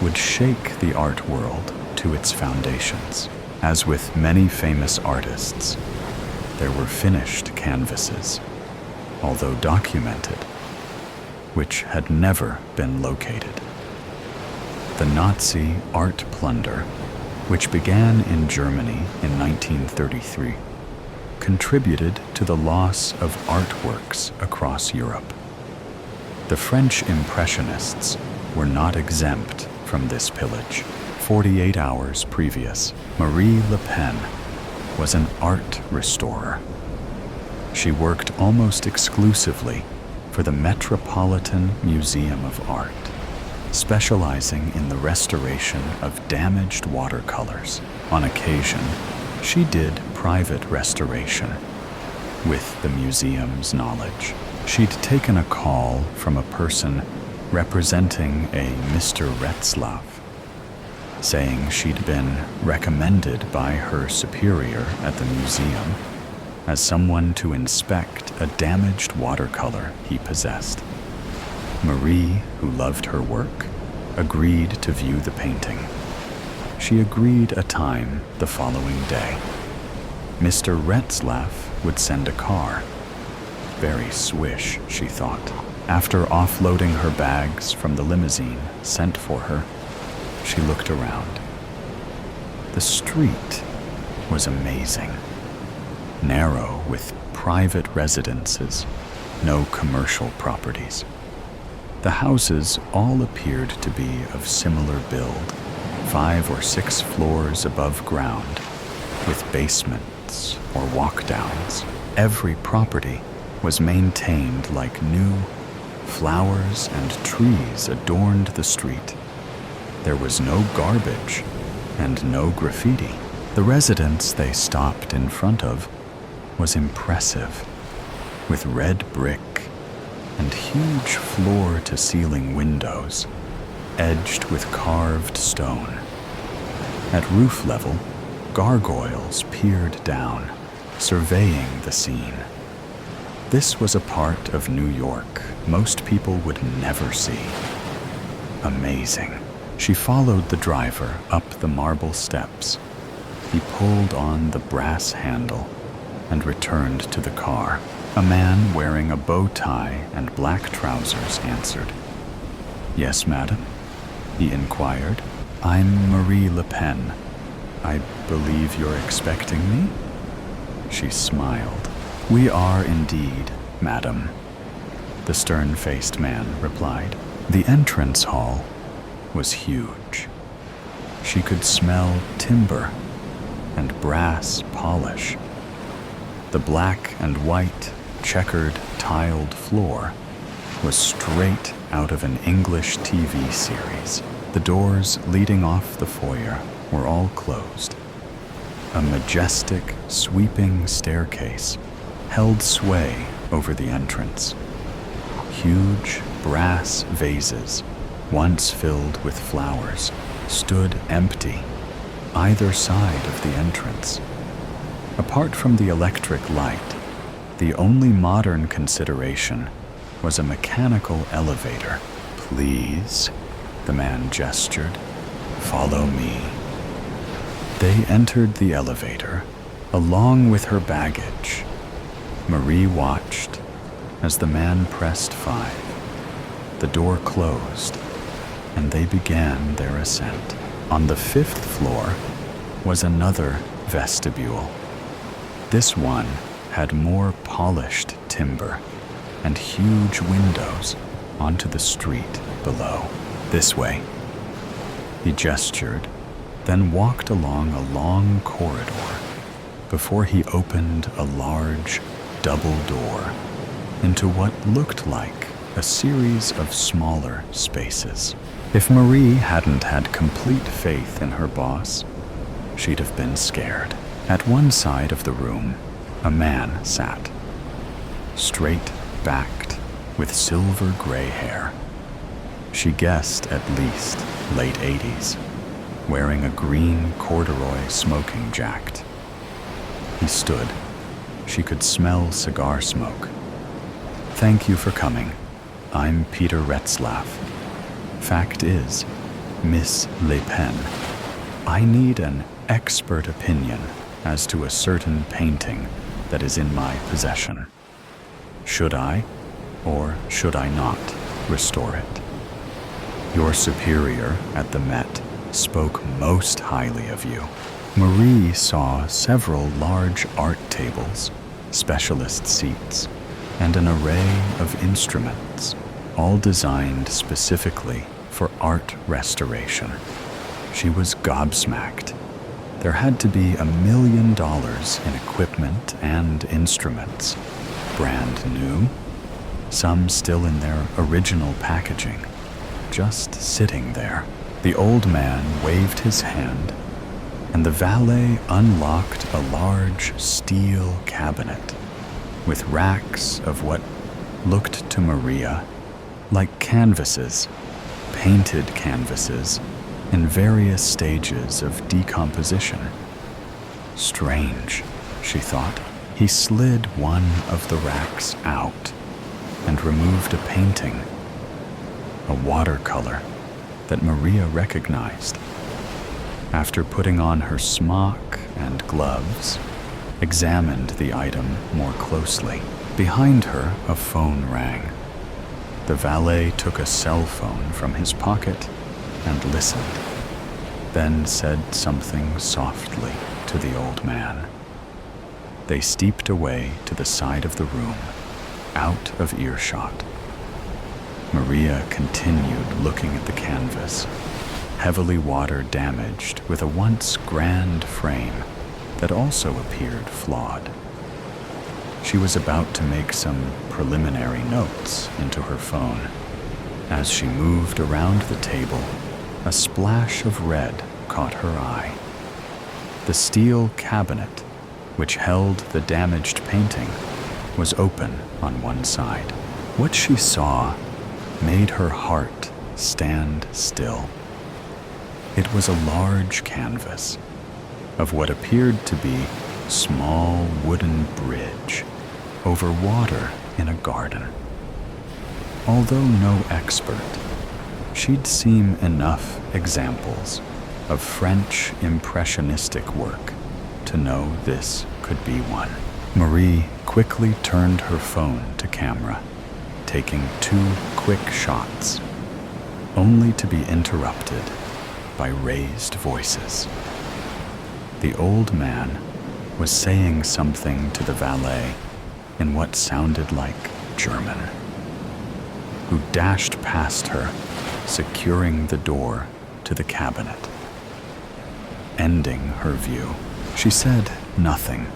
would shake the art world to its foundations. As with many famous artists, there were finished canvases, although documented, which had never been located. The Nazi art plunder, which began in Germany in 1933, contributed to the loss of artworks across Europe. The French Impressionists were not exempt from this pillage. 48 hours previous, Marie Le Pen was an art restorer. She worked almost exclusively for the Metropolitan Museum of Art, specializing in the restoration of damaged watercolors. On occasion, she did private restoration. With the museum's knowledge, she'd taken a call from a person representing a Mr. Retzlaff, saying she'd been recommended by her superior at the museum as someone to inspect a damaged watercolor he possessed. Marie, who loved her work, agreed to view the painting. She agreed a time the following day. Mr. Retzlaff would send a car. Very swish, she thought. After offloading her bags from the limousine sent for her, she looked around. The street was amazing. Narrow with private residences, no commercial properties. The houses all appeared to be of similar build, 5 or 6 floors above ground, with basements or walk-downs. Every property was maintained like new. Flowers and trees adorned the street. There was no garbage and no graffiti. The residence they stopped in front of was impressive, with red brick and huge floor-to-ceiling windows, edged with carved stone. At roof level, gargoyles peered down, surveying the scene. This was a part of New York most people would never see. Amazing. She followed the driver up the marble steps. He pulled on the brass handle and returned to the car. A man wearing a bow tie and black trousers answered. "Yes, madam?" he inquired, I'm Marie Le Pen. I believe you're expecting me? She smiled. We are indeed, madam, the stern-faced man replied. The entrance hall was huge. She could smell timber and brass polish. The black and white checkered tiled floor was straight out of an English TV series. The doors leading off the foyer were all closed. A majestic, sweeping staircase held sway over the entrance. Huge brass vases, once filled with flowers, stood empty either side of the entrance. Apart from the electric light, the only modern consideration was a mechanical elevator. Please, the man gestured, follow me. They entered the elevator, along with her baggage. Marie watched as the man pressed 5. The door closed, and they began their ascent. On the 5th floor was another vestibule. This one had more polished timber and huge windows onto the street below. This way. He gestured, then walked along a long corridor before he opened a large double door into what looked like a series of smaller spaces. If Marie hadn't had complete faith in her boss, she'd have been scared. At one side of the room, a man sat, straight-backed, with silver-gray hair. She guessed at least late 80s, wearing a green corduroy smoking jacket. He stood. She could smell cigar smoke. Thank you for coming. I'm Peter Retzlaff. Fact is, Miss Le Pen, I need an expert opinion as to a certain painting that is in my possession. Should I, or should I not, restore it? Your superior at the Met spoke most highly of you. Marie saw several large art tables, specialist seats, and an array of instruments, all designed specifically for art restoration. She was gobsmacked. There had to be $1 million in equipment and instruments, brand new, some still in their original packaging, just sitting there. The old man waved his hand, and the valet unlocked a large steel cabinet with racks of what looked to Maria like canvases, painted canvases in various stages of decomposition. Strange, she thought. He slid one of the racks out and removed a painting, a watercolor that Maria recognized. After putting on her smock and gloves, examined the item more closely. Behind her, a phone rang. The valet took a cell phone from his pocket and listened, then said something softly to the old man. They steeped away to the side of the room, out of earshot. Maria continued looking at the canvas, heavily water-damaged with a once grand frame that also appeared flawed. She was about to make some preliminary notes into her phone. As she moved around the table, a splash of red caught her eye. The steel cabinet, which held the damaged painting, was open on one side. What she saw made her heart stand still. It was a large canvas of what appeared to be small wooden bridge over water in a garden. Although no expert, she'd seen enough examples of French impressionistic work to know this could be one. Marie quickly turned her phone to camera, taking 2 quick shots, only to be interrupted by raised voices. The old man was saying something to the valet in what sounded like German, who dashed past her, securing the door to the cabinet. Ending her view, she said nothing,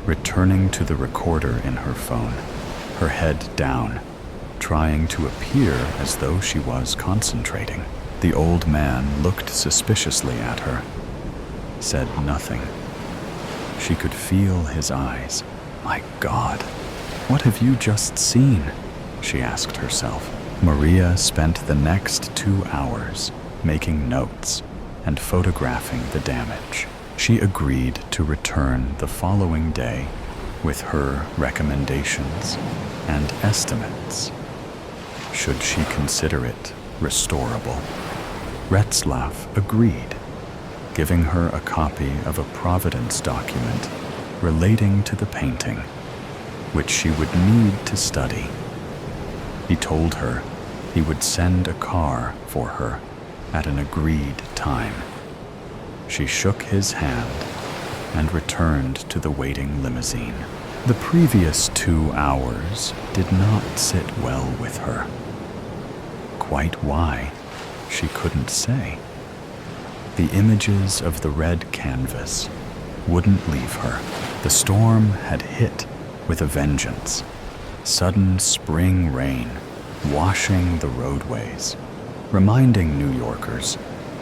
returning to the recorder in her phone, her head down, trying to appear as though she was concentrating. The old man looked suspiciously at her, said nothing. She could feel his eyes. "My God, what have you just seen?" she asked herself. Maria spent the next 2 hours making notes and photographing the damage. She agreed to return the following day with her recommendations and estimates, should she consider it restorable. Retzlaff agreed, giving her a copy of a providence document relating to the painting, which she would need to study. He told her he would send a car for her at an agreed time. She shook his hand and returned to the waiting limousine. The previous 2 hours did not sit well with her. Quite why, she couldn't say. The images of the red canvas wouldn't leave her. The storm had hit with a vengeance. Sudden spring rain washing the roadways, reminding New Yorkers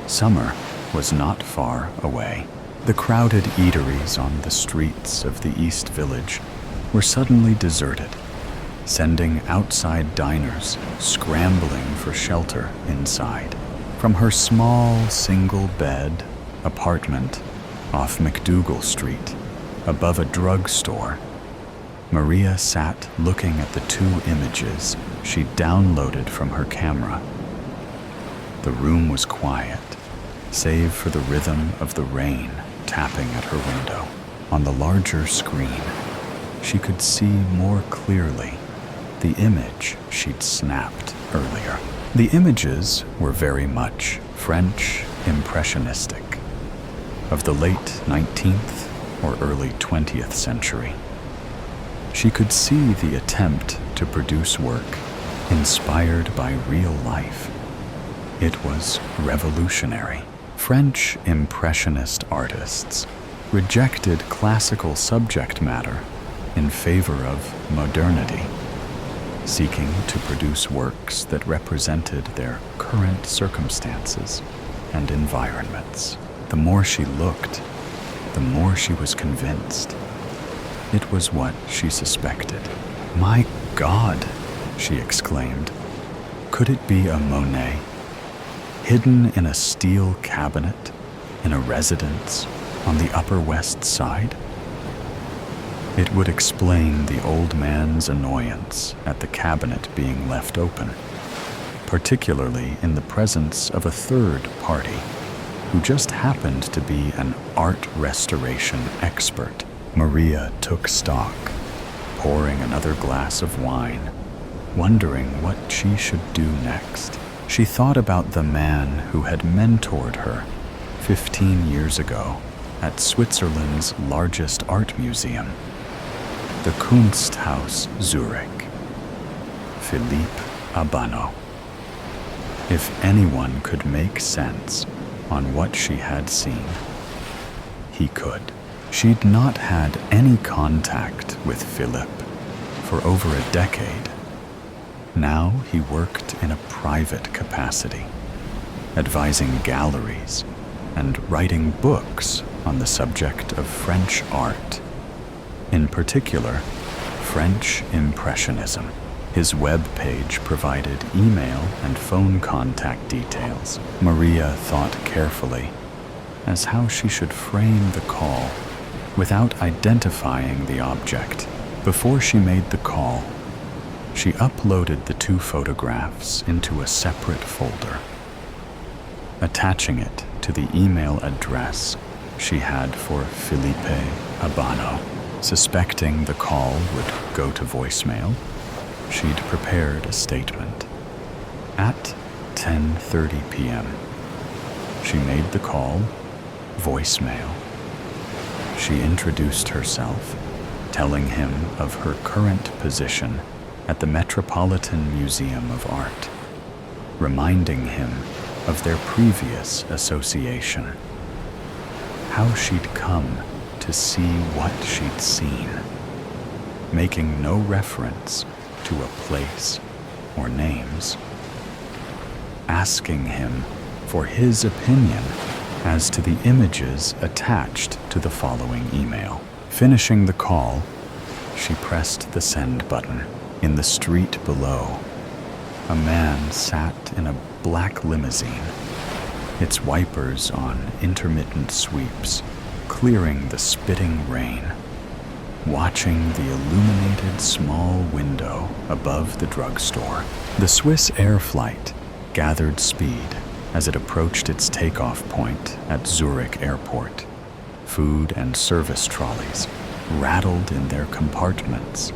summer was not far away. The crowded eateries on the streets of the East Village were suddenly deserted, sending outside diners scrambling for shelter inside. From her small single-bed apartment off McDougal Street, above a drugstore, Maria sat looking at the 2 images she downloaded from her camera. The room was quiet, save for the rhythm of the rain tapping at her window. On the larger screen, she could see more clearly the image she'd snapped earlier. The images were very much French impressionistic, of the late 19th or early 20th century. She could see the attempt to produce work inspired by real life. It was revolutionary. French impressionist artists rejected classical subject matter in favor of modernity, seeking to produce works that represented their current circumstances and environments. The more she looked, the more she was convinced. It was what she suspected. "My God," she exclaimed. Could it be a Monet, hidden in a steel cabinet in a residence on the Upper West Side? It would explain the old man's annoyance at the cabinet being left open, particularly in the presence of a third party who just happened to be an art restoration expert. Maria took stock, pouring another glass of wine, wondering what she should do next. She thought about the man who had mentored her 15 years ago at Switzerland's largest art museum, the Kunsthaus Zurich, Philippe Abano. If anyone could make sense on what she had seen, he could. She'd not had any contact with Philippe for over a decade. Now he worked in a private capacity, advising galleries and writing books on the subject of French art, in particular, French Impressionism. His web page provided email and phone contact details. Maria thought carefully as how she should frame the call without identifying the object. Before she made the call, she uploaded the 2 photographs into a separate folder, attaching it to the email address she had for Felipe Abano. Suspecting the call would go to voicemail, she'd prepared a statement. At 10:30 p.m., She made the call, voicemail. She introduced herself, telling him of her current position at the Metropolitan Museum of Art, reminding him of their previous association, how she'd come to see what she'd seen, making no reference to a place or names, asking him for his opinion as to the images attached to the following email. Finishing the call, she pressed the send button. In the street below, a man sat in a black limousine, its wipers on intermittent sweeps, clearing the spitting rain, watching the illuminated small window above the drugstore. The Swiss Air flight gathered speed as it approached its takeoff point at Zurich Airport. Food and service trolleys rattled in their compartments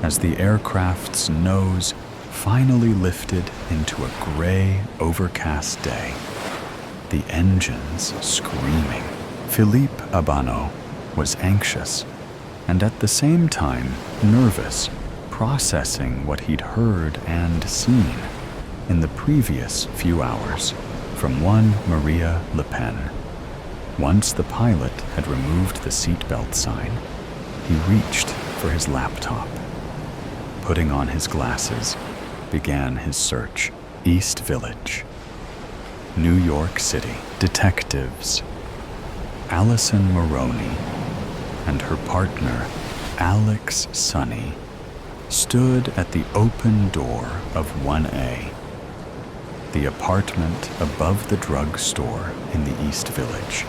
as the aircraft's nose finally lifted into a gray, overcast day, the engines screaming. Philippe Abano was anxious and at the same time nervous, processing what he'd heard and seen in the previous few hours from one Maria Le Pen. Once the pilot had removed the seatbelt sign, he reached for his laptop. Putting on his glasses, began his search. East Village, New York City. Detectives Allison Maroney and her partner, Alex Sonny, stood at the open door of 1A, the apartment above the drugstore in the East Village.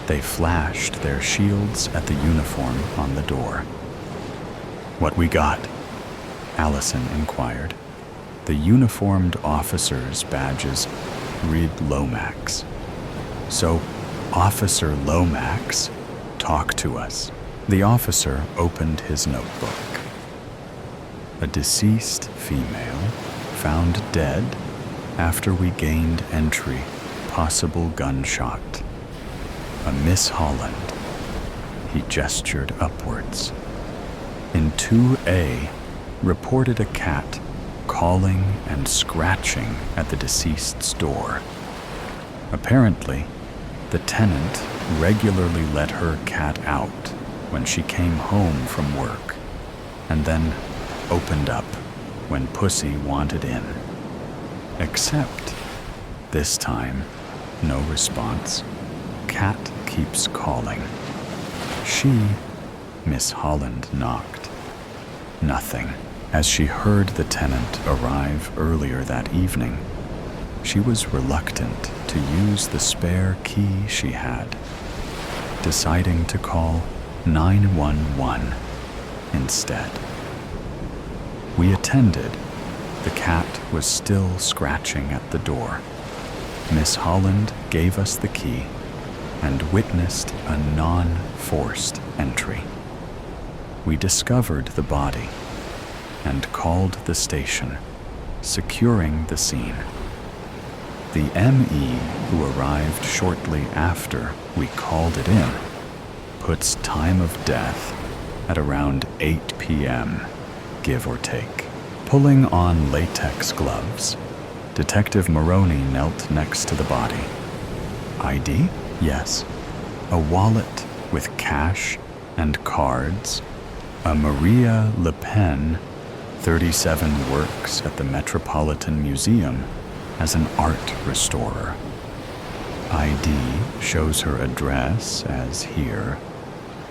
They flashed their shields at the uniform on the door. "What we got?" Allison inquired. The uniformed officers' badges read Lomax. "So, Officer Lomax, talk to us." The officer opened his notebook. A deceased female found dead after we gained entry, possible gunshot. A Miss Holland. He gestured upwards. In 2A, reported a cat calling and scratching at the deceased's door. Apparently, the tenant regularly let her cat out when she came home from work, and then opened up when Pussy wanted in. Except, this time, no response. Cat keeps calling. She, Miss Holland, knocked. Nothing. As she heard the tenant arrive earlier that evening, she was reluctant to use the spare key she had, deciding to call 911 instead. We attended. The cat was still scratching at the door. Miss Holland gave us the key and witnessed a non-forced entry. We discovered the body and called the station, securing the scene. The ME, who arrived shortly after we called it in, puts time of death at around 8 p.m., give or take. Pulling on latex gloves, Detective Maroney knelt next to the body. ID? Yes. A wallet with cash and cards. A Maria Le Pen, 37, works at the Metropolitan Museum as an art restorer. ID shows her address as here.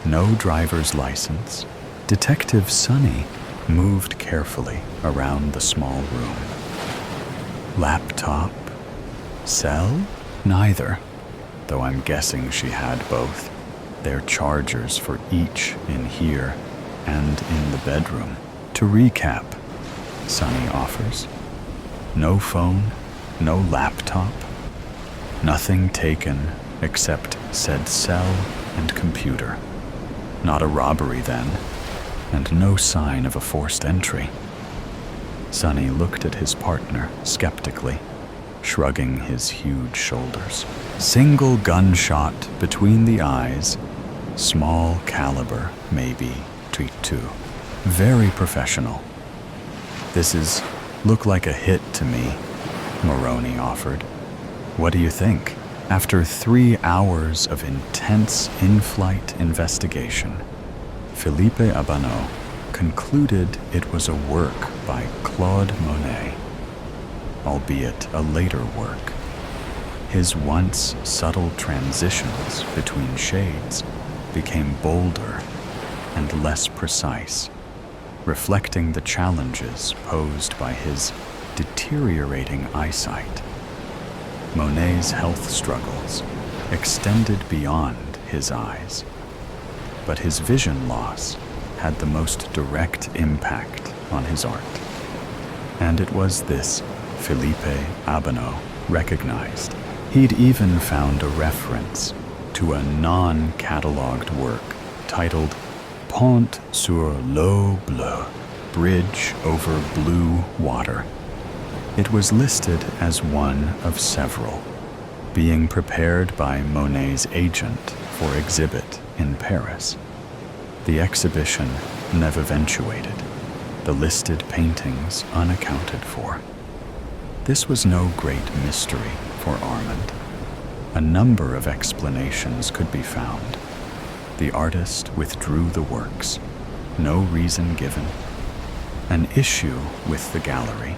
No driver's license. Detective Sonny moved carefully around the small room. Laptop? Cell? Neither, though I'm guessing she had both. They're chargers for each in here and in the bedroom. To recap, Sonny offers. No phone, no laptop, nothing taken except said cell and computer. Not a robbery then, and no sign of a forced entry. Sonny looked at his partner skeptically. shrugging his huge shoulders. Single gunshot between the eyes, small caliber, maybe, .32. Very professional. This look like a hit to me, Maroney offered. What do you think? After 3 hours of intense in-flight investigation, Philippe Abano concluded it was a work by Claude Monet, albeit a later work. His once subtle transitions between shades became bolder and less precise, reflecting the challenges posed by his deteriorating eyesight. Monet's health struggles extended beyond his eyes, but his vision loss had the most direct impact on his art. And it was this Philippe Abano recognized. He'd even found a reference to a non-catalogued work titled Pont sur l'eau bleue, Bridge over Blue Water. It was listed as one of several, being prepared by Monet's agent for exhibit in Paris. The exhibition never eventuated, the listed paintings unaccounted for. This was no great mystery for Armand. A number of explanations could be found. The artist withdrew the works, no reason given, an issue with the gallery,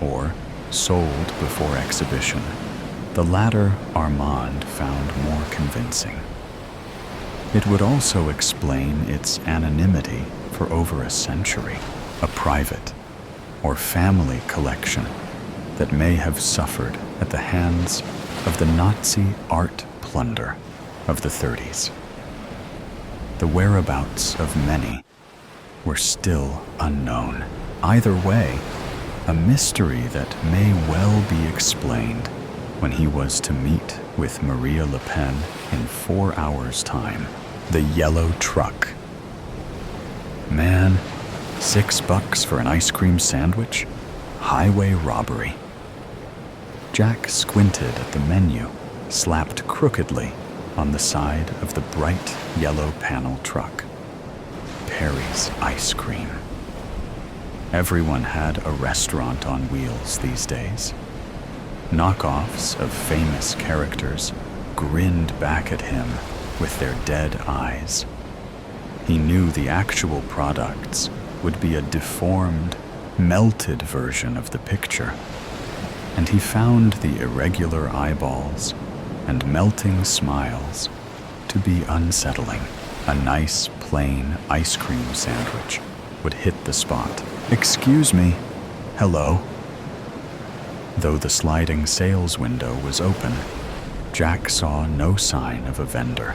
or sold before exhibition. The latter Armand found more convincing. It would also explain its anonymity for over a century, a private or family collection that may have suffered at the hands of the Nazi art plunder of the 30s. The whereabouts of many were still unknown. Either way, a mystery that may well be explained when he was to meet with Maria Le Pen in 4 hours' time. The yellow truck. Man, $6 for an ice cream sandwich? Highway robbery. Jack squinted at the menu, slapped crookedly on the side of the bright yellow panel truck. Perry's ice cream. Everyone had a restaurant on wheels these days. Knockoffs of famous characters grinned back at him with their dead eyes. He knew the actual products would be a deformed, melted version of the picture, and he found the irregular eyeballs and melting smiles to be unsettling. A nice, plain ice cream sandwich would hit the spot. Excuse me. Hello. Though the sliding sales window was open, Jack saw no sign of a vendor,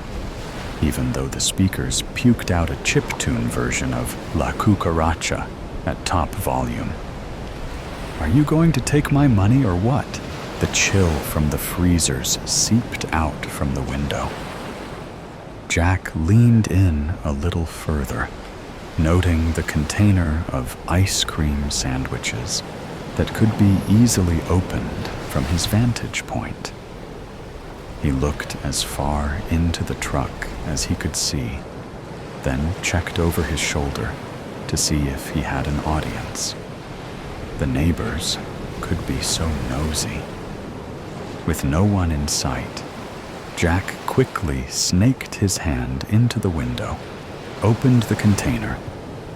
even though the speakers puked out a chiptune version of La Cucaracha at top volume. Are you going to take my money or what? The chill from the freezers seeped out from the window. Jack leaned in a little further, noting the container of ice cream sandwiches that could be easily opened from his vantage point. He looked as far into the truck as he could see, then checked over his shoulder to see if he had an audience. The neighbors could be so nosy. With no one in sight, Jack quickly snaked his hand into the window, opened the container,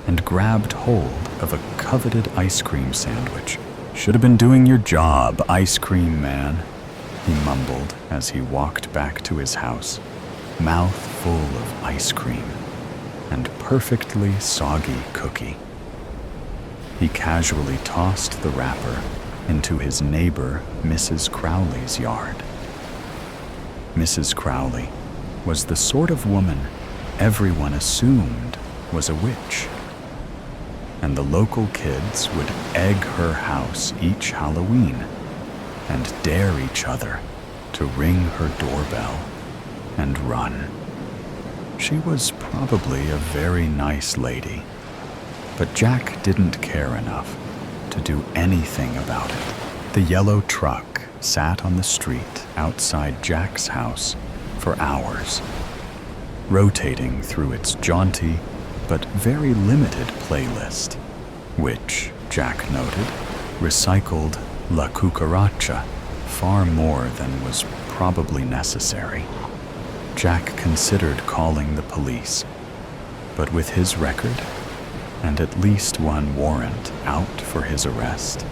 and grabbed hold of a coveted ice cream sandwich. Should have been doing your job, ice cream man, he mumbled as he walked back to his house, mouth full of ice cream and perfectly soggy cookie. He casually tossed the wrapper into his neighbor Mrs. Crowley's yard. Mrs. Crowley was the sort of woman everyone assumed was a witch, and the local kids would egg her house each Halloween and dare each other to ring her doorbell and run. She was probably a very nice lady, but Jack didn't care enough to do anything about it. The yellow truck sat on the street outside Jack's house for hours, rotating through its jaunty but very limited playlist, which, Jack noted, recycled La Cucaracha far more than was probably necessary. Jack considered calling the police, but with his record and at least one warrant out for his arrest,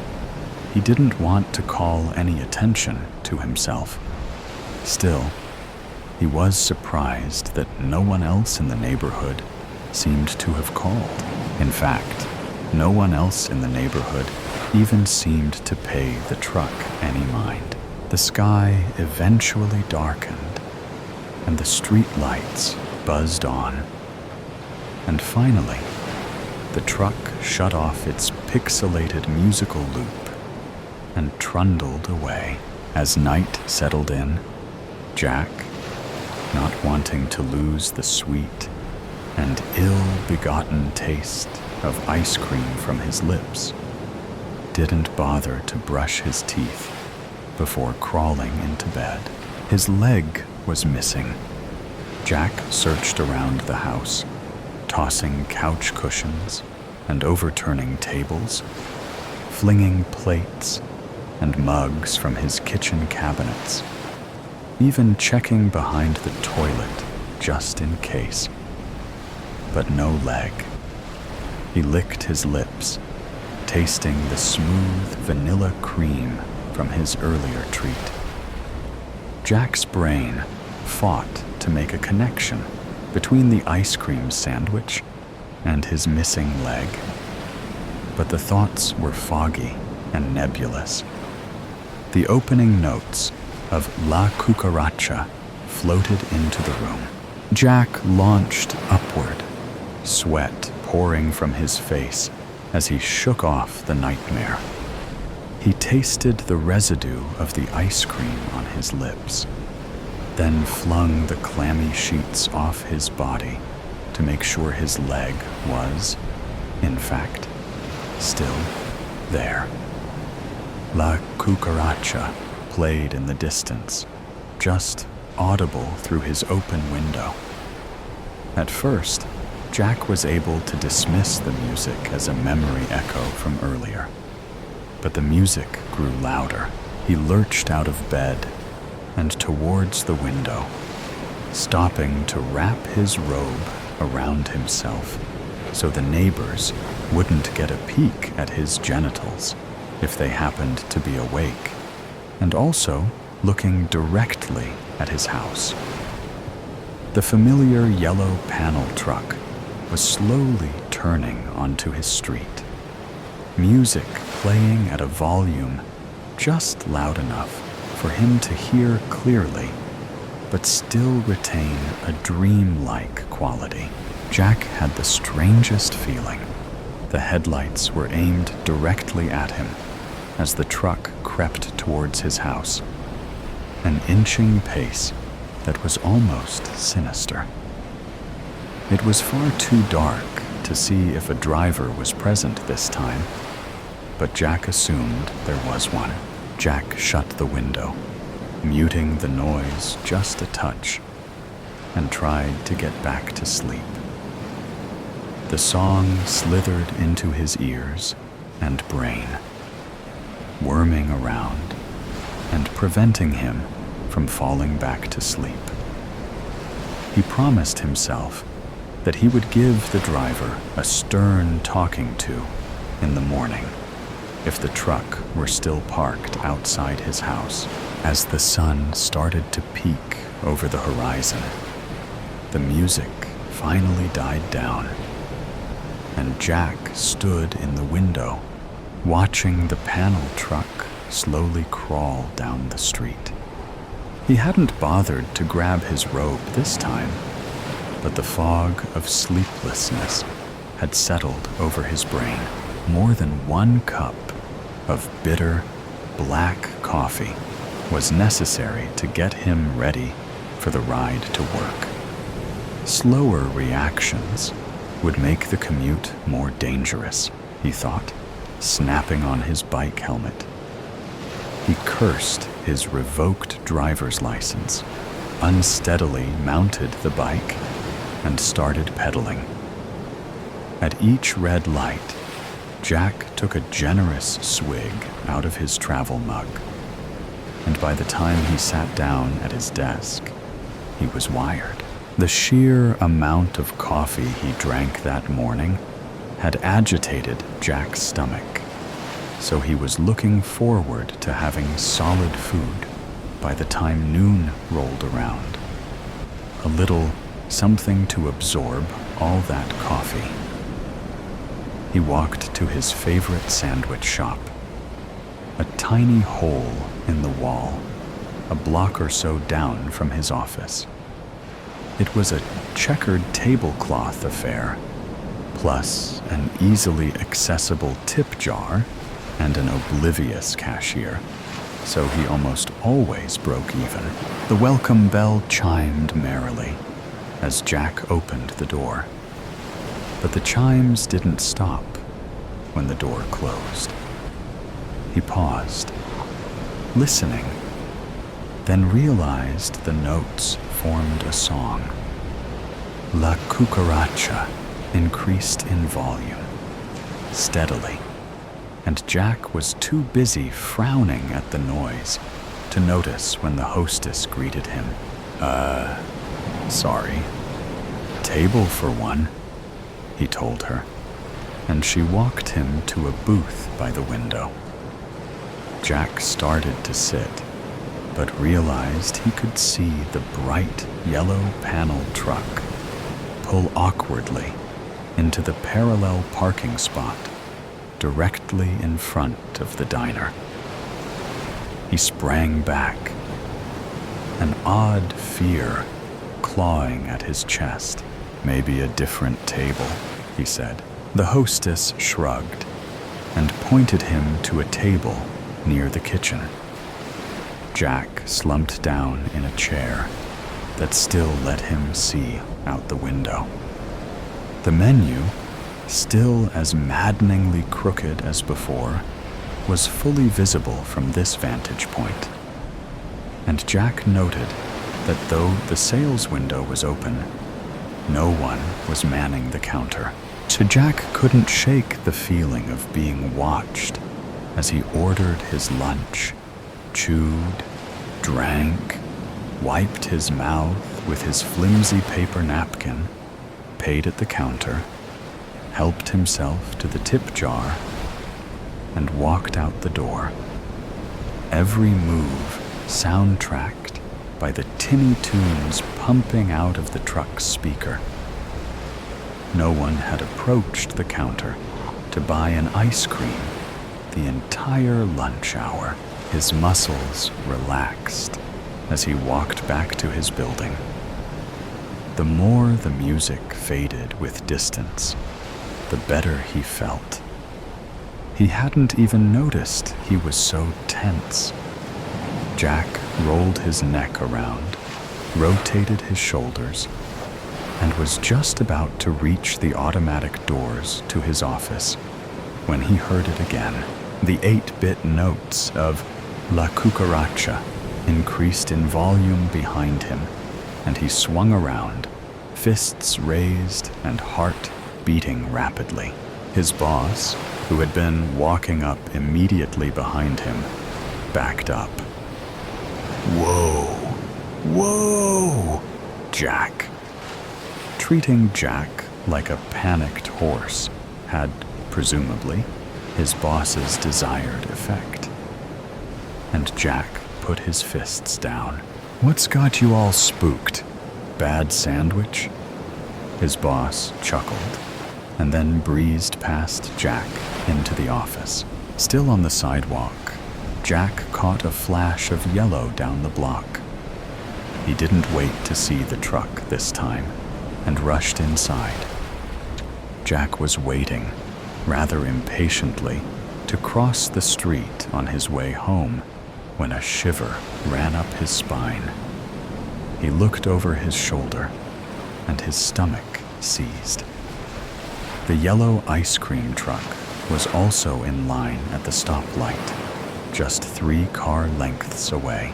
he didn't want to call any attention to himself. Still, he was surprised that no one else in the neighborhood seemed to have called. In fact, no one else in the neighborhood even seemed to pay the truck any mind. The sky eventually darkened, and the street lights buzzed on. And finally, the truck shut off its pixelated musical loop and trundled away. As night settled in, Jack, not wanting to lose the sweet and ill-begotten taste of ice cream from his lips, didn't bother to brush his teeth before crawling into bed. His leg was missing. Jack searched around the house, tossing couch cushions and overturning tables, flinging plates and mugs from his kitchen cabinets, even checking behind the toilet just in case. But no leg. He licked his lips, tasting the smooth vanilla cream from his earlier treat. Jack's brain fought to make a connection between the ice cream sandwich and his missing leg, but the thoughts were foggy and nebulous. The opening notes of La Cucaracha floated into the room. Jack launched upward, sweat pouring from his face as he shook off the nightmare. He tasted the residue of the ice cream on his lips, then flung the clammy sheets off his body to make sure his leg was, in fact, still there. La Cucaracha played in the distance, just audible through his open window. At first, Jack was able to dismiss the music as a memory echo from earlier. But the music grew louder. He lurched out of bed and towards the window, stopping to wrap his robe around himself so the neighbors wouldn't get a peek at his genitals if they happened to be awake, and also looking directly at his house. The familiar yellow panel truck was slowly turning onto his street, music playing at a volume just loud enough for him to hear clearly, but still retain a dreamlike quality. Jack had the strangest feeling. The headlights were aimed directly at him as the truck crept towards his house, an inching pace that was almost sinister. It was far too dark to see if a driver was present this time, but Jack assumed there was one. Jack shut the window, muting the noise just a touch, and tried to get back to sleep. The song slithered into his ears and brain, worming around and preventing him from falling back to sleep. He promised himself that he would give the driver a stern talking to in the morning if the truck were still parked outside his house. As the sun started to peak over the horizon, the music finally died down, and Jack stood in the window, watching the panel truck slowly crawl down the street. He hadn't bothered to grab his robe this time, but the fog of sleeplessness had settled over his brain. More than 1 cup of bitter, black coffee was necessary to get him ready for the ride to work. Slower reactions would make the commute more dangerous, he thought, snapping on his bike helmet. He cursed his revoked driver's license, unsteadily mounted the bike, and started pedaling. At each red light, Jack took a generous swig out of his travel mug, and by the time he sat down at his desk, he was wired. The sheer amount of coffee he drank that morning had agitated Jack's stomach, so he was looking forward to having solid food by the time noon rolled around. A little something to absorb all that coffee. He walked to his favorite sandwich shop, a tiny hole in the wall, a block or so down from his office. It was a checkered tablecloth affair, plus an easily accessible tip jar and an oblivious cashier, so he almost always broke even. The welcome bell chimed merrily as Jack opened the door, but the chimes didn't stop when the door closed. He paused, listening, then realized the notes formed a song. La cucaracha increased in volume, steadily, and Jack was too busy frowning at the noise to notice when the hostess greeted him. Sorry. Table for one, he told her, and she walked him to a booth by the window. Jack started to sit, but realized he could see the bright yellow panel truck pull awkwardly into the parallel parking spot directly in front of the diner. He sprang back, an odd fear clawing at his chest. Maybe a different table, he said. The hostess shrugged and pointed him to a table near the kitchen. Jack slumped down in a chair that still let him see out the window. The menu, still as maddeningly crooked as before, was fully visible from this vantage point. And Jack noted that though the sales window was open, no one was manning the counter. So Jack couldn't shake the feeling of being watched as he ordered his lunch, chewed, drank, wiped his mouth with his flimsy paper napkin, paid at the counter, helped himself to the tip jar, and walked out the door. Every move soundtracked by the tinny tunes pumping out of the truck's speaker. No one had approached the counter to buy an ice cream the entire lunch hour. His muscles relaxed as he walked back to his building. The more the music faded with distance, the better he felt. He hadn't even noticed he was so tense. Jack rolled his neck around, rotated his shoulders, and was just about to reach the automatic doors to his office when he heard it again. The 8-bit notes of La Cucaracha increased in volume behind him, and he swung around, fists raised and heart beating rapidly. His boss, who had been walking up immediately behind him, backed up. "Whoa! Whoa! Jack!" Treating Jack like a panicked horse had, presumably, his boss's desired effect. And Jack put his fists down. "What's got you all spooked? Bad sandwich?" His boss chuckled, and then breezed past Jack into the office. Still on the sidewalk, Jack caught a flash of yellow down the block. He didn't wait to see the truck this time, and rushed inside. Jack was waiting, rather impatiently, to cross the street on his way home when a shiver ran up his spine. He looked over his shoulder, and his stomach seized. The yellow ice cream truck was also in line at the stoplight, just 3 car lengths away.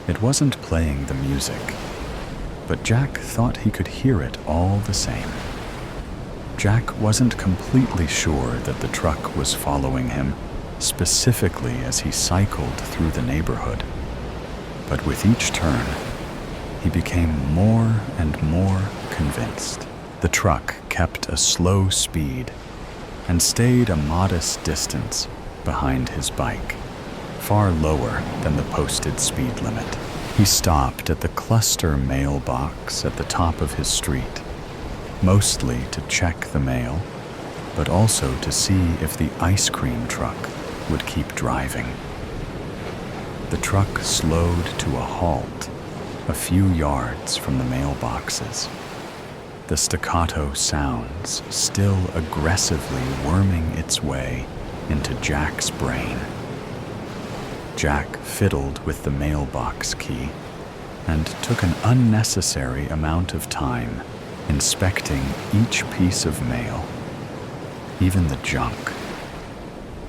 It wasn't playing the music, but Jack thought he could hear it all the same. Jack wasn't completely sure that the truck was following him, specifically as he cycled through the neighborhood. But with each turn, he became more and more convinced. The truck kept a slow speed and stayed a modest distance behind his bike, far lower than the posted speed limit. He stopped at the cluster mailbox at the top of his street, mostly to check the mail, but also to see if the ice cream truck would keep driving. The truck slowed to a halt a few yards from the mailboxes, the staccato sounds still aggressively worming its way into Jack's brain. Jack fiddled with the mailbox key and took an unnecessary amount of time inspecting each piece of mail, even the junk.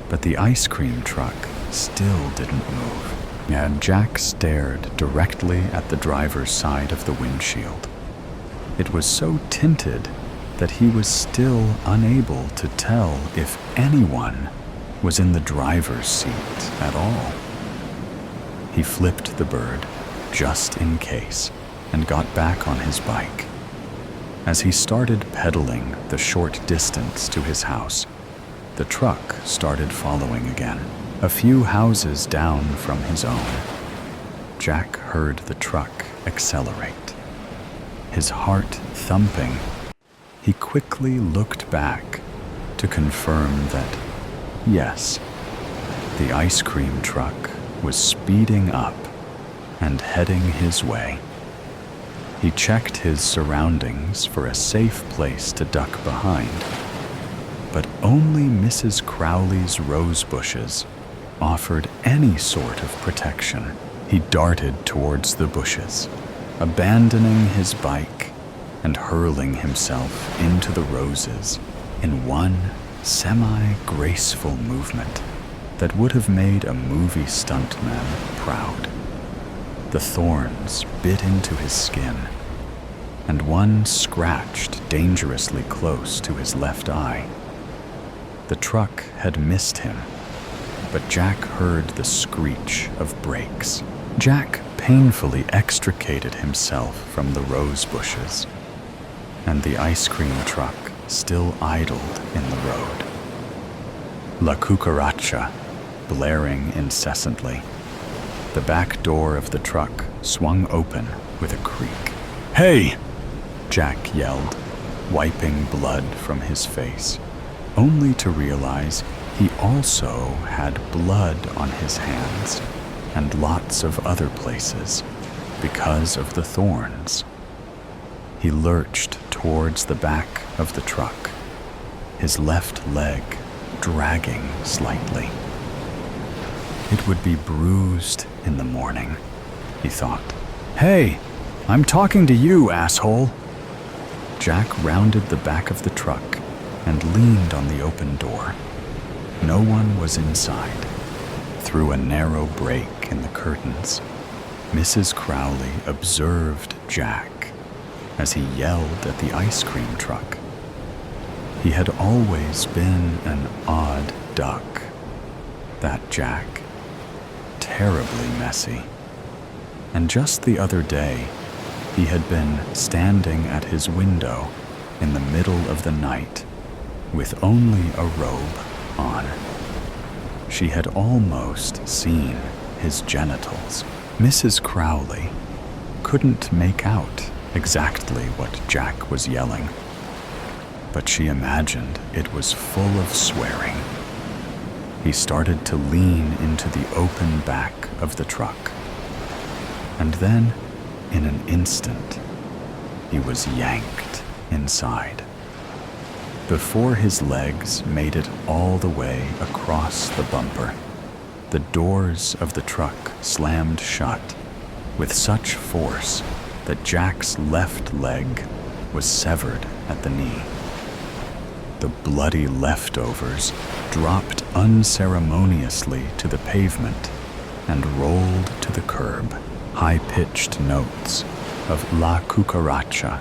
But the ice cream truck still didn't move, and Jack stared directly at the driver's side of the windshield. It was so tinted that he was still unable to tell if anyone was in the driver's seat at all. He flipped the bird, just in case, and got back on his bike. As he started pedaling the short distance to his house, the truck started following again, a few houses down from his own. Jack heard the truck accelerate. His heart thumping, he quickly looked back to confirm that, yes, the ice cream truck was speeding up and heading his way. He checked his surroundings for a safe place to duck behind, but only Mrs. Crowley's rose bushes offered any sort of protection. He darted towards the bushes, abandoning his bike and hurling himself into the roses in one semi-graceful movement that would have made a movie stuntman proud. The thorns bit into his skin, and one scratched dangerously close to his left eye. The truck had missed him, but Jack heard the screech of brakes. Jack painfully extricated himself from the rose bushes, and the ice cream truck still idled in the road. La Cucaracha, blaring incessantly. The back door of the truck swung open with a creak. "Hey!" Jack yelled, wiping blood from his face, only to realize he also had blood on his hands and lots of other places because of the thorns. He lurched towards the back of the truck, his left leg dragging slightly. It would be bruised in the morning, he thought. "Hey, I'm talking to you, asshole!" Jack rounded the back of the truck and leaned on the open door. No one was inside. Through a narrow break in the curtains, Mrs. Crowley observed Jack as he yelled at the ice cream truck. He had always been an odd duck, that Jack. Terribly messy. And just the other day, he had been standing at his window in the middle of the night with only a robe on. She had almost seen his genitals. Mrs. Crowley couldn't make out exactly what Jack was yelling, but she imagined it was full of swearing. He started to lean into the open back of the truck, and then, in an instant, he was yanked inside. Before his legs made it all the way across the bumper, the doors of the truck slammed shut with such force that Jack's left leg was severed at the knee. the bloody leftovers dropped unceremoniously to the pavement and rolled to the curb, high-pitched notes of La Cucaracha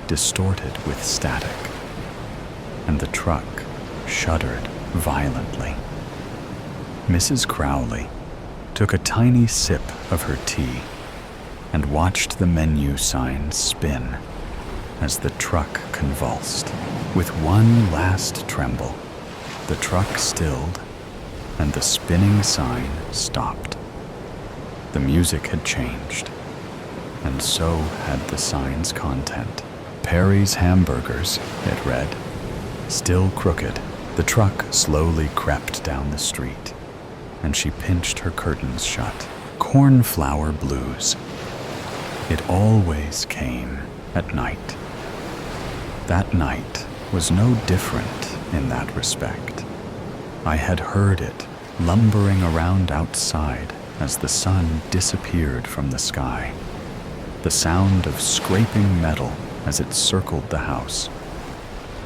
distorted with static, and the truck shuddered violently. Mrs. Crowley took a tiny sip of her tea and watched the menu sign spin as the truck convulsed. With one last tremble, the truck stilled and the spinning sign stopped. The music had changed, and so had the sign's content. Perry's Hamburgers, it read. Still crooked, the truck slowly crept down the street, and she pinched her curtains shut. Cornflower blues. It always came at night. That night was no different in that respect. I had heard it lumbering around outside as the sun disappeared from the sky, the sound of scraping metal as it circled the house.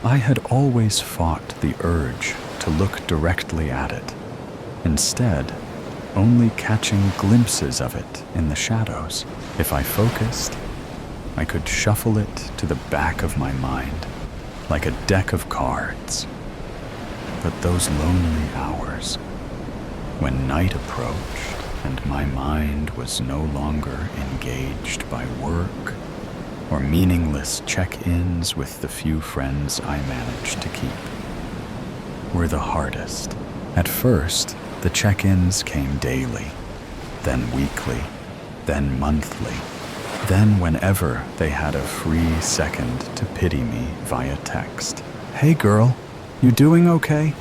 I had always fought the urge to look directly at it, instead only catching glimpses of it in the shadows. If I focused, I could shuffle it to the back of my mind like a deck of cards. But those lonely hours, when night approached and my mind was no longer engaged by work or meaningless check-ins with the few friends I managed to keep, were the hardest. At first, the check-ins came daily, then weekly, then monthly, then whenever they had a free second to pity me via text. Hey girl, you doing okay?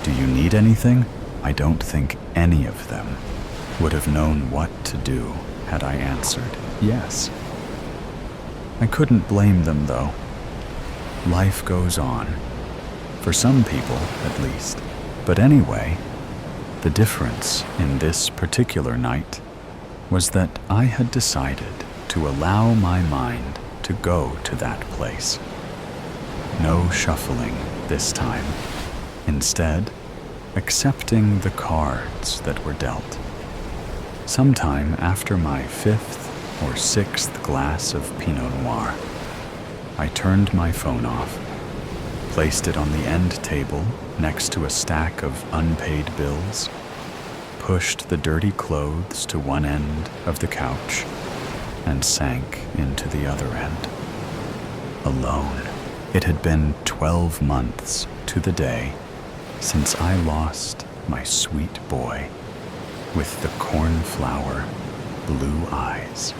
Do you need anything? I don't think any of them would have known what to do had I answered yes. I couldn't blame them though. Life goes on. For some people, at least. But anyway, the difference in this particular night was that I had decided to allow my mind to go to that place. No shuffling this time. Instead, accepting the cards that were dealt. Sometime after my 5th or 6th glass of Pinot Noir, I turned my phone off, placed it on the end table next to a stack of unpaid bills, pushed the dirty clothes to one end of the couch, and sank into the other end. Alone. It had been 12 months to the day since I lost my sweet boy with the cornflower blue eyes.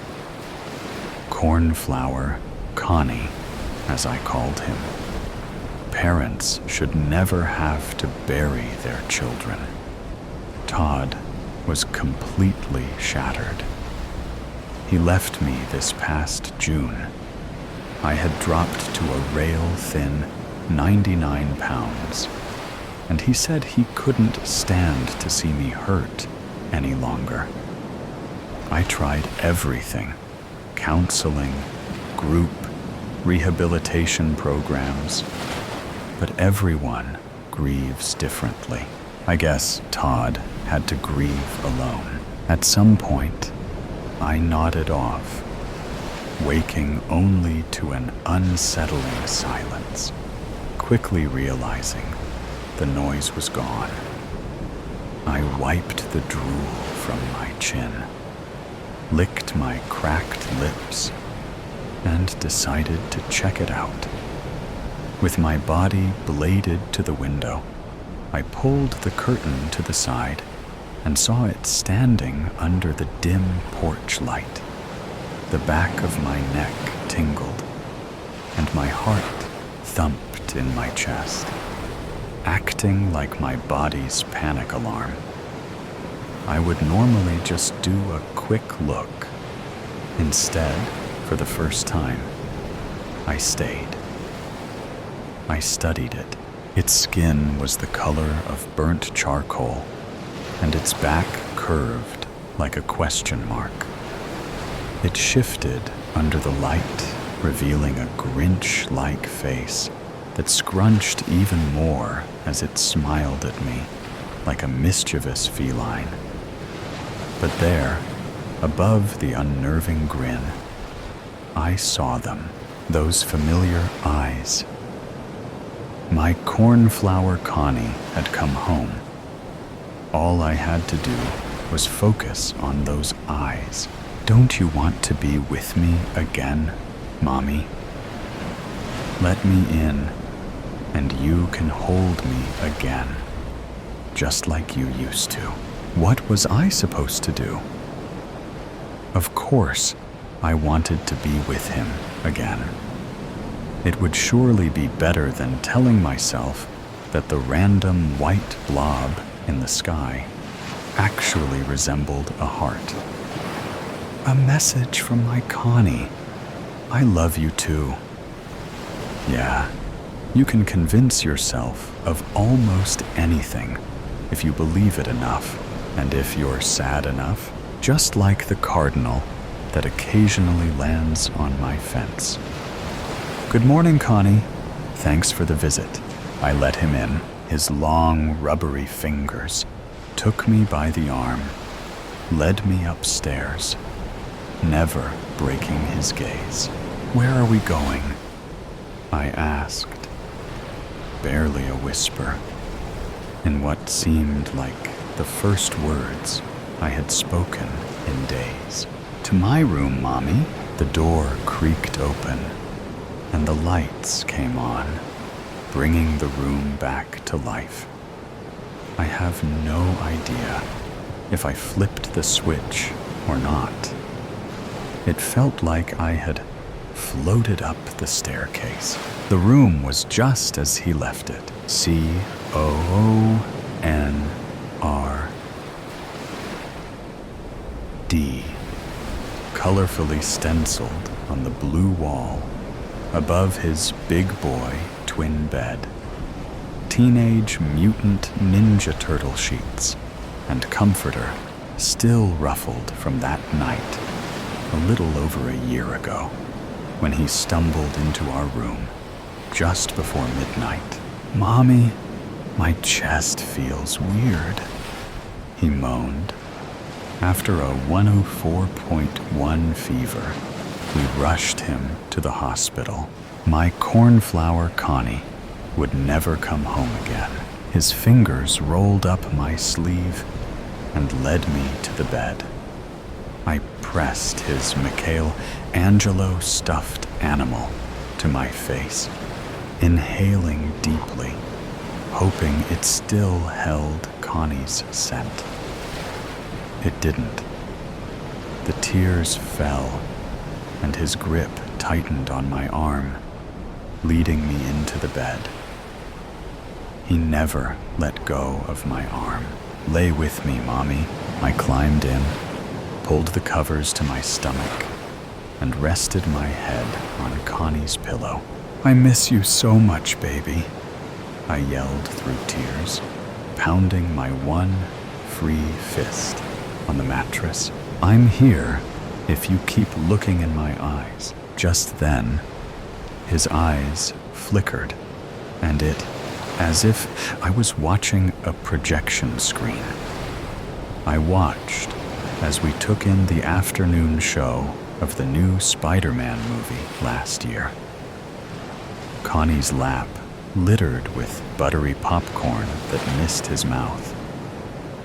Cornflower Connie, as I called him. Parents should never have to bury their children. Todd was completely shattered. He left me this past June. I had dropped to a rail-thin 99 pounds, and he said he couldn't stand to see me hurt any longer. I tried everything: counseling, group, rehabilitation programs, but everyone grieves differently. I guess Todd had to grieve alone. At some point, I nodded off, waking only to an unsettling silence, quickly realizing the noise was gone. I wiped the drool from my chin, licked my cracked lips, and decided to check it out. With my body bladed to the window, I pulled the curtain to the side and saw it standing under the dim porch light. The back of my neck tingled, and my heart thumped in my chest, acting like my body's panic alarm. I would normally just do a quick look. Instead, for the first time, I stayed. I studied it. Its skin was the color of burnt charcoal, and its back curved like a question mark. It shifted under the light, revealing a Grinch-like face that scrunched even more as it smiled at me like a mischievous feline. But there, above the unnerving grin, I saw them, those familiar eyes. My cornflower Connie had come home. All I had to do was focus on those eyes. Don't you want to be with me again, Mommy? Let me in, and you can hold me again, just like you used to. What was I supposed to do? Of course, I wanted to be with him again. It would surely be better than telling myself that the random white blob in the sky actually resembled a heart. A message from my Connie. I love you too. Yeah, you can convince yourself of almost anything if you believe it enough, and if you're sad enough, just like the cardinal that occasionally lands on my fence. Good morning, Connie. Thanks for the visit. I let him in. His long, rubbery fingers took me by the arm, led me upstairs, never breaking his gaze. Where are we going? I asked, barely a whisper, in what seemed like the first words I had spoken in days. To my room, Mommy. The door creaked open, and the lights came on, bringing the room back to life. I have no idea if I flipped the switch or not. It felt like I had floated up the staircase. The room was just as he left it. COONRD, colorfully stenciled on the blue wall above his big boy twin bed. Teenage Mutant Ninja Turtle sheets and comforter still ruffled from that night a little over a year ago when he stumbled into our room just before midnight. Mommy, my chest feels weird, he moaned. After a 104.1 fever, we rushed him to the hospital. My cornflower Connie would never come home again. His fingers rolled up my sleeve and led me to the bed. I pressed his Michelangelo stuffed animal to my face, inhaling deeply, hoping it still held Connie's scent. It didn't. The tears fell, and his grip tightened on my arm, leading me into the bed. He never let go of my arm. Lay with me, Mommy. I climbed in, pulled the covers to my stomach, and rested my head on Connie's pillow. I miss you so much, baby, I yelled through tears, pounding my one free fist on the mattress. I'm here if you keep looking in my eyes. Just then, his eyes flickered, and it, as if I was watching a projection screen. I watched as we took in the afternoon show of the new Spider-Man movie last year. Connie's lap littered with buttery popcorn that missed his mouth,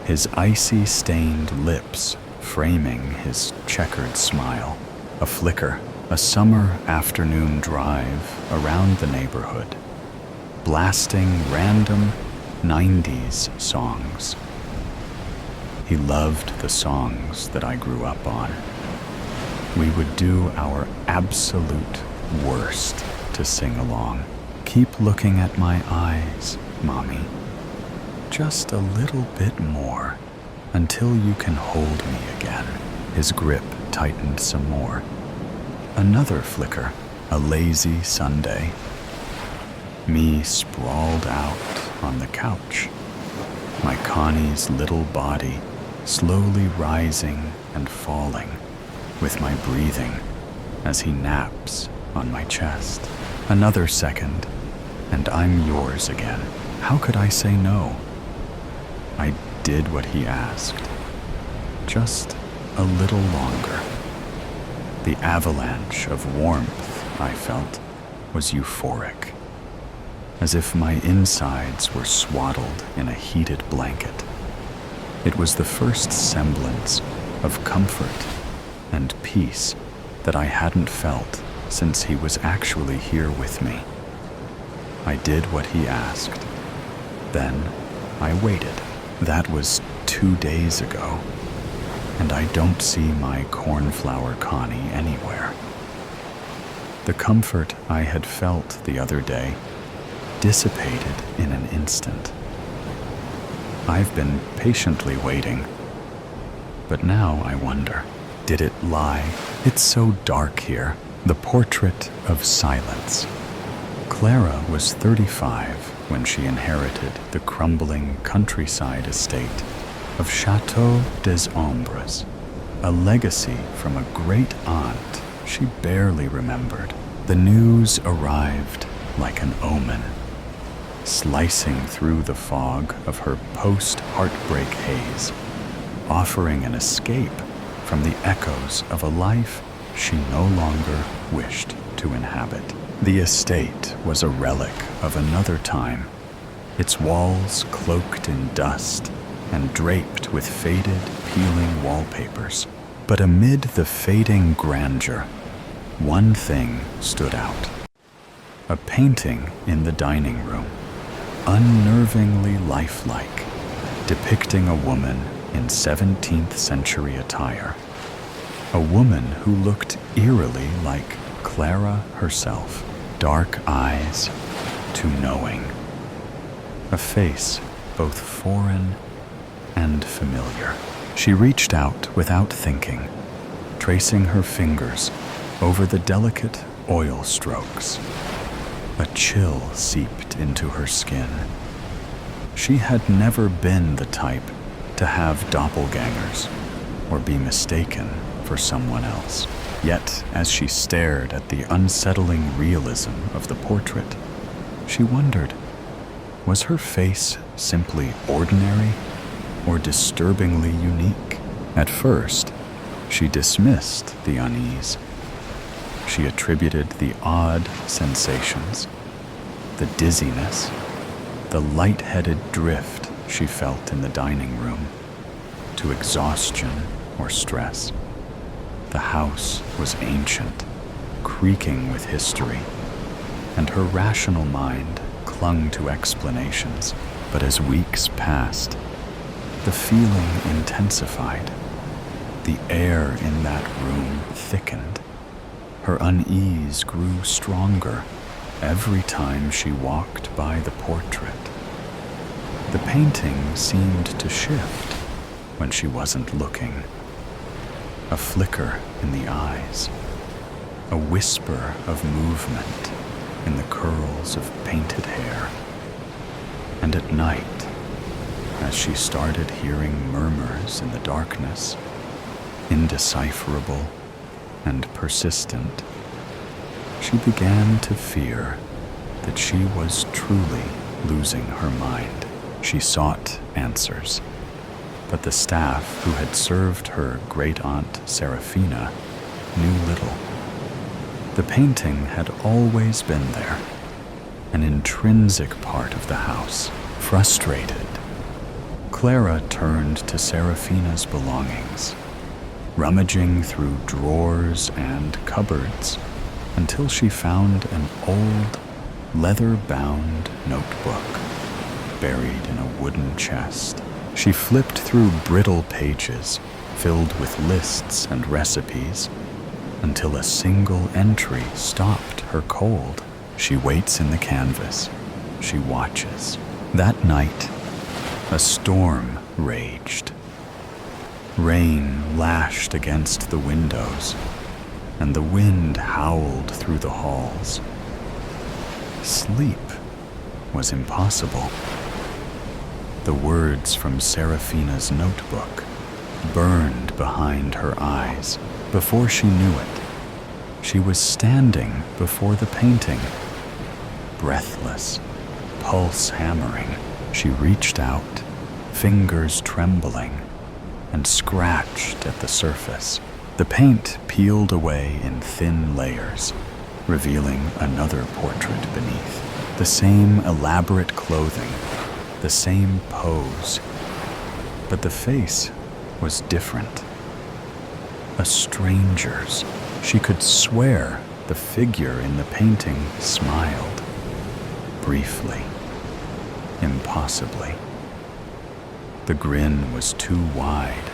his icy stained lips framing his checkered smile. A flicker, a summer afternoon drive around the neighborhood, blasting random 90s songs. He loved the songs that I grew up on. We would do our absolute worst to sing along. Keep looking at my eyes, Mommy. Just a little bit more, until you can hold me again. His grip tightened some more. Another flicker, a lazy Sunday. Me sprawled out on the couch, my Connie's little body slowly rising and falling with my breathing as he naps on my chest. Another second, and I'm yours again. How could I say no? I did what he asked, just a little longer. The avalanche of warmth I felt was euphoric, as if my insides were swaddled in a heated blanket. It was the first semblance of comfort and peace that I hadn't felt since he was actually here with me. I did what he asked. Then I waited. That was 2 days ago, and I don't see my cornflower Connie anywhere. The comfort I had felt the other day dissipated in an instant. I've been patiently waiting, but now I wonder, did it lie? It's so dark here. The portrait of silence. Clara was 35 when she inherited the crumbling countryside estate of Château des Ombres, a legacy from a great aunt she barely remembered. The news arrived like an omen, slicing through the fog of her post-heartbreak haze, offering an escape from the echoes of a life she no longer wished to inhabit. The estate was a relic of another time, its walls cloaked in dust and draped with faded, peeling wallpapers. But amid the fading grandeur, one thing stood out. A painting in the dining room, unnervingly lifelike, depicting a woman in 17th century attire. A woman who looked eerily like Clara herself, dark eyes to knowing. A face both foreign and familiar. She reached out without thinking, tracing her fingers over the delicate oil strokes. A chill seeped into her skin. She had never been the type to have doppelgangers or be mistaken for someone else. Yet, as she stared at the unsettling realism of the portrait, she wondered, was her face simply ordinary or disturbingly unique? At first, she dismissed the unease. She attributed the odd sensations, the dizziness, the light-headed drift she felt in the dining room, to exhaustion or stress. The house was ancient, creaking with history, and her rational mind clung to explanations. But as weeks passed, the feeling intensified. The air in that room thickened. Her unease grew stronger every time she walked by the portrait. The painting seemed to shift when she wasn't looking. A flicker in the eyes, a whisper of movement in the curls of painted hair. And at night, as she started hearing murmurs in the darkness, indecipherable and persistent, she began to fear that she was truly losing her mind. She sought answers, but the staff who had served her great-aunt Serafina knew little. The painting had always been there, an intrinsic part of the house. Frustrated, Clara turned to Serafina's belongings, rummaging through drawers and cupboards until she found an old, leather-bound notebook buried in a wooden chest. She flipped through brittle pages filled with lists and recipes until a single entry stopped her cold. She waits in the canvas. She watches. That night, a storm raged. Rain lashed against the windows, and the wind howled through the halls. Sleep was impossible. The words from Serafina's notebook burned behind her eyes. Before she knew it, she was standing before the painting, breathless, pulse hammering, she reached out, fingers trembling, and scratched at the surface. The paint peeled away in thin layers, revealing another portrait beneath. The same elaborate clothing, the same pose, but the face was different. A stranger's. She could swear the figure in the painting smiled. Briefly, impossibly. The grin was too wide,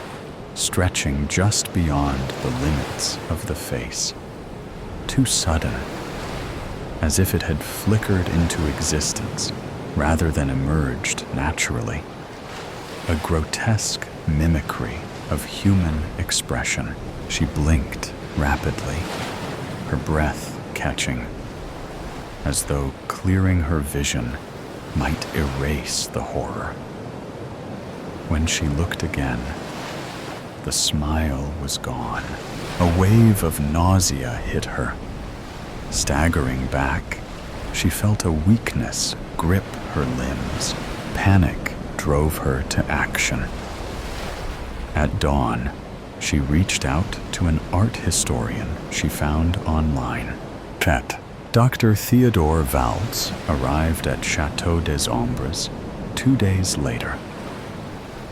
stretching just beyond the limits of the face. Too sudden, as if it had flickered into existence rather than emerged naturally. A grotesque mimicry of human expression. She blinked rapidly, her breath catching, as though clearing her vision might erase the horror. When she looked again, the smile was gone. A wave of nausea hit her. Staggering back, she felt a weakness grip her limbs. Panic drove her to action. At dawn, she reached out to an art historian she found online. Dr. Theodore Valls arrived at Château des Ombres 2 days later.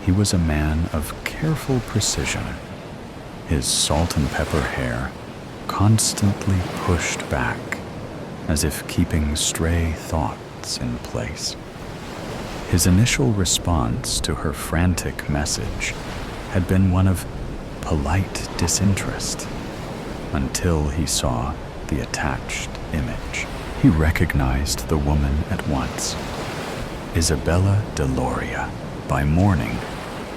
He was a man of careful precision, his salt and pepper hair constantly pushed back, as if keeping stray thoughts in place. His initial response to her frantic message had been one of polite disinterest, until he saw the attached image. He recognized the woman at once. Isabella de Loria. By morning,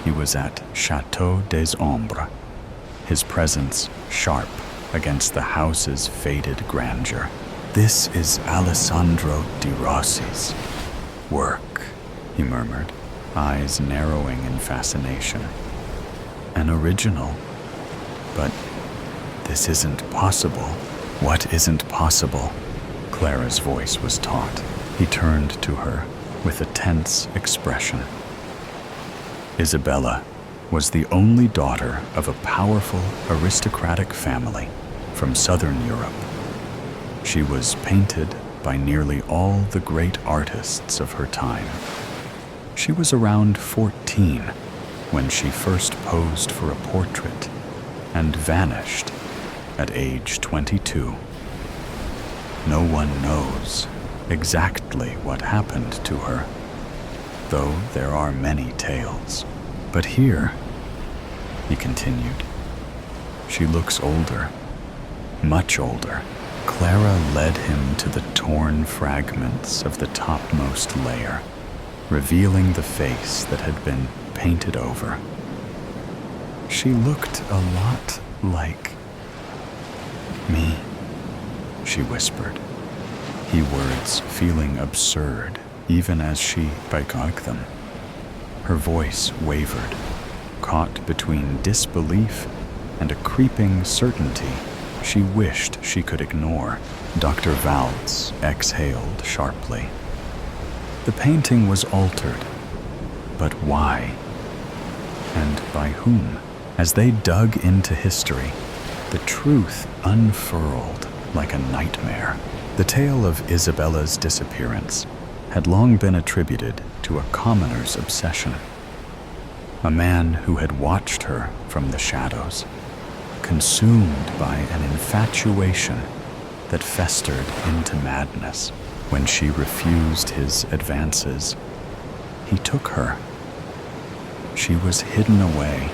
he was at Château des Ombres, his presence sharp against the house's faded grandeur. "This is Alessandro di Rossi's work," he murmured, eyes narrowing in fascination. "An original, but this isn't possible." "What isn't possible?" Clara's voice was taut. He turned to her with a tense expression. Isabella was the only daughter of a powerful aristocratic family from southern Europe. She was painted by nearly all the great artists of her time. She was around 14 when she first posed for a portrait and vanished at age 22. No one knows exactly what happened to her, though there are many tales. But here, he continued, she looks older, much older. Clara led him to the torn fragments of the topmost layer, revealing the face that had been painted over. She looked a lot like me, she whispered, he words feeling absurd even as she begged them. Her voice wavered, caught between disbelief and a creeping certainty she wished she could ignore. Dr. Valls exhaled sharply. The painting was altered, but why? And by whom? As they dug into history, the truth unfurled like a nightmare. The tale of Isabella's disappearance had long been attributed to a commoner's obsession. A man who had watched her from the shadows, consumed by an infatuation that festered into madness. When she refused his advances, he took her. She was hidden away,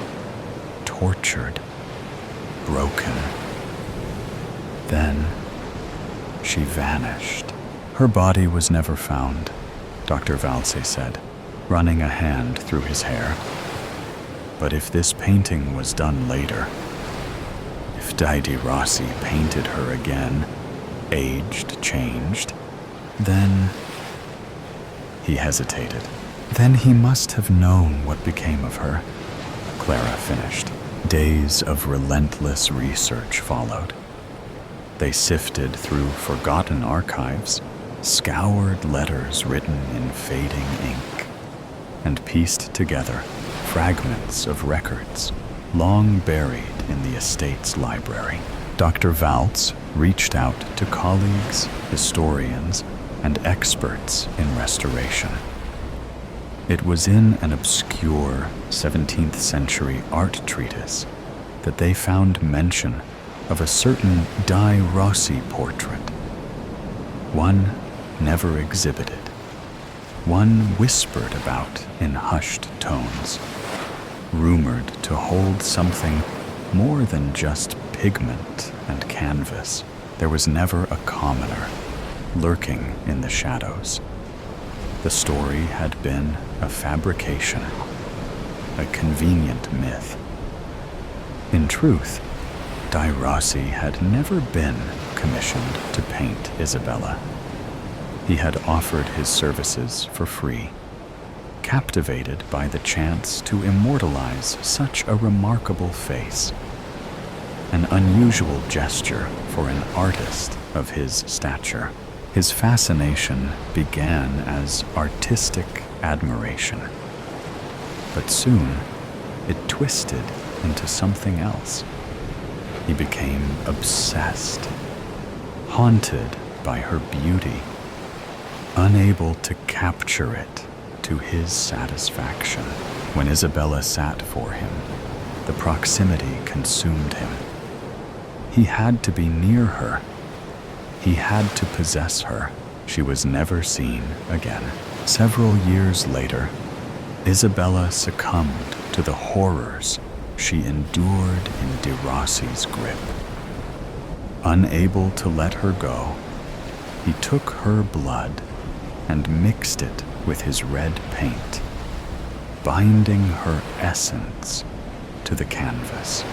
tortured, broken. Then she vanished. Her body was never found, Dr. Valse said, running a hand through his hair. But if this painting was done later, if Di Rossi painted her again, aged, changed, then... He hesitated. Then he must have known what became of her, Clara finished. Days of relentless research followed. They sifted through forgotten archives, scoured letters written in fading ink, and pieced together fragments of records long buried in the estate's library. Dr. Valtz reached out to colleagues, historians, and experts in restoration. It was in an obscure 17th century art treatise that they found mention of a certain Dai Rossi portrait, one never exhibited, one whispered about in hushed tones, rumored to hold something more than just pigment and canvas. There was never a commoner lurking in the shadows. The story had been a fabrication, a convenient myth. In truth, Dai Rossi had never been commissioned to paint Isabella. He had offered his services for free, captivated by the chance to immortalize such a remarkable face, an unusual gesture for an artist of his stature. His fascination began as artistic admiration, but soon it twisted into something else. He became obsessed, haunted by her beauty, unable to capture it to his satisfaction. When Isabella sat for him, the proximity consumed him. He had to be near her. He had to possess her. She was never seen again. Several years later, Isabella succumbed to the horrors she endured in de Rossi's grip. Unable to let her go, he took her blood and mixed it with his red paint, binding her essence to the canvas.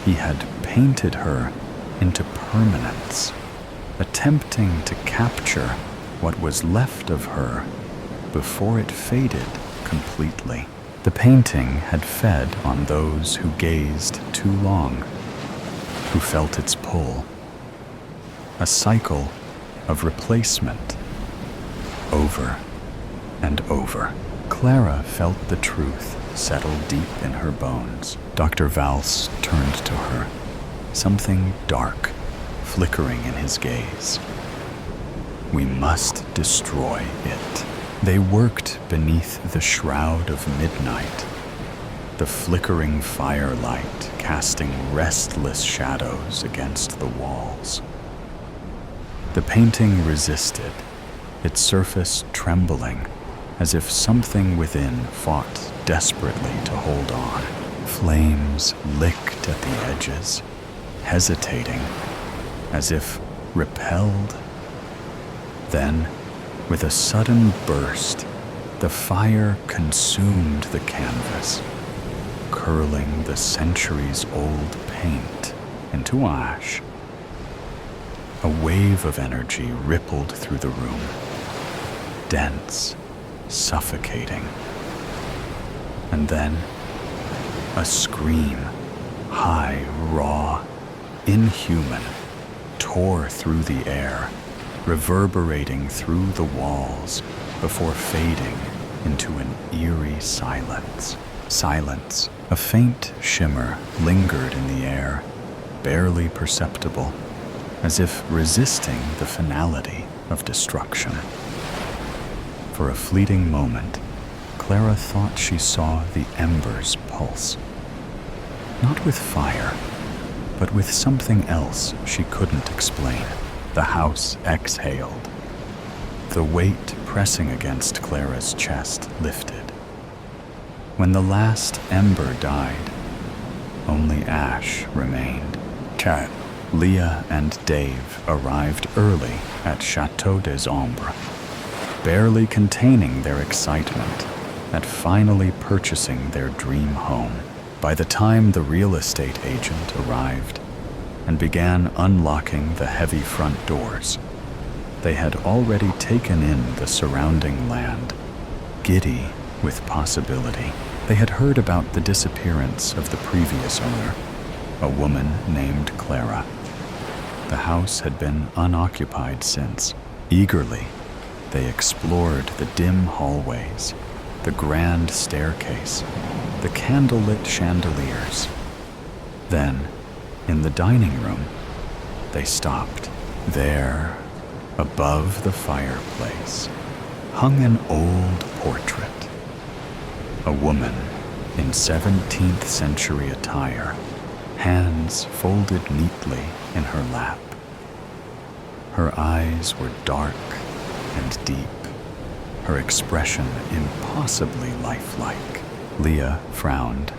He had painted her into permanence, attempting to capture what was left of her before it faded completely. The painting had fed on those who gazed too long, who felt its pull. A cycle of replacement, over and over. Clara felt the truth settle deep in her bones. Dr. Valtz turned to her, something dark flickering in his gaze. We must destroy it. They worked beneath the shroud of midnight, the flickering firelight casting restless shadows against the walls. The painting resisted, its surface trembling, as if something within fought desperately to hold on. Flames licked at the edges, hesitating, as if repelled. Then, with a sudden burst, the fire consumed the canvas, curling the centuries-old paint into ash. A wave of energy rippled through the room, dense, suffocating. And then, a scream, high, raw, inhuman, tore through the air, reverberating through the walls before fading into an eerie silence. Silence. A faint shimmer lingered in the air, barely perceptible, as if resisting the finality of destruction. For a fleeting moment, Clara thought she saw the embers pulse. Not with fire, but with something else she couldn't explain. The house exhaled. The weight pressing against Clara's chest lifted. When the last ember died, only ash remained. Kat, Leah, and Dave arrived early at Chateau des Ombres, barely containing their excitement at finally purchasing their dream home. By the time the real estate agent arrived and began unlocking the heavy front doors, they had already taken in the surrounding land, giddy with possibility. They had heard about the disappearance of the previous owner, a woman named Clara. The house had been unoccupied since. Eagerly, they explored the dim hallways, the grand staircase, the candlelit chandeliers. Then, in the dining room, they stopped. There, above the fireplace, hung an old portrait. A woman in 17th century attire, hands folded neatly in her lap. Her eyes were dark and deep, her expression impossibly lifelike. Leah frowned,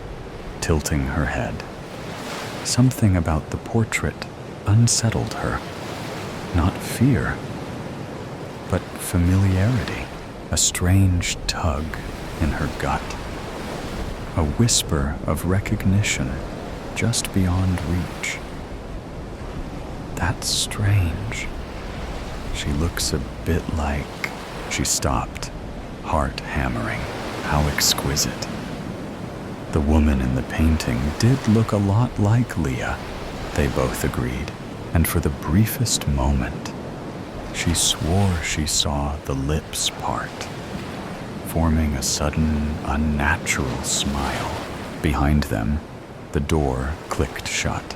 tilting her head. Something about the portrait unsettled her. Not fear, but familiarity, a strange tug in her gut, a whisper of recognition just beyond reach. That's strange. She looks a bit like... She stopped, heart hammering. How exquisite. The woman in the painting did look a lot like Leah, they both agreed, and for the briefest moment, she swore she saw the lips part, forming a sudden, unnatural smile. Behind them, the door clicked shut.